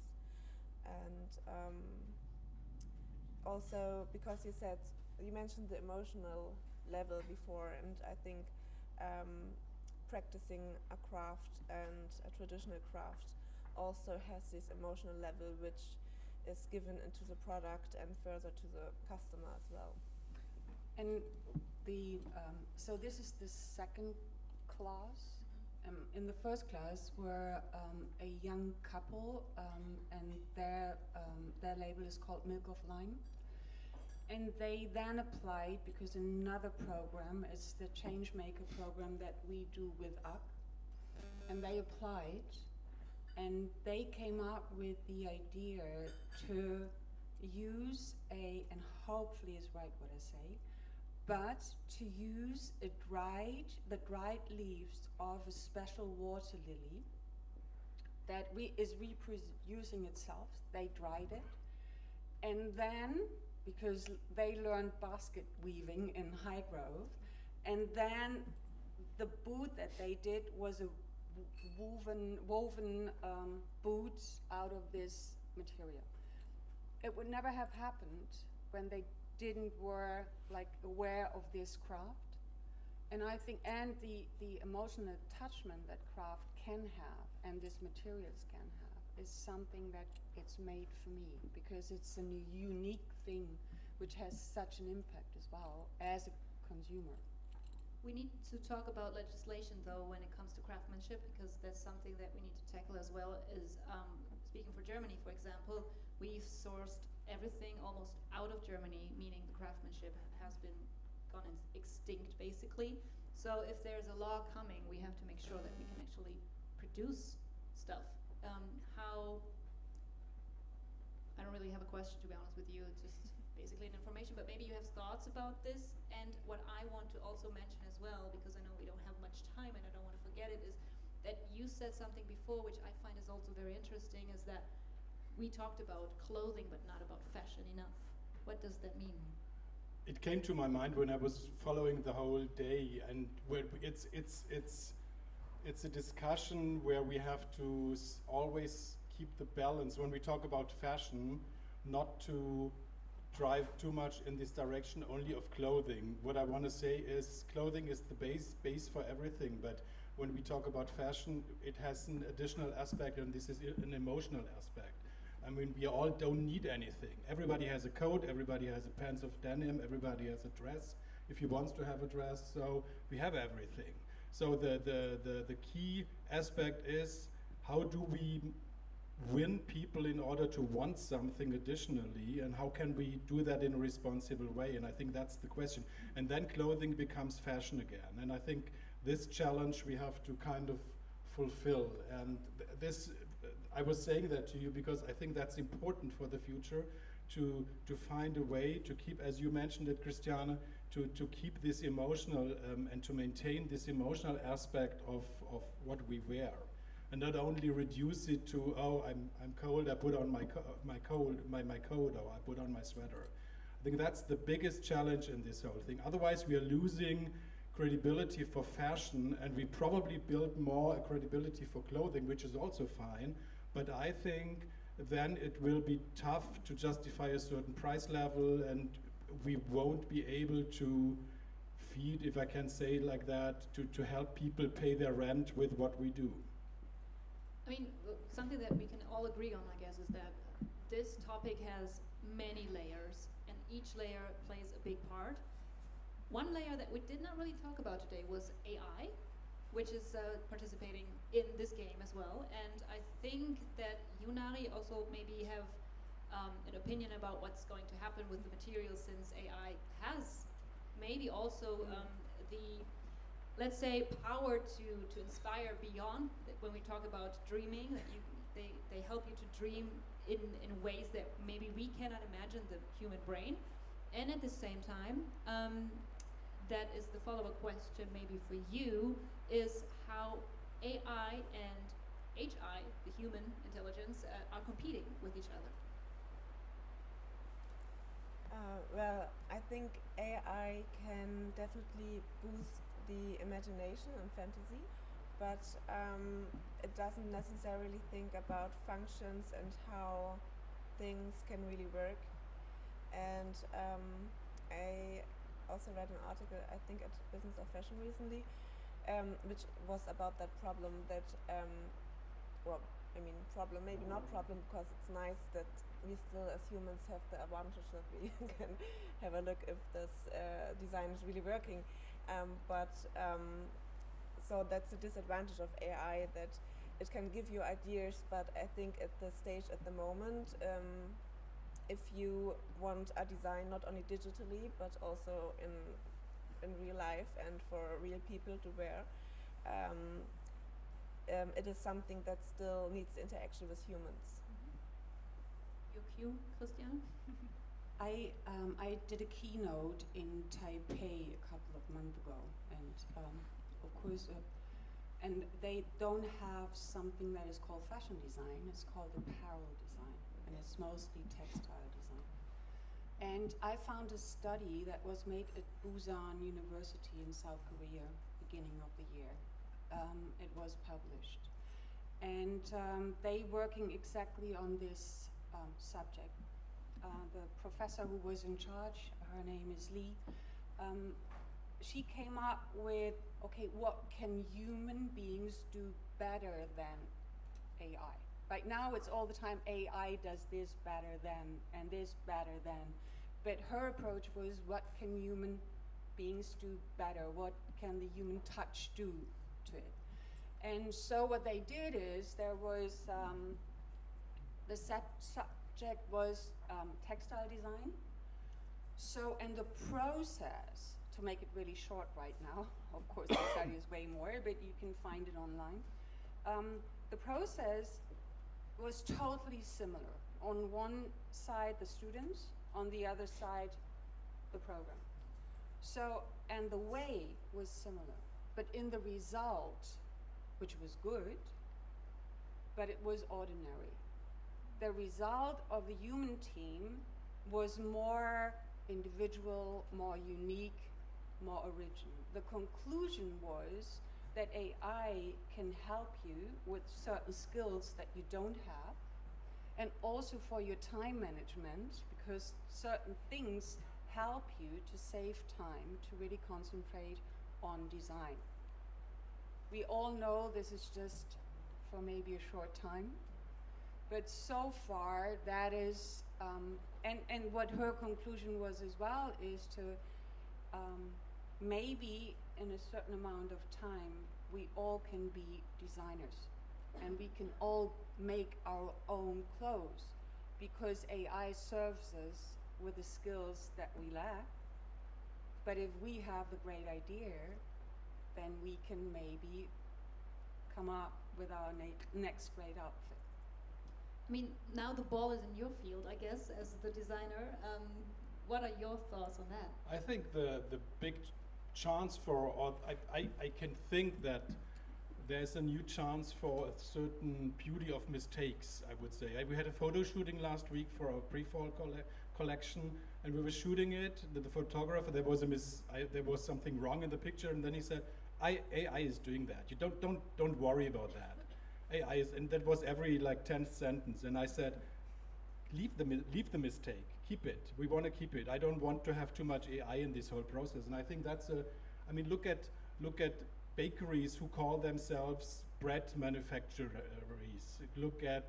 And also, because you mentioned the emotional level before, and I think practicing a craft and a traditional craft also has this emotional level which is given into the product and further to the customer as well. And so this is the second class. In the first class were a young couple, and their label is called Milk of Lime. And they then applied, because another program is the Changemaker program that we do with UP, and they applied, and they came up with the idea to use and hopefully is right what I say, but to use the dried leaves of a special water lily that is reproducing itself. They dried it, and then, because they learned basket weaving in Highgrove, and then the boot that they did was a woven boot out of this material. It would never have happened when they didn't were like aware of this craft. And I think, and the emotional attachment that craft can have and these materials can have is something that it's made for me, because it's a unique thing which has such an impact as well as a consumer. We need to talk about legislation, though, when it comes to craftsmanship, because that's something that we need to tackle as well. Is speaking for Germany, for example, we've sourced everything almost out of Germany, meaning the craftsmanship has been gone extinct, basically. So if there's a law coming, we have to make sure that we can actually produce stuff. How? I don't really have a question, to be honest with you. It's just basically an information, but maybe you have thoughts about this. And what I want to also mention as well, because I know we don't have much time and I don't want to forget it, is that you said something before which I find is also very interesting, is that we talked about clothing but not about fashion enough. What does that mean? It came to my mind when I was following the whole day, and where it's a discussion where we have to always keep the balance when we talk about fashion, not to drive too much in this direction only of clothing. What I want to say is clothing is the base for everything, but when we talk about fashion, it has an additional aspect, and this is an emotional aspect. I mean, we all don't need anything. Everybody has a coat, everybody has a pants of denim, everybody has a dress if he wants to have a dress, so we have everything. So the key aspect is, how do we win people in order to want something additionally, and how can we do that in a responsible way? And I think that's the question. And then clothing becomes fashion again. And I think this challenge we have to kind of fulfill. And I was saying that to you because I think that's important for the future, to find a way to keep, as you mentioned it, Christiane, to keep this emotional and to maintain this emotional aspect of what we wear, and not only reduce it to, oh, I'm cold, I put on my coat, or I put on my sweater. I think that's the biggest challenge in this whole thing. Otherwise, we are losing credibility for fashion, and we probably build more credibility for clothing, which is also fine. But I think then it will be tough to justify a certain price level, and we won't be able to feed, if I can say it like that, to help people pay their rent with what we do. I mean, something that we can all agree on, I guess, is that this topic has many layers, and each layer plays a big part. One layer that we did not really talk about today was AI, which is participating in this game as well. And I think that you, Nari, also maybe have an opinion about what's going to happen with the materials, since AI has maybe also the, let's say, power to inspire beyond. When we talk about dreaming, that they help you to dream in ways that maybe we cannot imagine the human brain. And at the same time, that is the follow-up question maybe for you, is how AI and HI, the human intelligence, are competing with each other. Well, I think AI can definitely boost the imagination and fantasy, but it doesn't necessarily think about functions and how things can really work. And I also read an article, I think at Business of Fashion recently, which was about that problem that, well, I mean, problem, maybe not problem, because it's nice that we still as humans have the advantage that we can have a look if this design is really working. So that's the disadvantage of AI, that it can give you ideas, but I think at the stage at the moment, if you want a design not only digitally but also in real life and for real people to wear, it is something that still needs interaction with humans. Your cue, Christiane? I did a keynote in Taipei a couple of months ago, and of course, and they don't have something that is called fashion design. It's called apparel design, and it's mostly textile design. And I found a study that was made at Busan University in South Korea, beginning of the year. It was published, and they working exactly on this subject. The professor who was in charge, her name is Lee, she came up with, okay, what can human beings do better than AI? Right now it's all the time AI does this better than, and this better than. But her approach was, what can human beings do better? What can the human touch do to it? And so what they did is, there was, the subject was textile design. So, and the process, to make it really short right now, of course the study is way more, but you can find it online. The process was totally similar. On one side, the students, on the other side, the program. So, and the way was similar, but in the result, which was good, but it was ordinary. The result of the human team was more individual, more unique, more original. The conclusion was that AI can help you with certain skills that you don't have, and also for your time management, because certain things help you to save time to really concentrate on design. We all know this is just for maybe a short time, but so far that is, and what her conclusion was as well is to maybe in a certain amount of time we all can be designers, and we can all make our own clothes, because AI serves us with the skills that we lack. But if we have the great idea, then we can maybe come up with our next great outfit. I mean, now the ball is in your field, I guess, as the designer. What are your thoughts on that? I think the big chance for, or I can think that there's a new chance for a certain beauty of mistakes, I would say. We had a photo shooting last week for our pre-fall collection, and we were shooting it. The photographer, there was something wrong in the picture, and then he said, AI is doing that. You don't worry about that. AI is, and that was every like 10th sentence. And I said, leave the mistake. Keep it. We want to keep it. I don't want to have too much AI in this whole process. And I think that's I mean, look at bakeries who call themselves bread manufacturers. Look at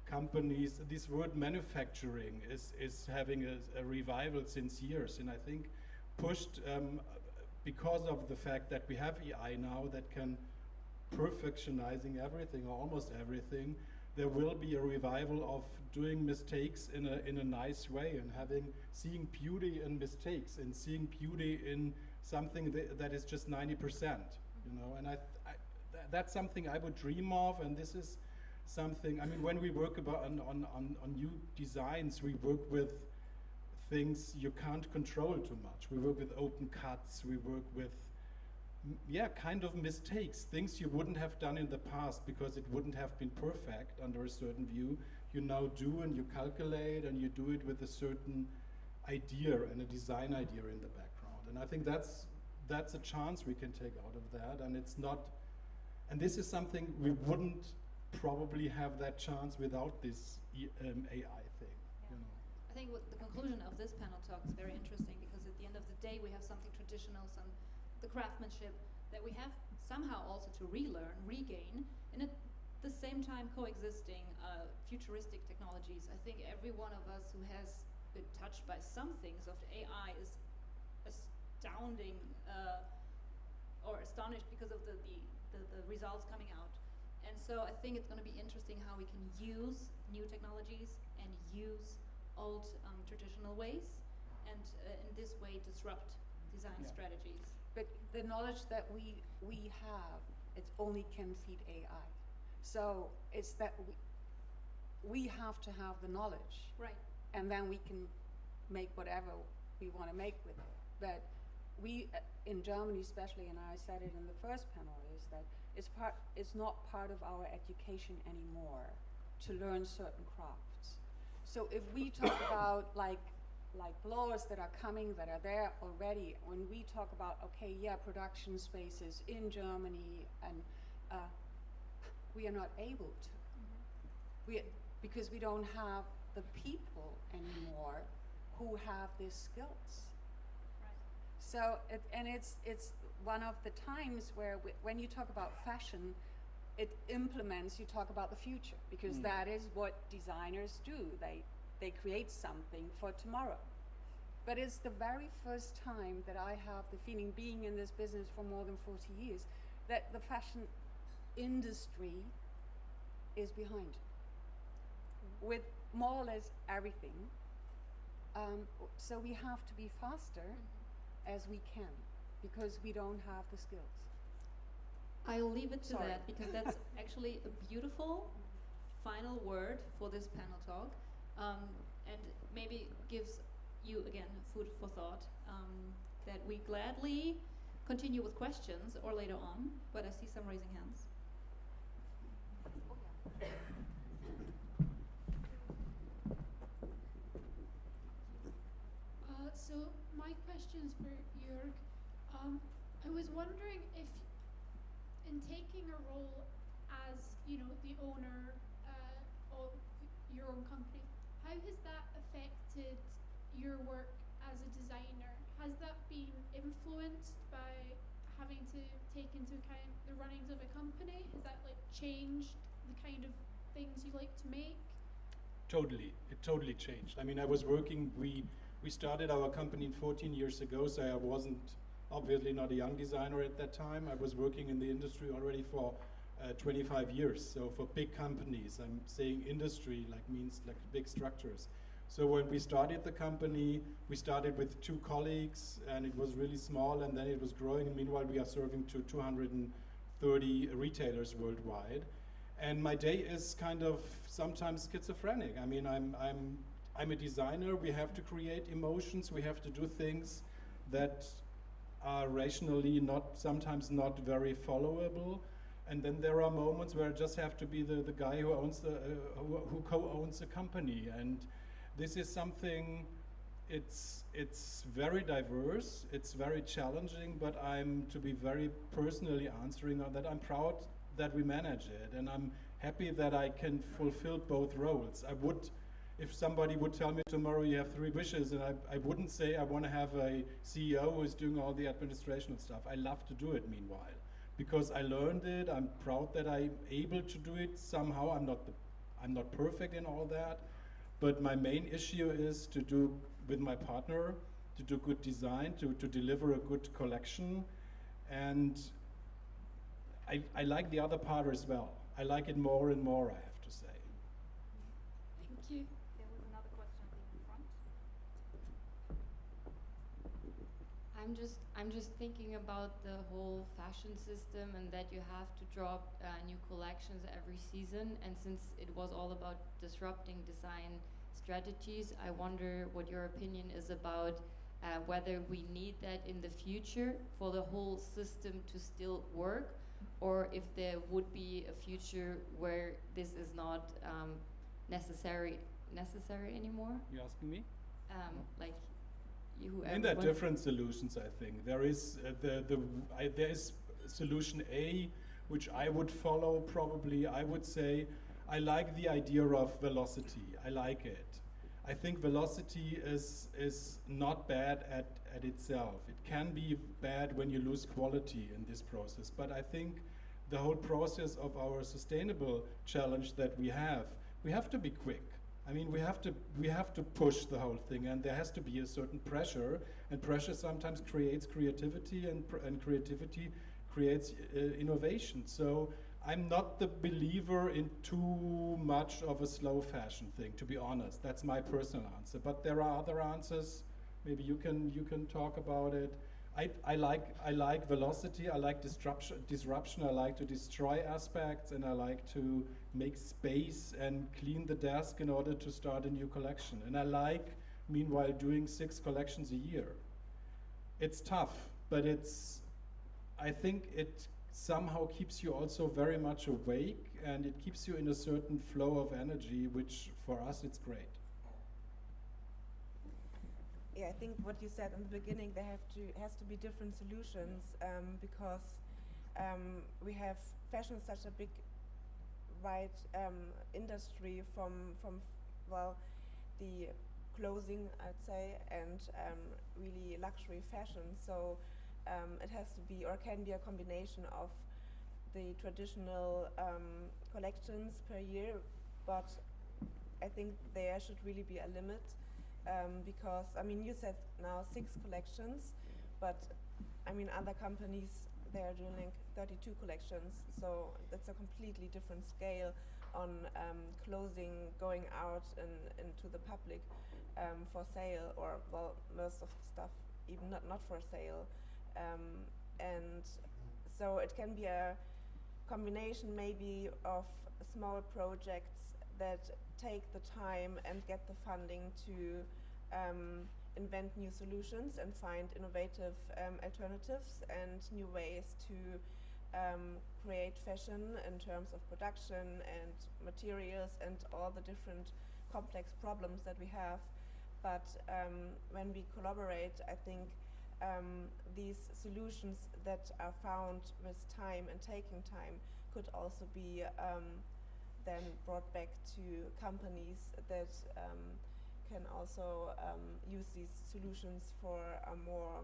companies. This word manufacturing is having a revival since years, and I think pushed because of the fact that we have AI now that can perfectionizing everything, or almost everything. There will be a revival of doing mistakes in a nice way, and seeing beauty in mistakes, and seeing beauty in something that is just 90%, you know. And that's something I would dream of, and this is something. I mean, when we work on new designs, we work with things you can't control too much. We work with open cuts. We work with kind of mistakes, things you wouldn't have done in the past because it wouldn't have been perfect under a certain view. You now do, and you calculate, and you do it with a certain idea and a design idea in the background. And I think that's a chance we can take out of that. And it's not, and this is something we wouldn't probably have that chance without this AI thing. You know. I think the conclusion of this panel talk is very interesting, because at the end of the day we have something traditional, the craftsmanship that we have somehow also to relearn, regain, and at the same time coexisting futuristic technologies. I think every one of us who has been touched by some things of AI is astounding or astonished because of the results coming out. And so I think it's going to be interesting how we can use new technologies and use old traditional ways, and in this way disrupt design strategies. But the knowledge that we have, it only can feed AI. So it's that we have to have the knowledge. Right. And then we can make whatever we want to make with it. But we, in Germany especially, and I said it in the first panel, is that it's not part of our education anymore to learn certain crafts. So if we talk about like laws that are coming, that are there already, when we talk about, okay, yeah, production spaces in Germany, and we are not able to. Because we don't have the people anymore who have these skills. Right. So, it's one of the times where when you talk about fashion, it implements, you talk about the future, because that is what designers do. They create something for tomorrow. But it's the very first time that I have the feeling, being in this business for more than 40 years, that the fashion industry is behind with more or less everything. So we have to be faster as we can, because we don't have the skills. I'll leave it to that, because that's actually a beautiful final word for this panel talk, and maybe gives you again food for thought, that we gladly continue with questions or later on, but I see some raising hands. So my question's for Jörg. I was wondering if, in taking a role as, you know, the owner of your own company, how has that affected your work as a designer? Has that been influenced by having to take into account the runnings of a company? Has that like changed the kind of things you like to make? Totally, it totally changed. I mean, I was working, we started our company 14 years ago, so I wasn't, obviously not a young designer at that time. I was working in the industry already for 25 years, so for big companies. I'm saying industry means big structures. So when we started the company, we started with 2 colleagues, and it was really small, and then it was growing, and meanwhile we are serving to 230 retailers worldwide. And my day is kind of sometimes schizophrenic. I mean, I'm a designer. We have to create emotions. We have to do things that are rationally sometimes not very followable. And then there are moments where I just have to be the guy who owns who co-owns a company. And this is something. It's very diverse. It's very challenging. But to be very personally answering on that, I'm proud that we manage it, and I'm happy that I can fulfill both roles. I would, if somebody would tell me tomorrow you have 3 wishes, and I wouldn't say I want to have a CEO who's doing all the administrative stuff. I love to do it meanwhile, because I learned it. I'm proud that I'm able to do it somehow. I'm not perfect in all that, but my main issue is to do with my partner, to do good design, to deliver a good collection, and I like the other part as well. I like it more and more, I have to say. Thank you. There was another question in front. I'm just thinking about the whole fashion system, and that you have to drop new collections every season. And since it was all about disrupting design strategies, I wonder what your opinion is about whether we need that in the future for the whole system to still work, or if there would be a future where this is not necessary anymore. You asking me? Like In there are different solutions, I think. There is there is solution A, which I would follow probably. I would say I like the idea of velocity. I like it. I think velocity is not bad at itself. It can be bad when you lose quality in this process. But I think the whole process of our sustainable challenge that we have to be quick. I mean, we have to push the whole thing, and there has to be a certain pressure, and pressure sometimes creates creativity, and creativity creates innovation. So I'm not the believer in too much of a slow fashion thing, to be honest. That's my personal answer. But there are other answers. Maybe you can talk about it. I like velocity. I like disruption. I like to destroy aspects, and I like to make space and clean the desk in order to start a new collection. And I like, meanwhile, doing 6 collections a year. It's tough, but I think it somehow keeps you also very much awake, and it keeps you in a certain flow of energy, which for us it's great. Yeah, I think what you said in the beginning, there has to be different solutions, because we have fashion is such a big, wide industry from the clothing, I'd say, and really luxury fashion. So it has to be, or can be, a combination of the traditional collections per year, but I think there should really be a limit. Because, I mean, you said now 6 collections, but, I mean, other companies, they are doing 32 collections, so that's a completely different scale on clothing going out into the public for sale, or, well, most of the stuff even not for sale. And so it can be a combination maybe of small projects that take the time and get the funding to invent new solutions and find innovative alternatives and new ways to create fashion in terms of production and materials and all the different complex problems that we have. But when we collaborate, I think these solutions that are found with time and taking time could also be then brought back to companies that can also use these solutions for a more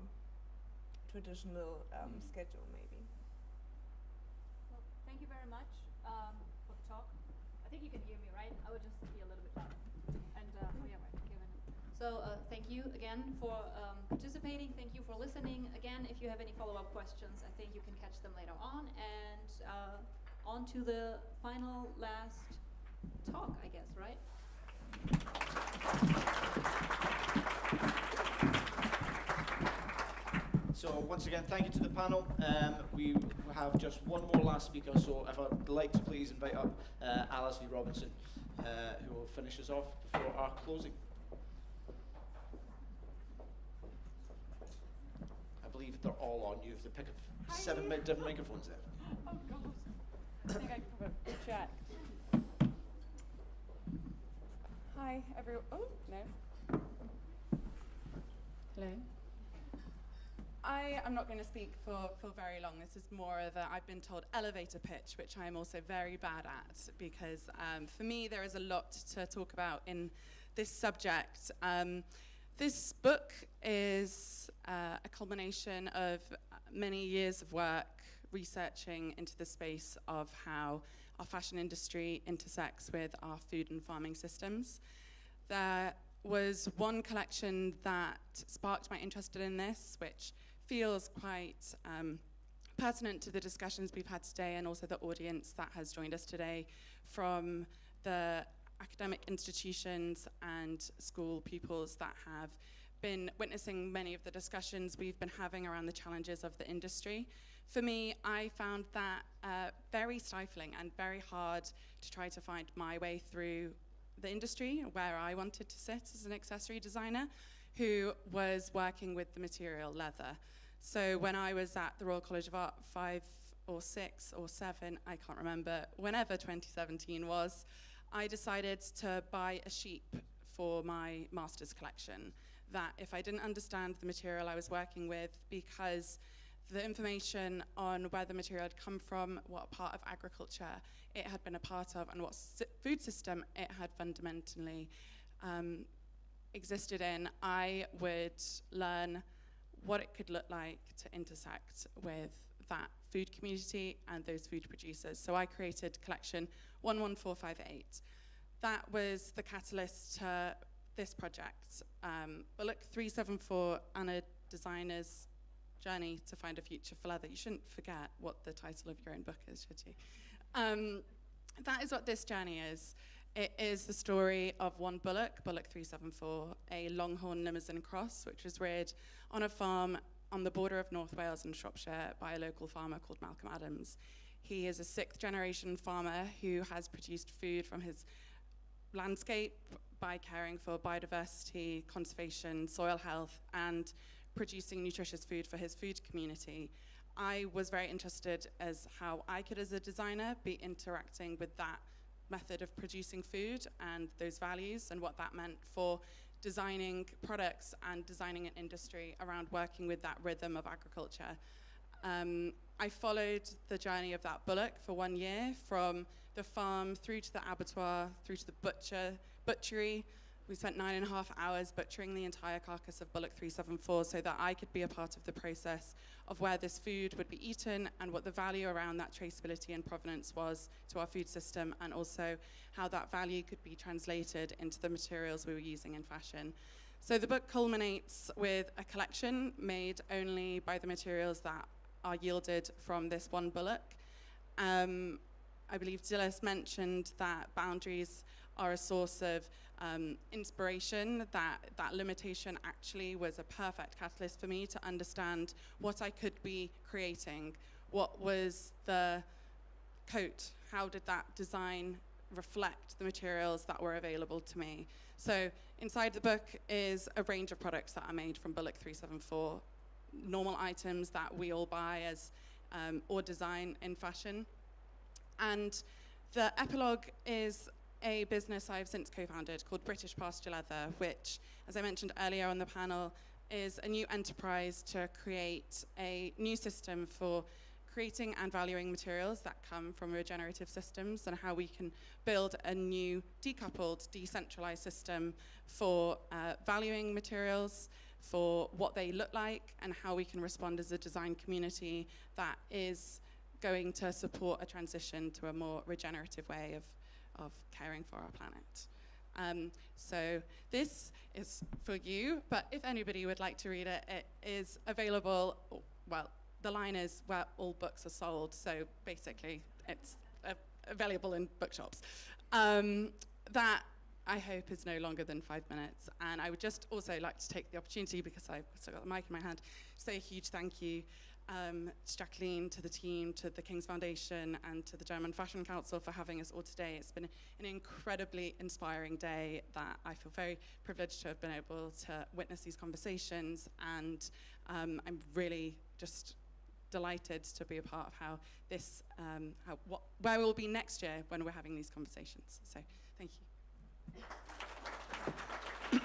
traditional schedule, maybe. Well, thank you very much for the talk. I think you can hear me, right? I will just be a little bit louder. And so thank you again for participating. Thank you for listening. Again, if you have any follow-up questions, I think you can catch them later on. And on to the final last talk, I guess, right? So once again, thank you to the panel. We have just one more last speaker, so if I'd like to please invite up Alice V. Robinson, who will finish us off before our closing. I believe they're all on. You have to pick up 7 different microphones there. Oh God. I think I can probably check. Hi, everyone. Oh, no. Hello. I am not going to speak for very long. This is more of a, I've been told, elevator pitch, which I am also very bad at, because for me there is a lot to talk about in this subject. This book is a culmination of many years of work researching into the space of how our fashion industry intersects with our food and farming systems. There was one collection that sparked my interest in this, which feels quite pertinent to the discussions we've had today and also the audience that has joined us today from the academic institutions and school pupils that have been witnessing many of the discussions we've been having around the challenges of the industry. For me, I found that very stifling and very hard to try to find my way through the industry, where I wanted to sit as an accessory designer who was working with the material leather. So when I was at the Royal College of Art 5 or 6 or 7, I can't remember, whenever 2017 was, I decided to buy a sheep for my master's collection, that if I didn't understand the material I was working with, because the information on where the material had come from, what part of agriculture it had been a part of, and what food system it had fundamentally existed in, I would learn what it could look like to intersect with that food community and those food producers. So I created collection 11458. That was the catalyst to this project. Bullock 374 and a designer's journey to find a future for leather. You shouldn't forget what the title of your own book is, should you? That is what this journey is. It is the story of one Bullock, Bullock 374, a Longhorn Limousin cross, which was reared on a farm on the border of North Wales and Shropshire by a local farmer called Malcolm Adams. He is a 6th generation farmer who has produced food from his landscape by caring for biodiversity, conservation, soil health, and producing nutritious food for his food community. I was very interested as how I could, as a designer, be interacting with that method of producing food and those values and what that meant for designing products and designing an industry around working with that rhythm of agriculture. I followed the journey of that Bullock for 1 year, from the farm through to the abattoir, through to the butchery. We spent 9.5 hours butchering the entire carcass of Bullock 374 so that I could be a part of the process of where this food would be eaten and what the value around that traceability and provenance was to our food system, and also how that value could be translated into the materials we were using in fashion. So the book culminates with a collection made only by the materials that are yielded from this one Bullock. I believe Dilys mentioned that boundaries are a source of inspiration, that limitation actually was a perfect catalyst for me to understand what I could be creating. What was the coat? How did that design reflect the materials that were available to me? So inside the book is a range of products that are made from Bullock 374, normal items that we all buy as or design in fashion. And the epilogue is a business I've since co-founded called British Pasture Leather, which, as I mentioned earlier on the panel, is a new enterprise to create a new system for creating and valuing materials that come from regenerative systems, and how we can build a new decoupled, decentralized system for valuing materials, for what they look like, and how we can respond as a design community that is going to support a transition to a more regenerative way of caring for our planet. So this is for you, but if anybody would like to read it, it is available, well, the line is where all books are sold, so basically it's available in bookshops. That I hope is no longer than 5 minutes. And I would just also like to take the opportunity, because I've still got the mic in my hand, to say a huge thank you to Jacqueline, to the team, to the King's Foundation, and to the German Fashion Council for having us all today. It's been an incredibly inspiring day that I feel very privileged to have been able to witness these conversations, and I'm really just delighted to be a part of how this, where we'll be next year when we're having these conversations. So, thank you.